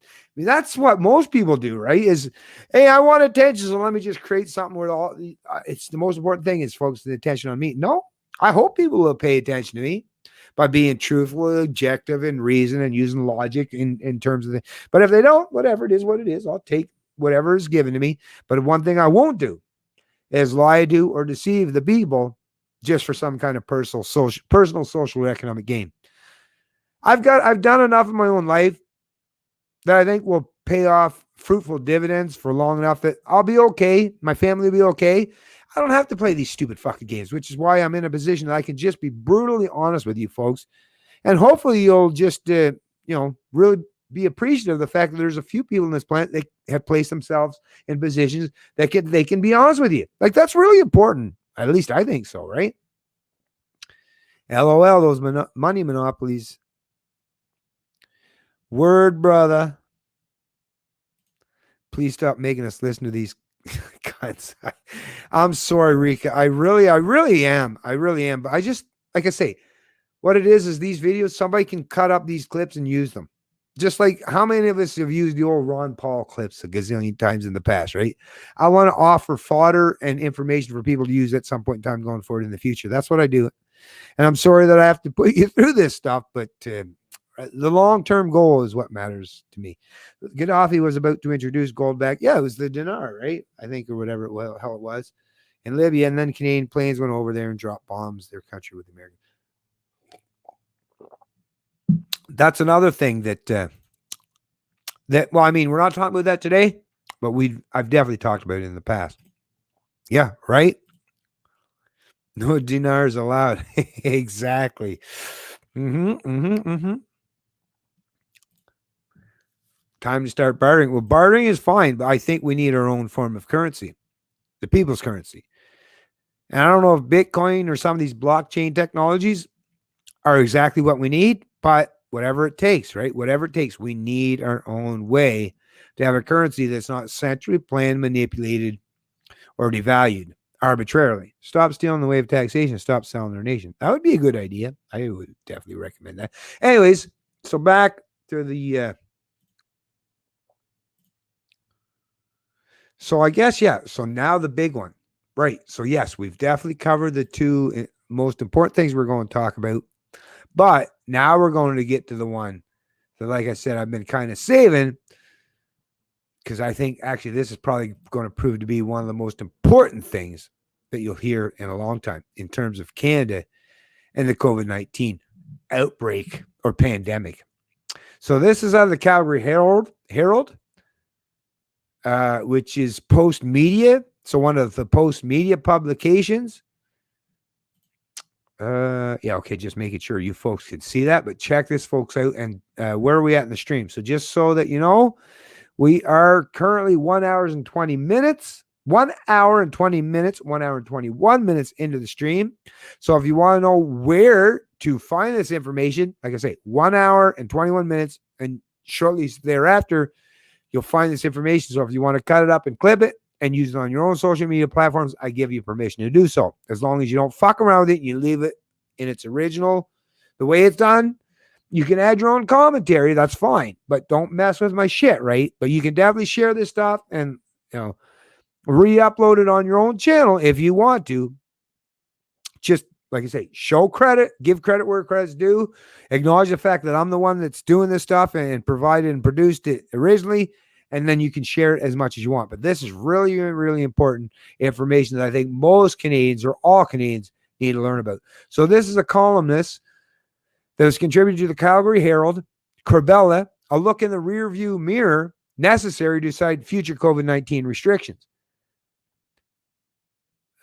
I mean, that's what most people do, right? Is, hey, I want attention, so let me just create something where all it's the most important thing is focus the attention on me. No, I hope people will pay attention to me by being truthful, objective, and reason, and using logic in terms of the. But if they don't, whatever, it is what it is. I'll take whatever is given to me. But one thing I won't do is lie to or deceive the people just for some kind of personal, social, or economic gain. I've done enough in my own life that I think will pay off fruitful dividends for long enough that I'll be okay. My family will be okay. I don't have to play these stupid fucking games, which is why I'm in a position that I can just be brutally honest with you folks. And hopefully you'll just, really be appreciative of the fact that there's a few people in this planet that have placed themselves in positions that they can be honest with you. Like, that's really important. At least I think so, right? LOL, those money monopolies. Word, brother. Please stop making us listen to these cuts. I'm sorry, Rika. I really am. But I just, like I say, what it is these videos, somebody can cut up these clips and use them. Just like how many of us have used the old Ron Paul clips a gazillion times in the past, right? I want to offer fodder and information for people to use at some point in time going forward in the future. That's what I do. And I'm sorry that I have to put you through this stuff, but the long-term goal is what matters to me. Gaddafi was about to introduce gold back. Yeah, it was the dinar, right? I think, or whatever hell it was, in Libya. And then Canadian planes went over there and dropped bombs their country with Americans. that's another thing that well, I mean, we're not talking about that today, but I've definitely talked about it in the past. Yeah, right. No dinars allowed. Exactly. Time to start bartering. Well, bartering is fine, but I think we need our own form of currency, the people's currency. And I don't know if Bitcoin or some of these blockchain technologies are exactly what we need, but whatever it takes, right? Whatever it takes, we need our own way to have a currency that's not centrally planned, manipulated, or devalued arbitrarily. Stop stealing the way of taxation. Stop selling their nation. That would be a good idea. I would definitely recommend that. Anyways, so back to the so I guess, yeah. So now the big one. Right. So yes, we've definitely covered the two most important things we're going to talk about. But now we're going to get to the one that, like I said, I've been kind of saving, because I think actually this is probably going to prove to be one of the most important things that you'll hear in a long time in terms of Canada and the COVID-19 outbreak or pandemic. So this is out of the Calgary Herald, which is Post Media. So one of the Post Media publications. Yeah, okay, just making sure you folks can see that, but check this, folks, out. And where are we at in the stream? So just so that you know, we are currently 1 hour and 20 minutes, 1 hour and 20 minutes, 1 hour and 21 minutes into the stream. So if you want to know where to find this information, like I say, 1 hour and 21 minutes, and shortly thereafter, you'll find this information. So if you want to cut it up and clip it and use it on your own social media platforms, I give you permission to do so. As long as you don't fuck around with it and you leave it in its original, the way it's done. You can add your own commentary. That's fine. But don't mess with my shit, right? But you can definitely share this stuff and, re-upload it on your own channel if you want to. Just, like I say, show credit, give credit where credit's due, acknowledge the fact that I'm the one that's doing this stuff and provided and produced it originally, and then you can share it as much as you want. But this is really, really important information that I think most Canadians or all Canadians need to learn about. So this is a columnist that was contributed to the Calgary Herald, Corbella, a look in the rearview mirror necessary to decide future COVID-19 restrictions.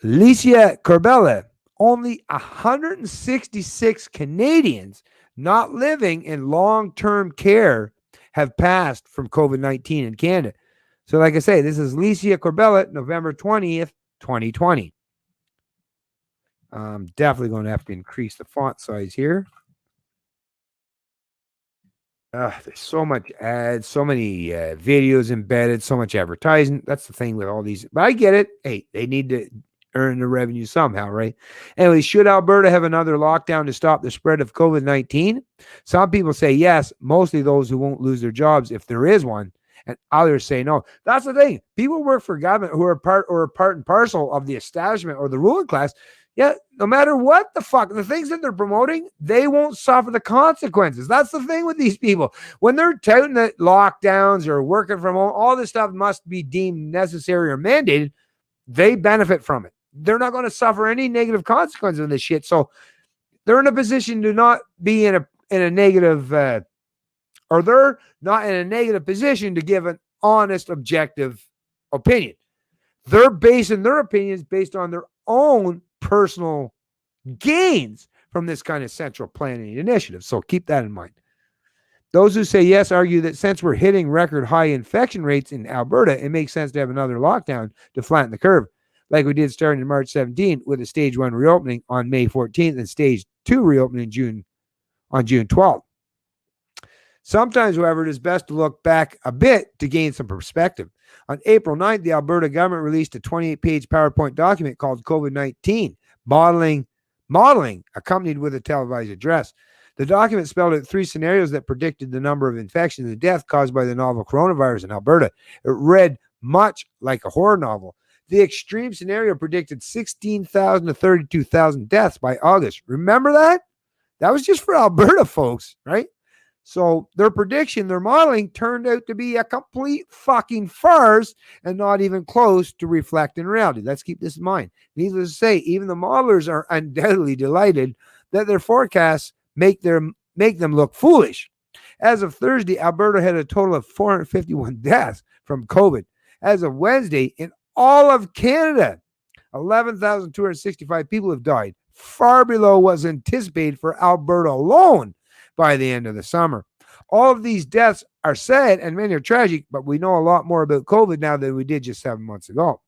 Licia Corbella, only 166 Canadians not living in long-term care have passed from COVID-19 in Canada. So like I say, this is Licia Corbella, November 20th, 2020. I'm definitely going to have to increase the font size here. There's so much ads, so many videos embedded, so much advertising. That's the thing with all these. But I get it. Hey, they need to earn the revenue somehow, right? Anyway, should Alberta have another lockdown to stop the spread of COVID-19? Some people say yes, mostly those who won't lose their jobs if there is one, and others say no. That's the thing. People work for government who are part and parcel of the establishment or the ruling class. Yeah, no matter what the fuck, the things that they're promoting, they won't suffer the consequences. That's the thing with these people. When they're touting that lockdowns or working from home, all this stuff must be deemed necessary or mandated. They benefit from it. They're not going to suffer any negative consequences of this shit. So they're in a position to not be in a negative, or they're not in a negative position to give an honest, objective opinion. They're basing their opinions based on their own personal gains from this kind of central planning initiative. So keep that in mind. Those who say yes argue that since we're hitting record high infection rates in Alberta, it makes sense to have another lockdown to flatten the curve, like we did starting in March 17 with a stage 1 reopening on May 14th and stage 2 reopening on June 12th. Sometimes, however, it is best to look back a bit to gain some perspective. On April 9th, the Alberta government released a 28-page PowerPoint document called COVID-19 Modeling, accompanied with a televised address. The document spelled out 3 scenarios that predicted the number of infections and deaths caused by the novel coronavirus in Alberta. It read much like a horror novel. The extreme scenario predicted 16,000 to 32,000 deaths by August. Remember that? That was just for Alberta, folks, right? So their prediction, their modeling turned out to be a complete fucking farce and not even close to reflecting reality. Let's keep this in mind. Needless to say, even the modelers are undoubtedly delighted that their forecasts make them look foolish. As of Thursday, Alberta had a total of 451 deaths from COVID. As of Wednesday, in all of Canada, 11,265 people have died, far below what was anticipated for Alberta alone by the end of the summer. All of these deaths are sad and many are tragic, but we know a lot more about COVID now than we did just 7 months ago.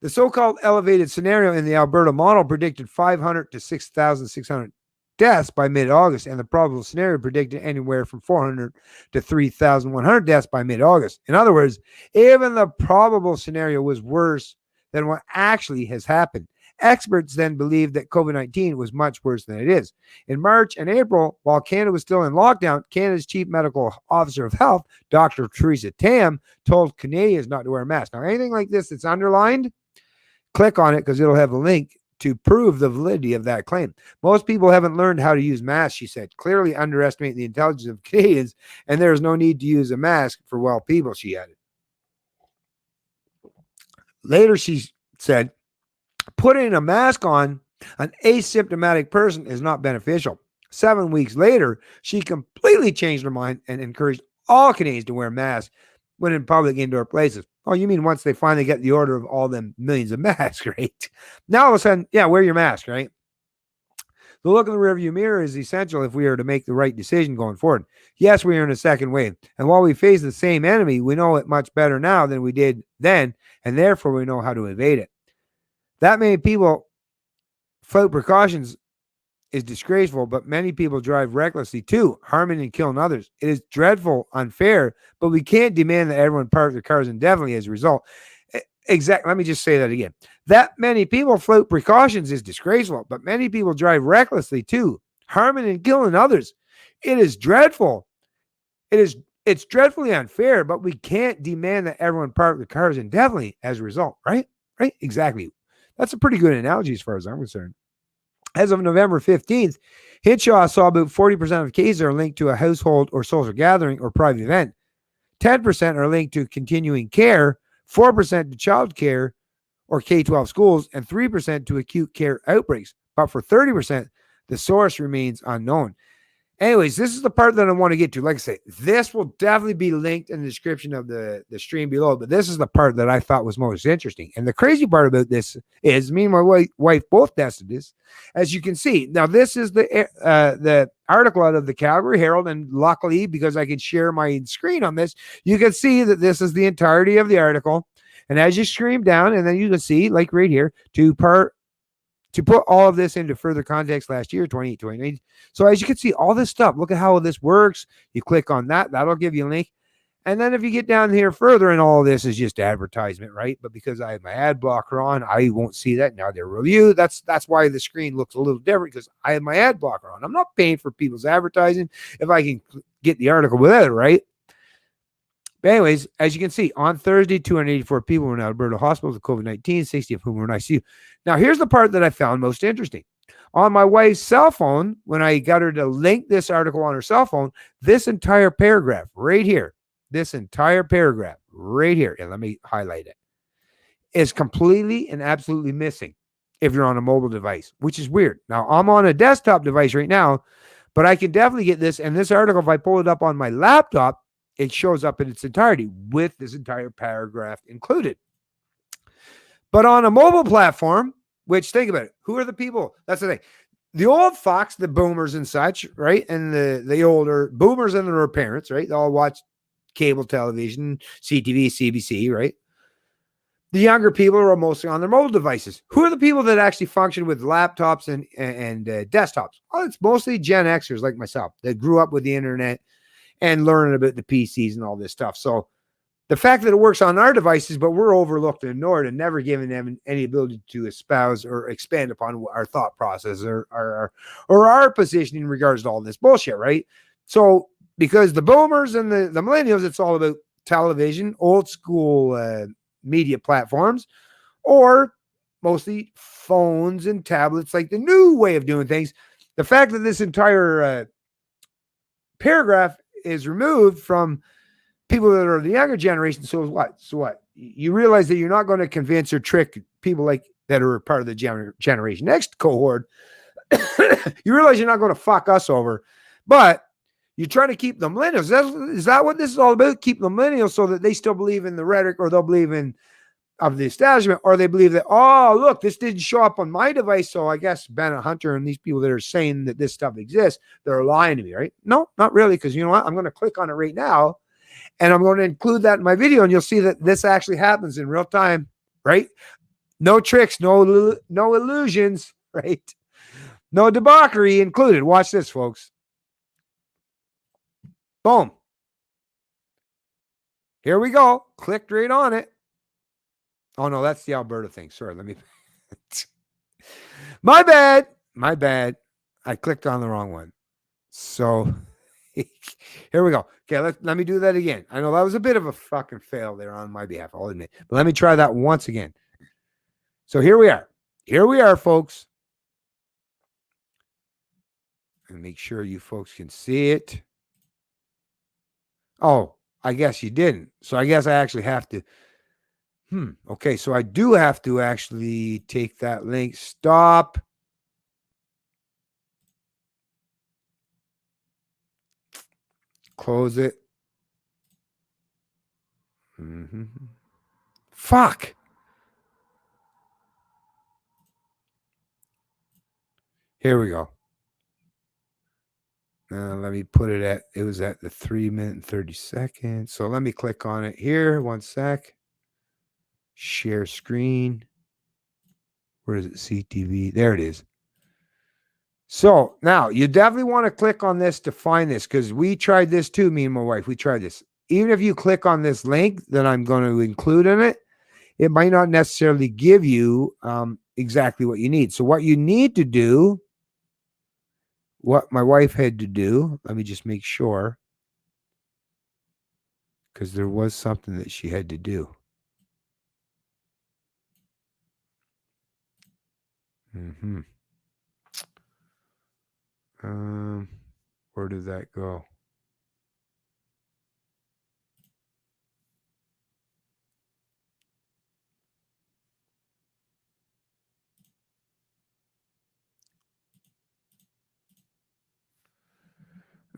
The so-called elevated scenario in the Alberta model predicted 500 to 6,600 deaths by mid-August, and the probable scenario predicted anywhere from 400 to 3,100 deaths by mid-August. In other words, even the probable scenario was worse than what actually has happened. Experts then believed that COVID-19 was much worse than it is. In March and April, while Canada was still in lockdown, Canada's Chief Medical Officer of Health, Dr. Theresa Tam, told Canadians not to wear a mask. Now, anything like this that's underlined, click on it because it'll have a link to prove the validity of that claim. Most people haven't learned how to use masks, she said. Clearly underestimate the intelligence of Canadians, and there is no need to use a mask for well people, she added. Later, she said, putting a mask on an asymptomatic person is not beneficial. 7 weeks later, she completely changed her mind and encouraged all Canadians to wear masks when in public indoor places. Oh, you mean once they finally get the order of all them millions of masks, right? Now all of a sudden, yeah, wear your mask, right? The look in the rearview mirror is essential if we are to make the right decision going forward. Yes, we are in a second wave. And while we face the same enemy, we know it much better now than we did then, and therefore we know how to evade it. That many people flout precautions is disgraceful, but many people drive recklessly too, harming and killing others. It is dreadful, unfair, but we can't demand that everyone park their cars indefinitely as a result. Exactly. Let me just say that again. That many people flout precautions is disgraceful, but many people drive recklessly too, harming and killing others. It is dreadful. It's dreadfully unfair, but we can't demand that everyone park their cars indefinitely as a result, right? Right? Exactly. That's a pretty good analogy as far as I'm concerned. As of November 15th, Hinshaw saw about 40% of cases are linked to a household or social gathering or private event. 10% are linked to continuing care, 4% to child care or K-12 schools, and 3% to acute care outbreaks. But for 30%, the source remains unknown. Anyways, this is the part that I want to get to. Like I say, this will definitely be linked in the description of the stream below, but this is the part that I thought was most interesting. And the crazy part about this is me and my wife both tested this, as you can see. Now, this is the article out of the Calgary Herald, and luckily, because I could share my screen on this, you can see that this is the entirety of the article. And as you scream down, and then you can see, like right here, to put all of this into further context last year, 2020. So as you can see, all this stuff, look at how this works. You click on that. That'll give you a link. And then if you get down here further, and all of this is just advertisement, right? But because I have my ad blocker on, I won't see that. Now their review, that's why the screen looks a little different, because I have my ad blocker on. I'm not paying for people's advertising if I can get the article without it, right? But anyways, as you can see, on Thursday, 284 people were in Alberta hospitals with COVID-19, 60 of whom were in ICU. Now, here's the part that I found most interesting. On my wife's cell phone, when I got her to link this article on her cell phone, this entire paragraph right here, and let me highlight it, is completely and absolutely missing if you're on a mobile device, which is weird. Now, I'm on a desktop device right now, but I can definitely get this. And this article, if I pull it up on my laptop, it shows up in its entirety with this entire paragraph included. But on a mobile platform, which, think about it, who are the people? That's the thing. The old Fox, the boomers and such, right? And the older boomers and their parents, right? They all watch cable television, CTV, CBC, right? The younger people are mostly on their mobile devices. Who are the people that actually function with laptops and desktops? Well, it's mostly Gen Xers like myself that grew up with the internet and learning about the PCs and all this stuff. So the fact that it works on our devices, but we're overlooked and ignored and never given them any ability to espouse or expand upon our thought process or our position in regards to all this bullshit, right? So because the boomers and the millennials, it's all about television, old school media platforms, or mostly phones and tablets, like the new way of doing things. The fact that this entire paragraph is removed from people that are the younger generation. So what? You realize that you're not going to convince or trick people like that are part of the Generation Next cohort. You realize you're not going to fuck us over, but You're trying to keep the millennials. Is that what this is all about? Keep the millennials so that they still believe in the rhetoric, or they'll believe in of the establishment, or they believe that, oh, look, this didn't show up on my device, so I guess Bennett Hunter and these people that are saying that this stuff exists, they're lying to me, right? No, not really, because you know what? I'm going to click on it right now, and I'm going to include that in my video, and you'll see that this actually happens in real time, right? No tricks, no illusions, right? No debauchery included. Watch this, folks. Boom. Here we go. Clicked right on it. Oh, no, that's the Alberta thing. Sorry, let me... My bad. My bad. I clicked on the wrong one. So here we go. Okay, let me do that again. I know that was a bit of a fucking fail there on my behalf, I'll admit. But let me try that once again. So here we are. Here we are, folks. And make sure you folks can see it. Oh, I guess you didn't. So I guess I actually have to... Okay, so I do have to actually take that link. Stop. Close it. Fuck. Here we go. Let me put it at, it was at the 3 minute and 30 seconds. So let me click on it here. 1 sec. Share screen. Where is it? CTV. There it is. So now you definitely want to click on this to find this, because we tried this too, me and my wife. We tried this. Even if you click on this link that I'm going to include in it, it might not necessarily give you exactly what you need. So what you need to do, what my wife had to do, let me just make sure, because there was something that she had to do. Where did that go?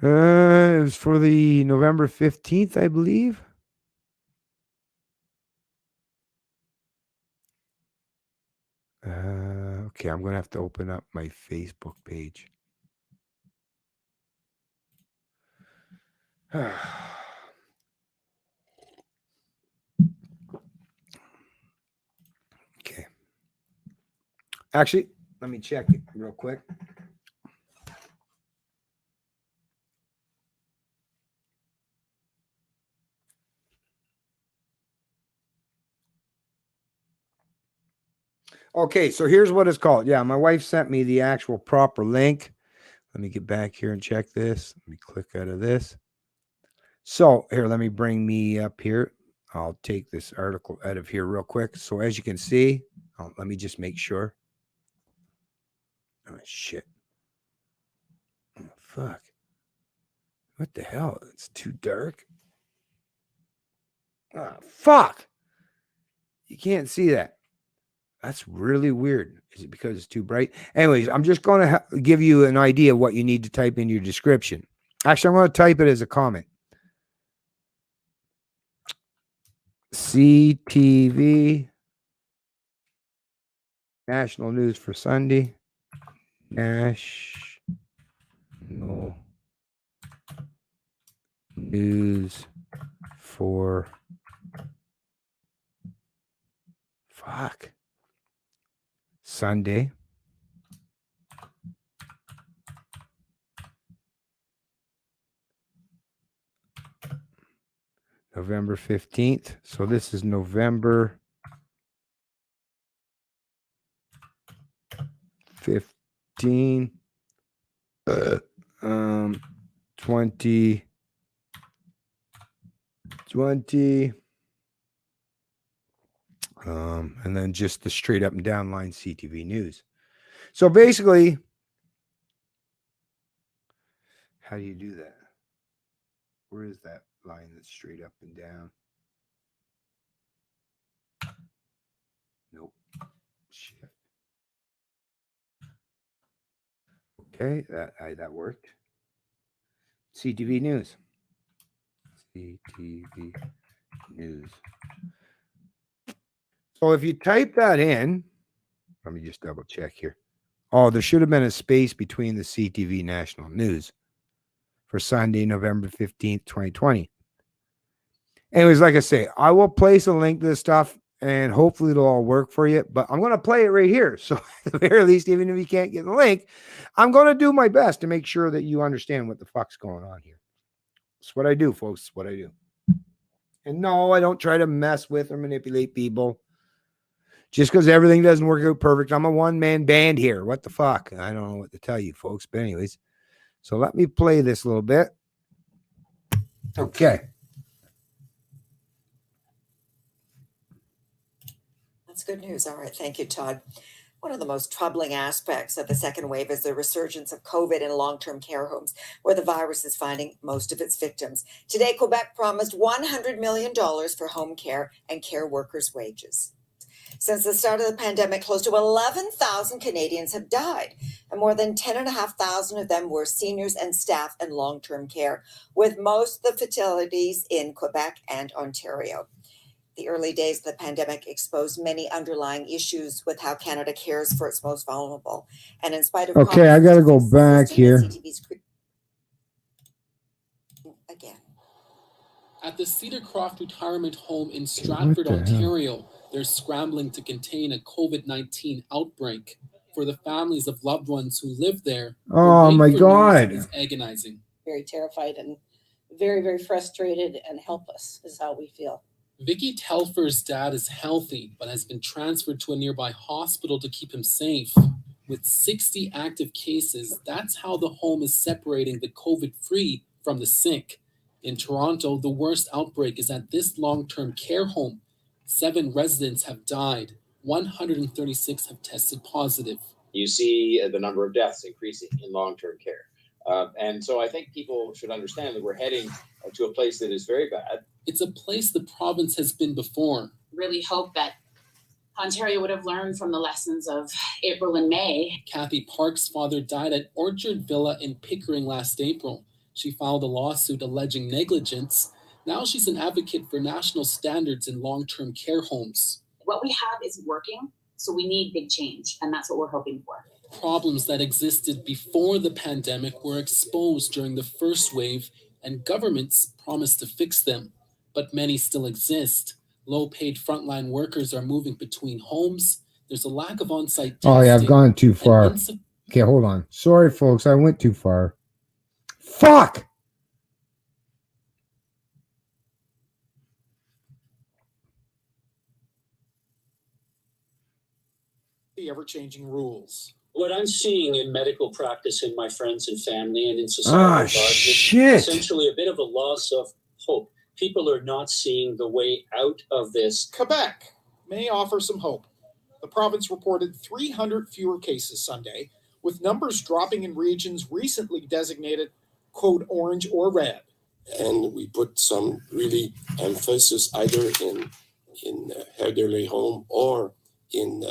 It was for the November 15th, I believe. Okay, I'm going to have to open up my Facebook page. Okay. Actually, let me check it real quick. Okay, so here's what it's called. Yeah, my wife sent me the actual proper link. Let me get back here and check this. Let me click out of this. So here, let me bring me up here. I'll take this article out of here real quick. So as you can see, let me just make sure. Oh, shit. Oh, fuck. What the hell? It's too dark. Ah, fuck. You can't see that. That's really weird. Is it because it's too bright? Anyways, I'm just going to give you an idea of what you need to type in your description. Actually, I'm going to type it as a comment. CTV. National News for Sunday. National News for... Fuck. Sunday. November 15th. So this is November 15. 2020. And then just the straight up and down line CTV News. So basically, how do you do that? Where is that line that's straight up and down? Nope. Shit. Okay, that worked. CTV News. CTV News. So if you type that in, let me just double check here. Oh, there should have been a space between the CTV National News for Sunday, November 15th, 2020. Anyways, like I say, I will place a link to this stuff and hopefully it'll all work for you. But I'm going to play it right here. So at the very least, even if you can't get the link, I'm going to do my best to make sure that you understand what the fuck's going on here. It's what I do, folks. It's what I do. And no, I don't try to mess with or manipulate people. Just because everything doesn't work out perfect. I'm a one-man band here. What the fuck? I don't know what to tell you, folks. But anyways, so let me play this a little bit. Okay. That's good news. All right. Thank you, Todd. One of the most troubling aspects of the second wave is the resurgence of COVID in long-term care homes, where the virus is finding most of its victims. Today, Quebec promised $100 million for home care and care workers' wages. Since the start of the pandemic, close to 11,000 Canadians have died, and more than 10,500 of them were seniors and staff in long-term care, with most of the fatalities in Quebec and Ontario. The early days of the pandemic exposed many underlying issues with how Canada cares for its most vulnerable. And in spite of okay, I got to go back here. Again. At the Cedar Croft Retirement Home in Stratford, Ontario, they're scrambling to contain a COVID-19 outbreak. For the families of loved ones who live there, oh my God, is agonizing. Very terrified and very, very frustrated and helpless is how we feel. Vicky Telfer's dad is healthy, but has been transferred to a nearby hospital to keep him safe. With 60 active cases, that's how the home is separating the COVID-free from the sick. In Toronto, the worst outbreak is at this long-term care home. 7 residents have died. 136 have tested positive. You see the number of deaths increasing in long-term care. And so I think people should understand that we're heading to a place that is very bad. It's a place the province has been before. Really hope that Ontario would have learned from the lessons of April and May. Kathy Park's father died at Orchard Villa in Pickering last April. She filed a lawsuit alleging negligence. Now she's an advocate for national standards in long-term care homes. What we have is working, so we need big change, and that's what we're hoping for. Problems that existed before the pandemic were exposed during the first wave, and governments promised to fix them. But many still exist. Low-paid frontline workers are moving between homes. There's a lack of on-site testing. Oh yeah, I've gone too far. Okay, hold on. Sorry, folks, I went too far. Fuck! The ever-changing rules. What I'm seeing in medical practice in my friends and family and in society is essentially a bit of a loss of hope. People are not seeing the way out of this. Quebec may offer some hope. The province reported 300 fewer cases Sunday, with numbers dropping in regions recently designated, quote, orange or red. And we put some really emphasis either in elderly home or in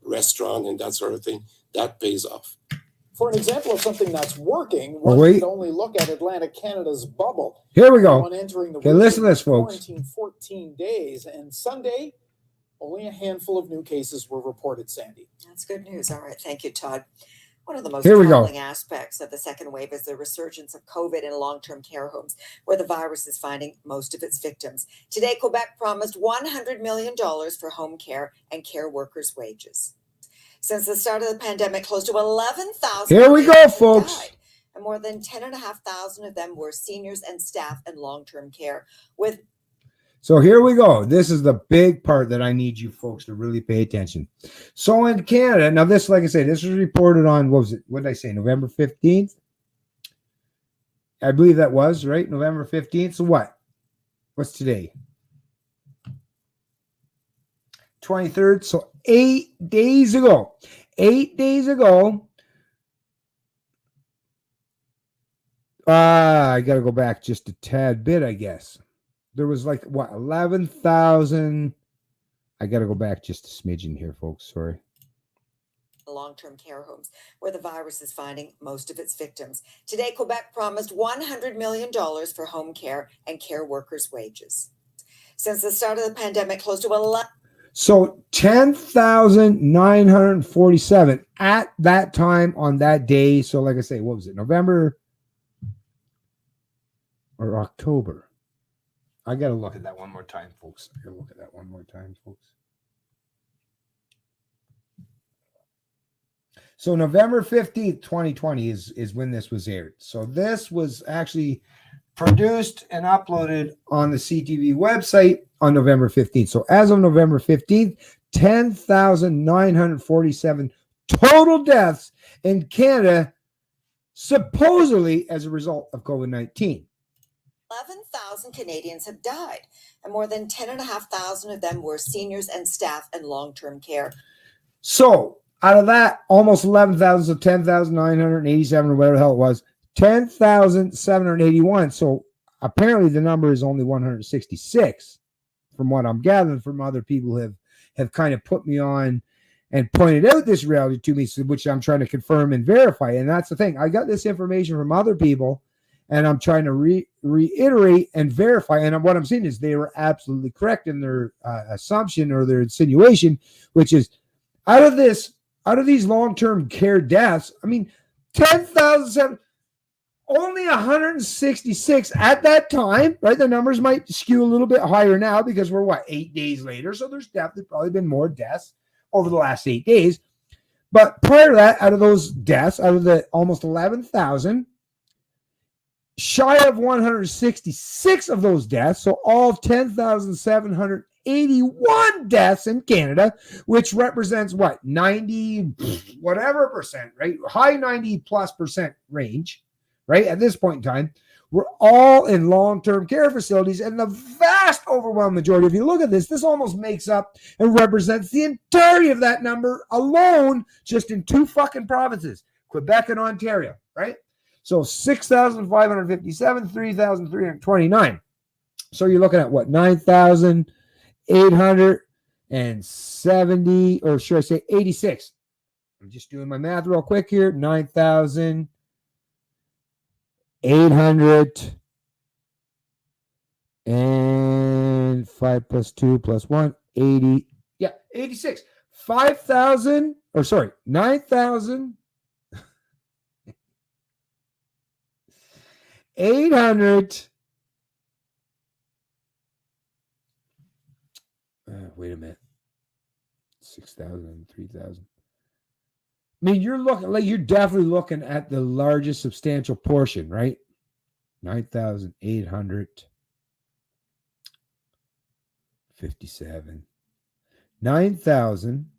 restaurant and that sort of thing. That pays off. For an example of something that's working, one should only look at Atlantic Canada's bubble. Here we go. Okay, listen to this, folks. Quarantine 14 days, and Sunday, only a handful of new cases were reported, Sandy. That's good news. All right. Thank you, Todd. One of the most troubling troubling aspects of the second wave is the resurgence of COVID in long-term care homes, where the virus is finding most of its victims. Today, Quebec promised $100 million for home care and care workers' wages. Since the start of the pandemic, close to 11,000 Here we go, folks. died, and more than 10,500 of them were seniors and staff in long-term care. So here we go. This is the big part that I need you folks to really pay attention. So in Canada, now this, like I say, this was reported on, what was it? What did I say? November 15th? I believe that was, right? November 15th. So what? What's today? 23rd. So 8 days ago. 8 days ago. I got to go back just a tad bit, I guess. There was like, what, 11,000. I got to go back just a smidgen here, folks. Sorry. Long long-term care homes, where the virus is finding most of its victims. Today, Quebec promised $100 million for home care and care workers' wages. Since the start of the pandemic, close to 11. So 10,947 at that time on that day. So like I say, what was it? November or October? I got to look at that one more time, folks. I got to look at that one more time, folks. So November 15th, 2020 is when this was aired. So this was actually produced and uploaded on the CTV website on November 15th. So as of November 15th, 10,947 total deaths in Canada, supposedly as a result of COVID-19. 11,000 Canadians have died, and more than 10,500 of them were seniors and staff in long-term care. So out of that, almost 11,000, so 10,987 or whatever the hell it was, 10,781. So apparently the number is only 166 from what I'm gathering from other people who have kind of put me on and pointed out this reality to me, which I'm trying to confirm and verify. And that's the thing. I got this information from other people and I'm trying to reiterate and verify. And what I'm seeing is they were absolutely correct in their assumption or their insinuation, which is out of these long-term care deaths, I mean, 10,000, only 166 at that time, right? The numbers might skew a little bit higher now because we're 8 days later. So there's definitely probably been more deaths over the last 8 days. But prior to that, out of those deaths, out of the almost 11,000, shy of 166 of those deaths, so all 10,781 deaths in Canada, which represents 90 whatever percent, right? High 90+% range. Right at this point in time, we're all in long-term care facilities, and the vast overwhelming majority, if you look at this almost makes up and represents the entirety of that number alone, just in two fucking provinces, Quebec and Ontario, right? So 6,557, 3,329. So you're looking at 9,870, or should I say 86? I'm just doing my math real quick here. 9,800 and 5 plus 2 plus 1, 80. Yeah, 86. 5,000, or sorry, 9,000. 800. Wait a minute. 6,000, 3,000. I mean, you're definitely looking at the largest substantial portion, right? 9,857. 9,000.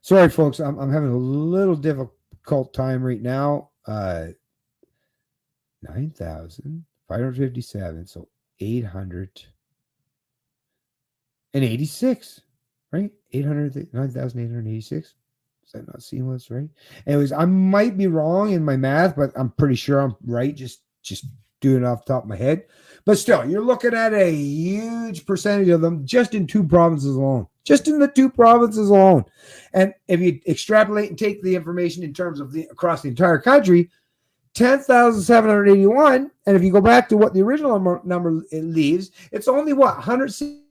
Sorry, folks. I'm having a little difficult time right now. 9,557. So 886, right? 9,886. Does that not seem what's right? Anyways, I might be wrong in my math, but I'm pretty sure I'm right. Just doing it off the top of my head. But still, you're looking at a huge percentage of them just in two provinces alone. Just in the two provinces alone. And if you extrapolate and take the information in terms of across the entire country, 10,781. And if you go back to what the original number it leaves, it's only 160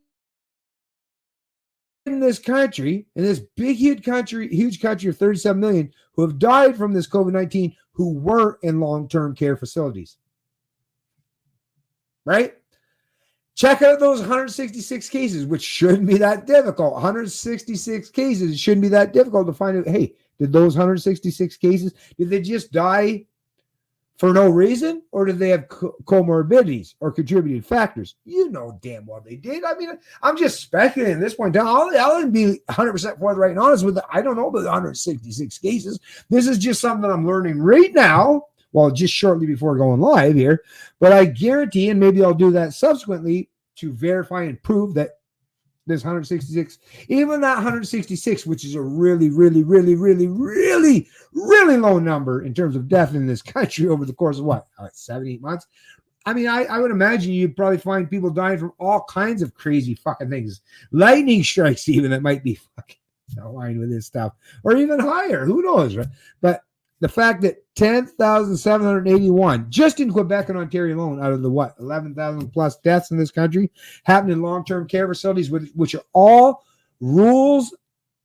in this country, in this huge country of 37 million who have died from this COVID-19 who were in long-term care facilities. Right? Check out those 166 cases, which shouldn't be that difficult. 166 cases, it shouldn't be that difficult to find out, hey, did those 166 cases, did they just die for no reason, or did they have comorbidities or contributing factors? You know damn well they did. I mean, I'm just speculating at this point in time. I'll be 100% forthright and honest with it. I don't know about the 166 cases. This is just something that I'm learning right now, well, just shortly before going live here. But I guarantee, and maybe I'll do that subsequently to verify and prove that this 166, even that 166, which is a really, really, really, really, really, really low number in terms of death in this country over the course of 7, 8 months. I mean, I would imagine you'd probably find people dying from all kinds of crazy fucking things. Lightning strikes even that might be fucking aligned with this stuff, or even higher. Who knows, right? But the fact that 10,781 just in Quebec and Ontario alone, out of the 11,000 plus deaths in this country, happen in long-term care facilities, which are all rules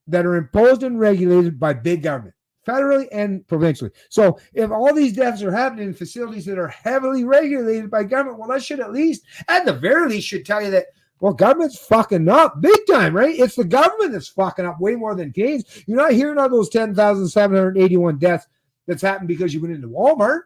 that are imposed and regulated by big government, federally and provincially. So if all these deaths are happening in facilities that are heavily regulated by government, well, that should at least, at the very least, should tell you that, well, government's fucking up big time, right? It's the government that's fucking up way more than Canadians. You're not hearing all those 10,781 deaths that's happened because you went into Walmart,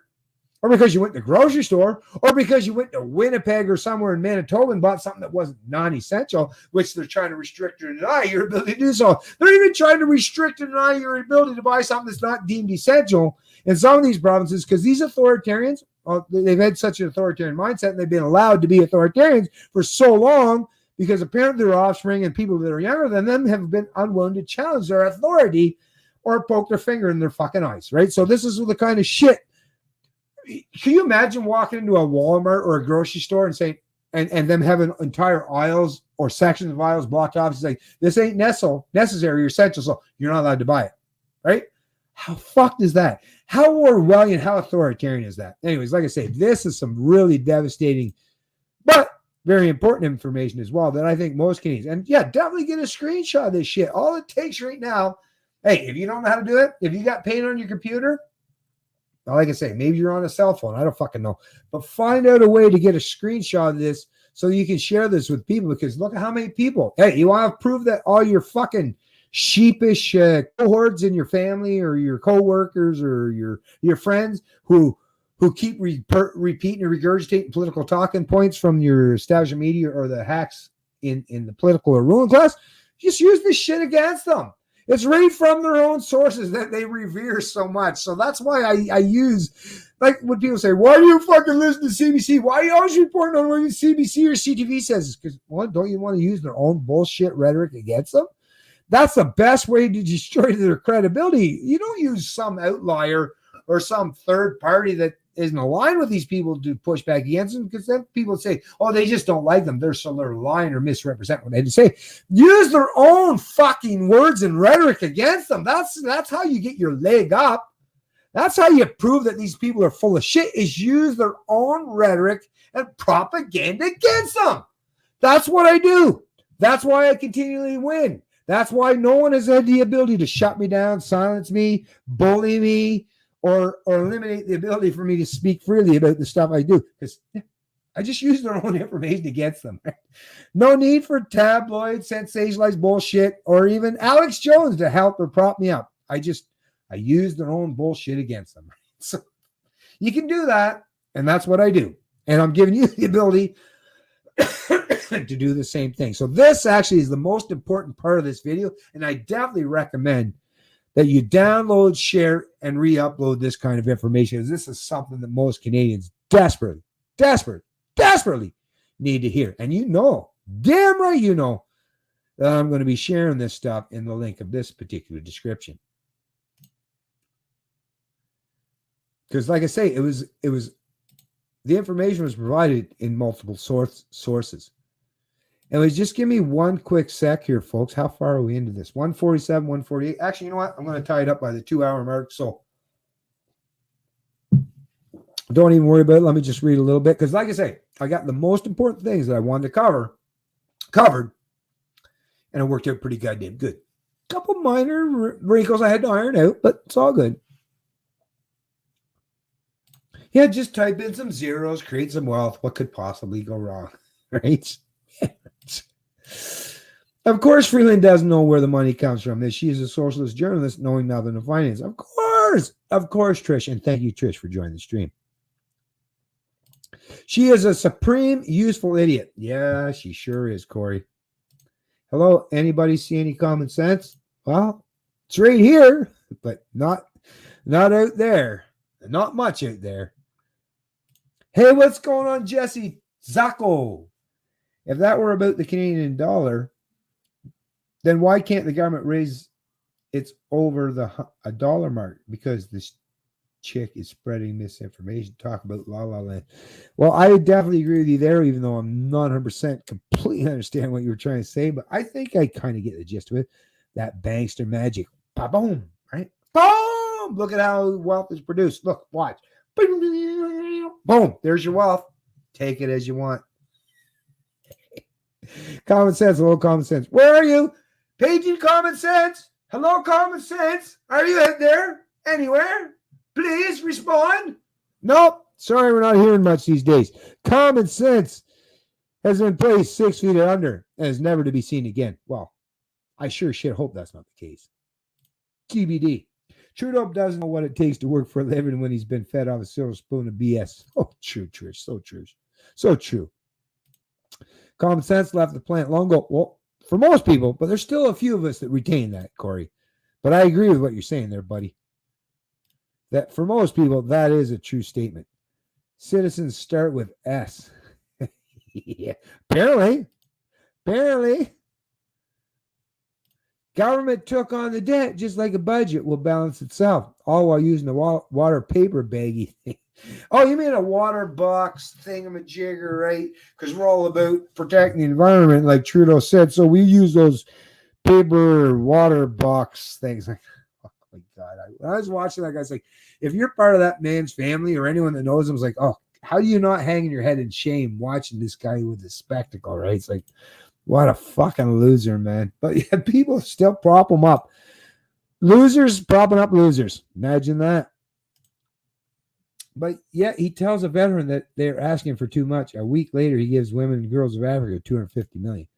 or because you went to the grocery store, or because you went to Winnipeg or somewhere in Manitoba and bought something that wasn't non-essential, which they're trying to restrict or deny your ability to do so. They're even trying to restrict or deny your ability to buy something that's not deemed essential in some of these provinces, because these authoritarians, they've had such an authoritarian mindset, and they've been allowed to be authoritarians for so long because apparently their offspring and people that are younger than them have been unwilling to challenge their authority or poke their finger in their fucking eyes, right? So this is the kind of shit. Can you imagine walking into a Walmart or a grocery store and saying, and them having entire aisles or sections of aisles blocked off, saying, this ain't necessary or essential, so you're not allowed to buy it, right? How fucked is that? How Orwellian, how authoritarian is that? Anyways, like I say, this is some really devastating, but very important information as well that I think most Canadians, and yeah, definitely get a screenshot of this shit. All it takes right now, hey, if you don't know how to do it, if you got paint on your computer, like I say, maybe you're on a cell phone. I don't fucking know. But find out a way to get a screenshot of this so you can share this with people, because look at how many people. Hey, you want to prove that all your fucking sheepish cohorts in your family or your coworkers or your friends who keep repeating and regurgitating political talking points from your establishment media or the hacks in the political or ruling class, just use this shit against them. It's right from their own sources that they revere so much. So that's why I use, like when people say, why do you fucking listen to CBC? Why are you always reporting on what CBC or CTV says? Because, well, don't you want to use their own bullshit rhetoric against them? That's the best way to destroy their credibility. You don't use some outlier or some third party that isn't aligned with these people to push back against them, because then people say, oh, they just don't like them. They're lying or misrepresent what they say. Use their own fucking words and rhetoric against them. That's how you get your leg up. That's how you prove that these people are full of shit, is use their own rhetoric and propaganda against them. That's what I do. That's why I continually win. That's why no one has had the ability to shut me down, silence me, bully me, or eliminate the ability for me to speak freely about the stuff I do, because I just use their own information against them. No need for tabloid, sensationalized bullshit, or even Alex Jones to help or prop me up. I use their own bullshit against them. So you can do that, and that's what I do. And I'm giving you the ability to do the same thing. So this actually is the most important part of this video, and I definitely recommend that you download, share, and re-upload this kind of information, because this is something that most Canadians desperately need to hear. And damn right you know, that I'm going to be sharing this stuff in the link of this particular description. Because like I say, it was the information was provided in multiple sources. And just give me one quick sec here, folks. How far are we into this? 147, 148. Actually, you know what? I'm going to tie it up by the 2-hour mark. So don't even worry about it. Let me just read a little bit. Because like I say, I got the most important things that I wanted to covered. And it worked out pretty goddamn good. Couple minor wrinkles I had to iron out, but it's all good. Yeah, just type in some zeros, create some wealth. What could possibly go wrong? Right? Of course, Freeland doesn't know where the money comes from. She is a socialist journalist knowing nothing of finance. Of course, Trish. And thank you, Trish, for joining the stream. She is a supreme useful idiot. Yeah, she sure is, Corey. Hello, anybody see any common sense? Well, it's right here, but not out there. Not much out there. Hey, what's going on, Jesse Zacco? If that were about the Canadian dollar, then why can't the government raise it over a dollar mark? Because this chick is spreading misinformation. Talk about La La Land. Well, I definitely agree with you there, even though I'm not 100% completely understand what you were trying to say, but I think I kind of get the gist of it. That bankster magic. Boom, right? Boom! Look at how wealth is produced. Look, watch. Boom, there's your wealth. Take it as you want. Common sense, hello, common sense. Where are you? Paging common sense. Hello, common sense. Are you out there? Anywhere? Please respond. Nope. Sorry, we're not hearing much these days. Common sense has been placed 6 feet or under and is never to be seen again. Well, I sure shit hope that's not the case. TBD. Trudeau doesn't know what it takes to work for a living when he's been fed off a silver spoon of BS. Oh, true, Trish. So true. So true. Common sense left the plant long ago. Well, for most people, but there's still a few of us that retain that, Corey. But I agree with what you're saying there, buddy. That for most people, that is a true statement. Citizens start with S. Yeah, apparently. Government took on the debt just like a budget will balance itself, all while using the water paper baggie thing. Oh, you mean a water box thingamajigger, right? Because we're all about protecting the environment, like Trudeau said. So we use those paper water box things. Like, oh my God. When I was watching that, I was like, if you're part of that man's family or anyone that knows him, was like, oh, how do you not hang your head in shame watching this guy with the spectacle, right? It's like, what a fucking loser, man. But yeah, people still prop him up. Losers propping up losers. Imagine that. But yeah, he tells a veteran that they're asking for too much. A week later, he gives women and girls of Africa $250 million.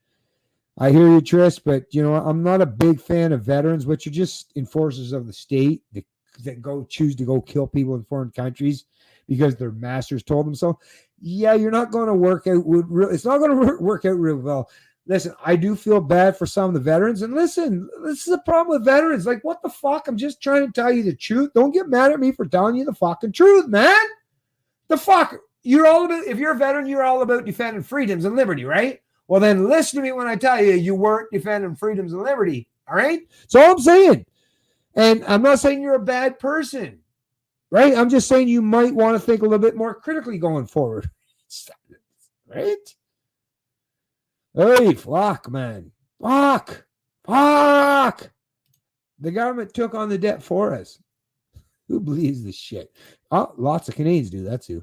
I hear you, Trish, but you know, I'm not a big fan of veterans, which are just enforcers of the state that go choose to go kill people in foreign countries because their masters told them so. Yeah, you're not going to work out. It's not going to work out real well. Listen, I do feel bad for some of the veterans. And listen, this is a problem with veterans. Like, what the fuck? I'm just trying to tell you the truth. Don't get mad at me for telling you the fucking truth, man. The fuck? You're all about, if you're a veteran, you're all about defending freedoms and liberty, right? Well, then listen to me when I tell you you weren't defending freedoms and liberty, all right? That's all I'm saying. And I'm not saying you're a bad person, right? I'm just saying you might want to think a little bit more critically going forward, right? Hey, fuck, man. Fuck. The government took on the debt for us. Who believes this shit? Oh, lots of Canadians do that too.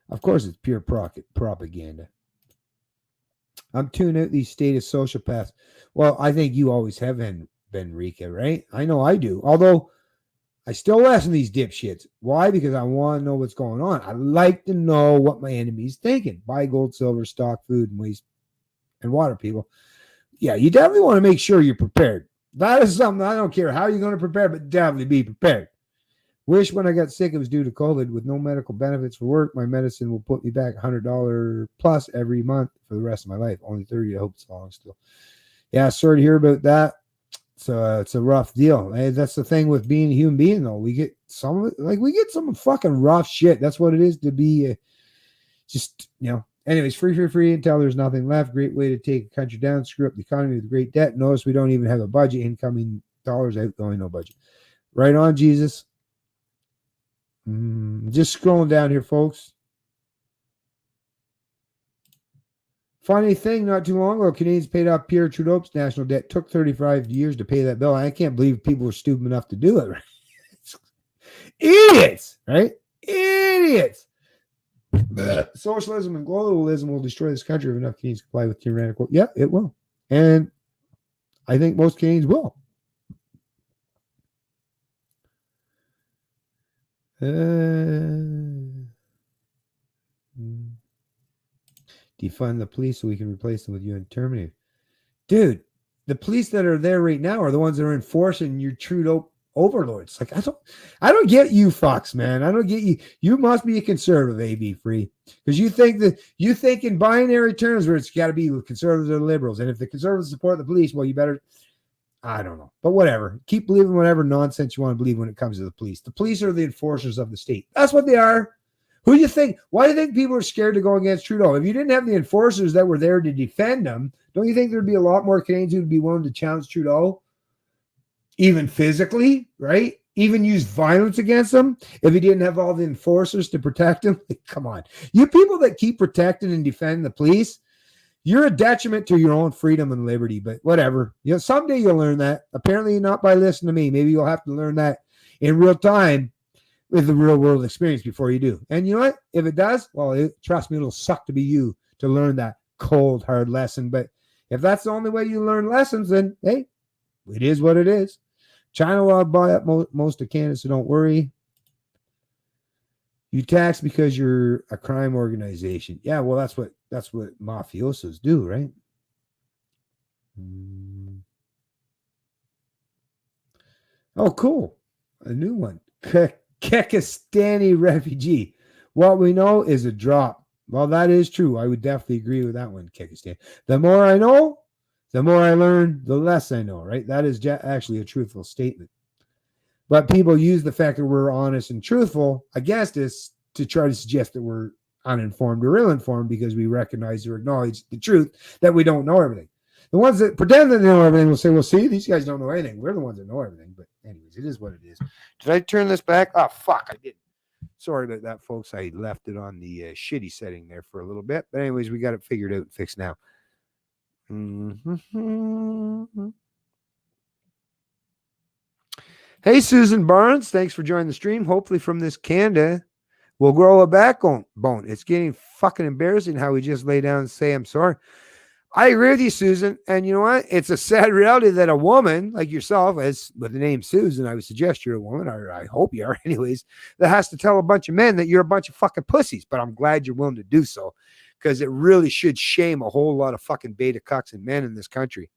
Of course, it's pure propaganda. I'm tuning out these statist sociopaths. Well, I think you always have been, Rika, right? I know I do. Although, I still listen to these dipshits. Why? Because I want to know what's going on. I like to know what my enemy's thinking. Buy gold, silver, stock, food, and waste. And water, people. Yeah, you definitely want to make sure you're prepared. That is something I don't care how you're going to prepare, but definitely be prepared. Wish when I got sick it was due to COVID with no medical benefits for work. My medicine will put me back $100 plus every month for the rest of my life. Only 30. I hope it's long still. Yeah, sorry to hear about that. So it's a rough deal. Hey, that's the thing with being a human being, though. We get some fucking rough shit. That's what it is to be just, you know. Anyways, free until there's nothing left. Great way to take a country down, screw up the economy with great debt. Notice we don't even have a budget. Incoming dollars, outgoing, no budget. Right on, Jesus. Just scrolling down here, folks. Funny thing, not too long ago, Canadians paid off Pierre Trudeau's national debt. Took 35 years to pay that bill. I can't believe people were stupid enough to do it. Right? Idiots, right? Idiots. Socialism and globalism will destroy this country if enough Canadians comply with tyrannical. Yeah, it will. And I think most Canadians will. Defund the police so we can replace them with UN Terminator. Dude, the police that are there right now are the ones that are enforcing your Trudeau overlords. Like, I don't get you, Fox, man. I don't get you. You must be a conservative, AB Free, because you think in binary terms where it's got to be conservatives or liberals, and if the conservatives support the police, well, you better. I don't know, but whatever. Keep believing whatever nonsense you want to believe when it comes to the police. The police are the enforcers of the state. That's what they are. Who do you think? Why do you think people are scared to go against Trudeau? If you didn't have the enforcers that were there to defend them, don't you think there'd be a lot more Canadians who'd be willing to challenge Trudeau? Even physically, right? Even use violence against him if he didn't have all the enforcers to protect him. Come on. You people that keep protecting and defending the police, You're a detriment to your own freedom and liberty, but whatever. You know, someday you'll learn that. Apparently not by listening to me. Maybe you'll have to learn that in real time with the real world experience before you do. And you know what? If it does, well, trust me, it'll suck to be you to learn that cold, hard lesson. But if that's the only way you learn lessons, then hey, it is what it is. China will buy up most of Canada, so don't worry. You tax because you're a crime organization. Yeah, well, that's what mafiosos do, right? Oh, cool. A new one. Kekistani refugee. What we know is a drop. Well, that is true. I would definitely agree with that one, Kekistan. The more I know, the more I learn, the less I know, right? That is actually a truthful statement. But people use the fact that we're honest and truthful against us to try to suggest that we're uninformed or ill-informed because we recognize or acknowledge the truth that we don't know everything. The ones that pretend that they know everything will say, well, see, these guys don't know anything. We're the ones that know everything. But anyways, it is what it is. Did I turn this back? Oh, fuck, I didn't. Sorry about that, folks. I left it on the shitty setting there for a little bit. But anyways, we got it figured out and fixed now. Hey, Susan Barnes. Thanks for joining the stream. Hopefully from this Canada, we'll grow a backbone. It's getting fucking embarrassing how we just lay down and say, I'm sorry. I agree with you, Susan. And you know what? It's a sad reality that a woman like yourself, as with the name Susan, I would suggest you're a woman, or I hope you are anyways, that has to tell a bunch of men that you're a bunch of fucking pussies. But I'm glad you're willing to do so, because it really should shame a whole lot of fucking beta cucks and men in this country.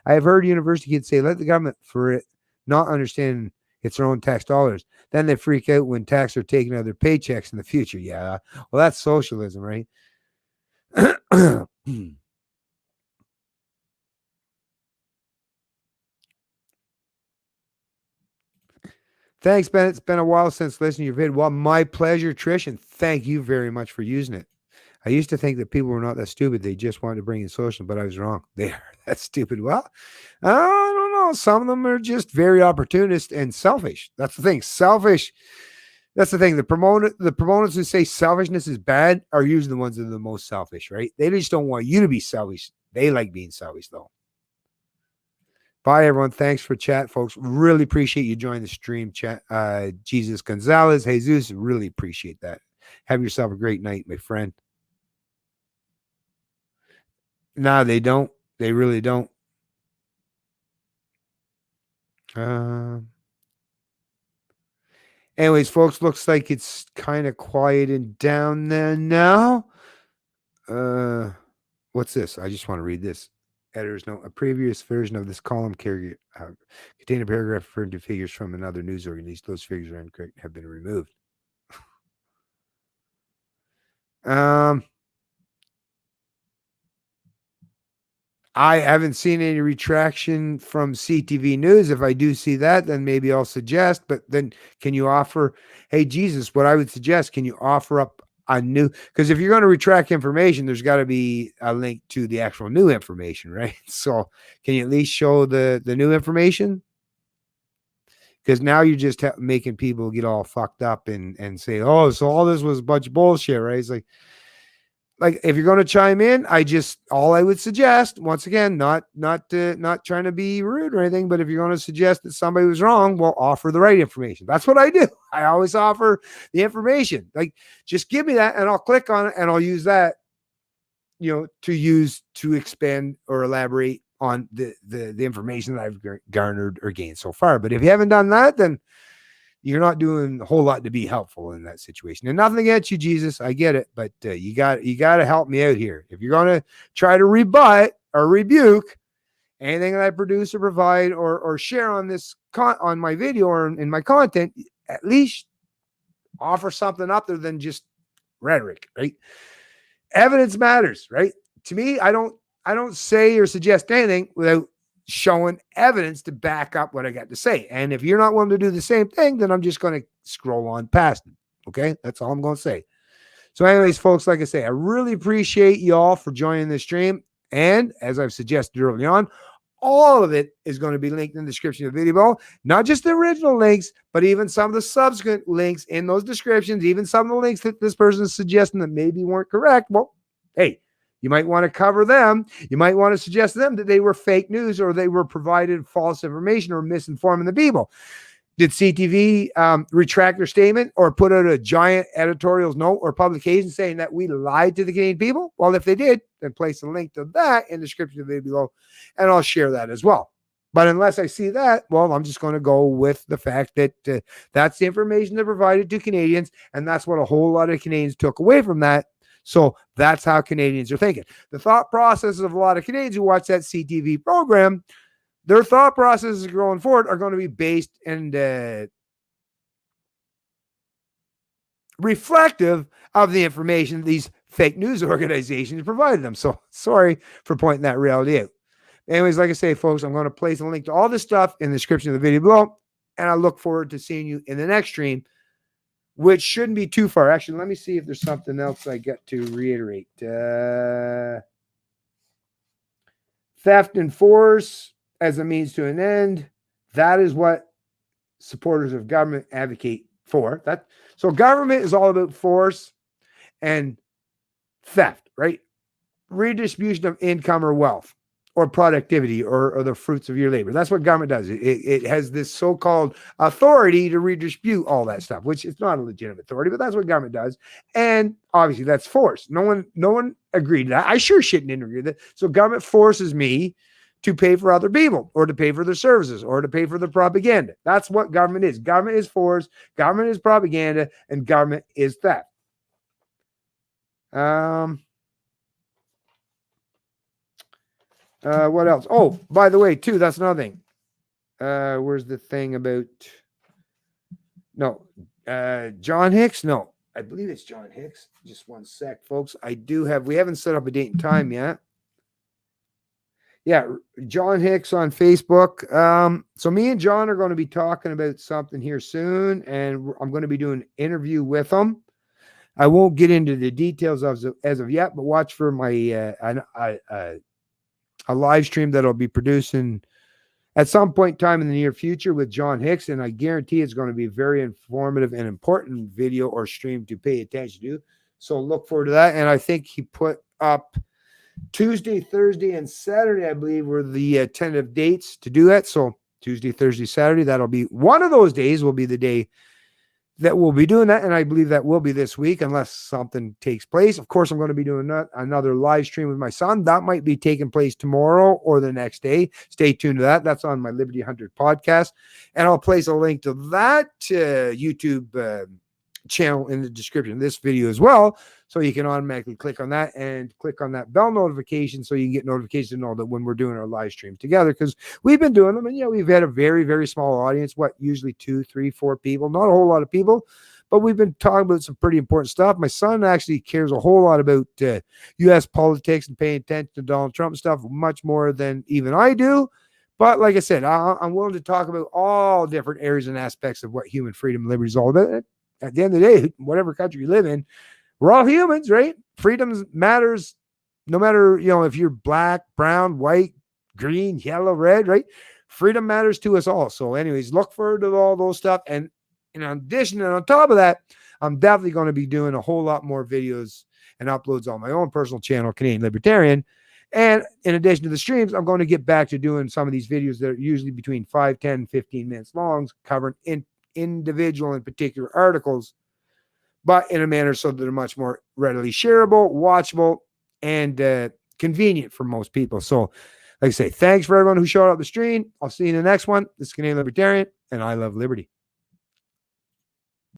I have heard university kids say, let the government for it not understand it's their own tax dollars. Then they freak out when taxes are taken out of their paychecks in the future. Yeah. Well, that's socialism, right? Thanks, Ben. It's been a while since listening to your vid. Well, my pleasure, Trish, and thank you very much for using it. I used to think that people were not that stupid. They just wanted to bring in socialism, but I was wrong. They are that stupid. Well, I don't know. Some of them are just very opportunist and selfish. That's the thing. Selfish. That's the thing. The proponents who say selfishness is bad are usually the ones that are the most selfish, right? They just don't want you to be selfish. They like being selfish, though. Bye, everyone. Thanks for chat, folks. Really appreciate you joining the stream, chat. Jesus Gonzalez, Jesus, really appreciate that. Have yourself a great night, my friend. No, they don't. They really don't. Anyways, folks, looks like it's kind of quieting down there now. What's this? I just want to read this. Editor's note: a previous version of this column contained a paragraph referring to figures from another news organization. Those figures are incorrect and have been removed. I haven't seen any retraction from CTV News. If I do see that, then maybe I'll suggest. But then can you offer, hey, Jesus, what I would suggest, can you offer up a new, because if you're going to retract information, there's got to be a link to the actual new information, right? So can you at least show the new information? Because now you're just making people get all fucked up and say, oh, so all this was a bunch of bullshit, right? It's like if you're going to chime in, all I would suggest, once again, not trying to be rude or anything, but if you're going to suggest that somebody was wrong, well, offer the right information. That's what I do. I always offer the information. Like, just give me that and I'll click on it and I'll use that, to expand or elaborate on the information that I've garnered or gained so far. But if you haven't done that, then you're not doing a whole lot to be helpful in that situation. And nothing against you, Jesus. I get it. But you got to help me out here. If you're going to try to rebut or rebuke anything that I produce or provide or share on this on my video or in my content, at least offer something up there than just rhetoric, right? Evidence matters, right? To me, I don't say or suggest anything without showing evidence to back up what I got to say. And if you're not willing to do the same thing, then I'm just going to scroll on past it. Okay. That's all I'm going to say. So anyways, folks, like I say, I really appreciate you all for joining the stream. And as I've suggested early on, all of it is going to be linked in the description of the video, not just the original links, but even some of the subsequent links in those descriptions, even some of the links that this person is suggesting that maybe weren't correct. Well, hey, You might want to cover them. You might want to suggest to them that they were fake news or they were provided false information or misinforming the people. Did CTV retract their statement or put out a giant editorial note or publication saying that we lied to the Canadian people? Well, if they did, then place a link to that in the description of the video below, and I'll share that as well. But unless I see that, well, I'm just going to go with the fact that that's the information they provided to Canadians, and that's what a whole lot of Canadians took away from that. So that's how Canadians are thinking. The thought process of a lot of Canadians who watch that CTV program, their thought processes going forward are going to be based and reflective of the information these fake news organizations provided them. So sorry for pointing that reality out. Anyways, like I say, folks, I'm going to place a link to all this stuff in the description of the video below, and I look forward to seeing you in the next stream, which shouldn't be too far. Actually, let me see if there's something else I got to reiterate. Theft and force as a means to an end. That is what supporters of government advocate for. So government is all about force and theft, right? Redistribution of income or wealth or productivity or the fruits of your labor. That's what government does. It has this so-called authority to redistribute all that stuff, which is not a legitimate authority, but that's what government does. And obviously that's force. No one agreed to that. I sure shouldn't agree with it. So government forces me to pay for other people or to pay for their services or to pay for their propaganda. That's what government is. Government is force, government is propaganda, and government is theft. What else? Oh, by the way, too, that's another thing. Where's the thing about John Hicks? No, I believe it's John Hicks. Just one sec, folks. We haven't set up a date and time yet. Yeah, John Hicks on Facebook. So me and John are going to be talking about something here soon, and I'm going to be doing an interview with him. I won't get into the details as of yet, but watch for my a live stream that I'll be producing at some point in time in the near future with John Hicks, and I guarantee it's going to be a very informative and important video or stream to pay attention to. So look forward to that. And I think he put up Tuesday, Thursday, and Saturday, I believe, were the tentative dates to do it. So Tuesday, Thursday, Saturday, that'll be one of those days will be the day that we'll be doing that. And I believe that will be this week unless something takes place. Of course, I'm going to be doing another live stream with my son. That might be taking place tomorrow or the next day. Stay tuned to that. That's on my Liberty Hunter podcast. And I'll place a link to that YouTube channel in the description of this video as well. So you can automatically click on that and click on that bell notification so you can get notifications to know that when we're doing our live stream together, because we've been doing them and we've had a very, very small audience, usually 2, 3, 4 people, not a whole lot of people, but we've been talking about some pretty important stuff. My son actually cares a whole lot about U.S. politics and paying attention to Donald Trump stuff much more than even I do. But like I said, I'm willing to talk about all different areas and aspects of what human freedom and liberty is all about. At the end of the day, whatever country you live in, we're all humans, right? Freedom matters no matter, if you're black, brown, white, green, yellow, red, right? Freedom matters to us all. So anyways, look forward to all those stuff. And in addition, and on top of that, I'm definitely going to be doing a whole lot more videos and uploads on my own personal channel, Canadian Libertarian. And in addition to the streams, I'm going to get back to doing some of these videos that are usually between 5, 10, 15 minutes long, covering individual and particular articles, but in a manner so that they're much more readily shareable, watchable, and convenient for most people. So, like I say, thanks for everyone who showed up the stream. I'll see you in the next one. This is Canadian Libertarian, and I love liberty.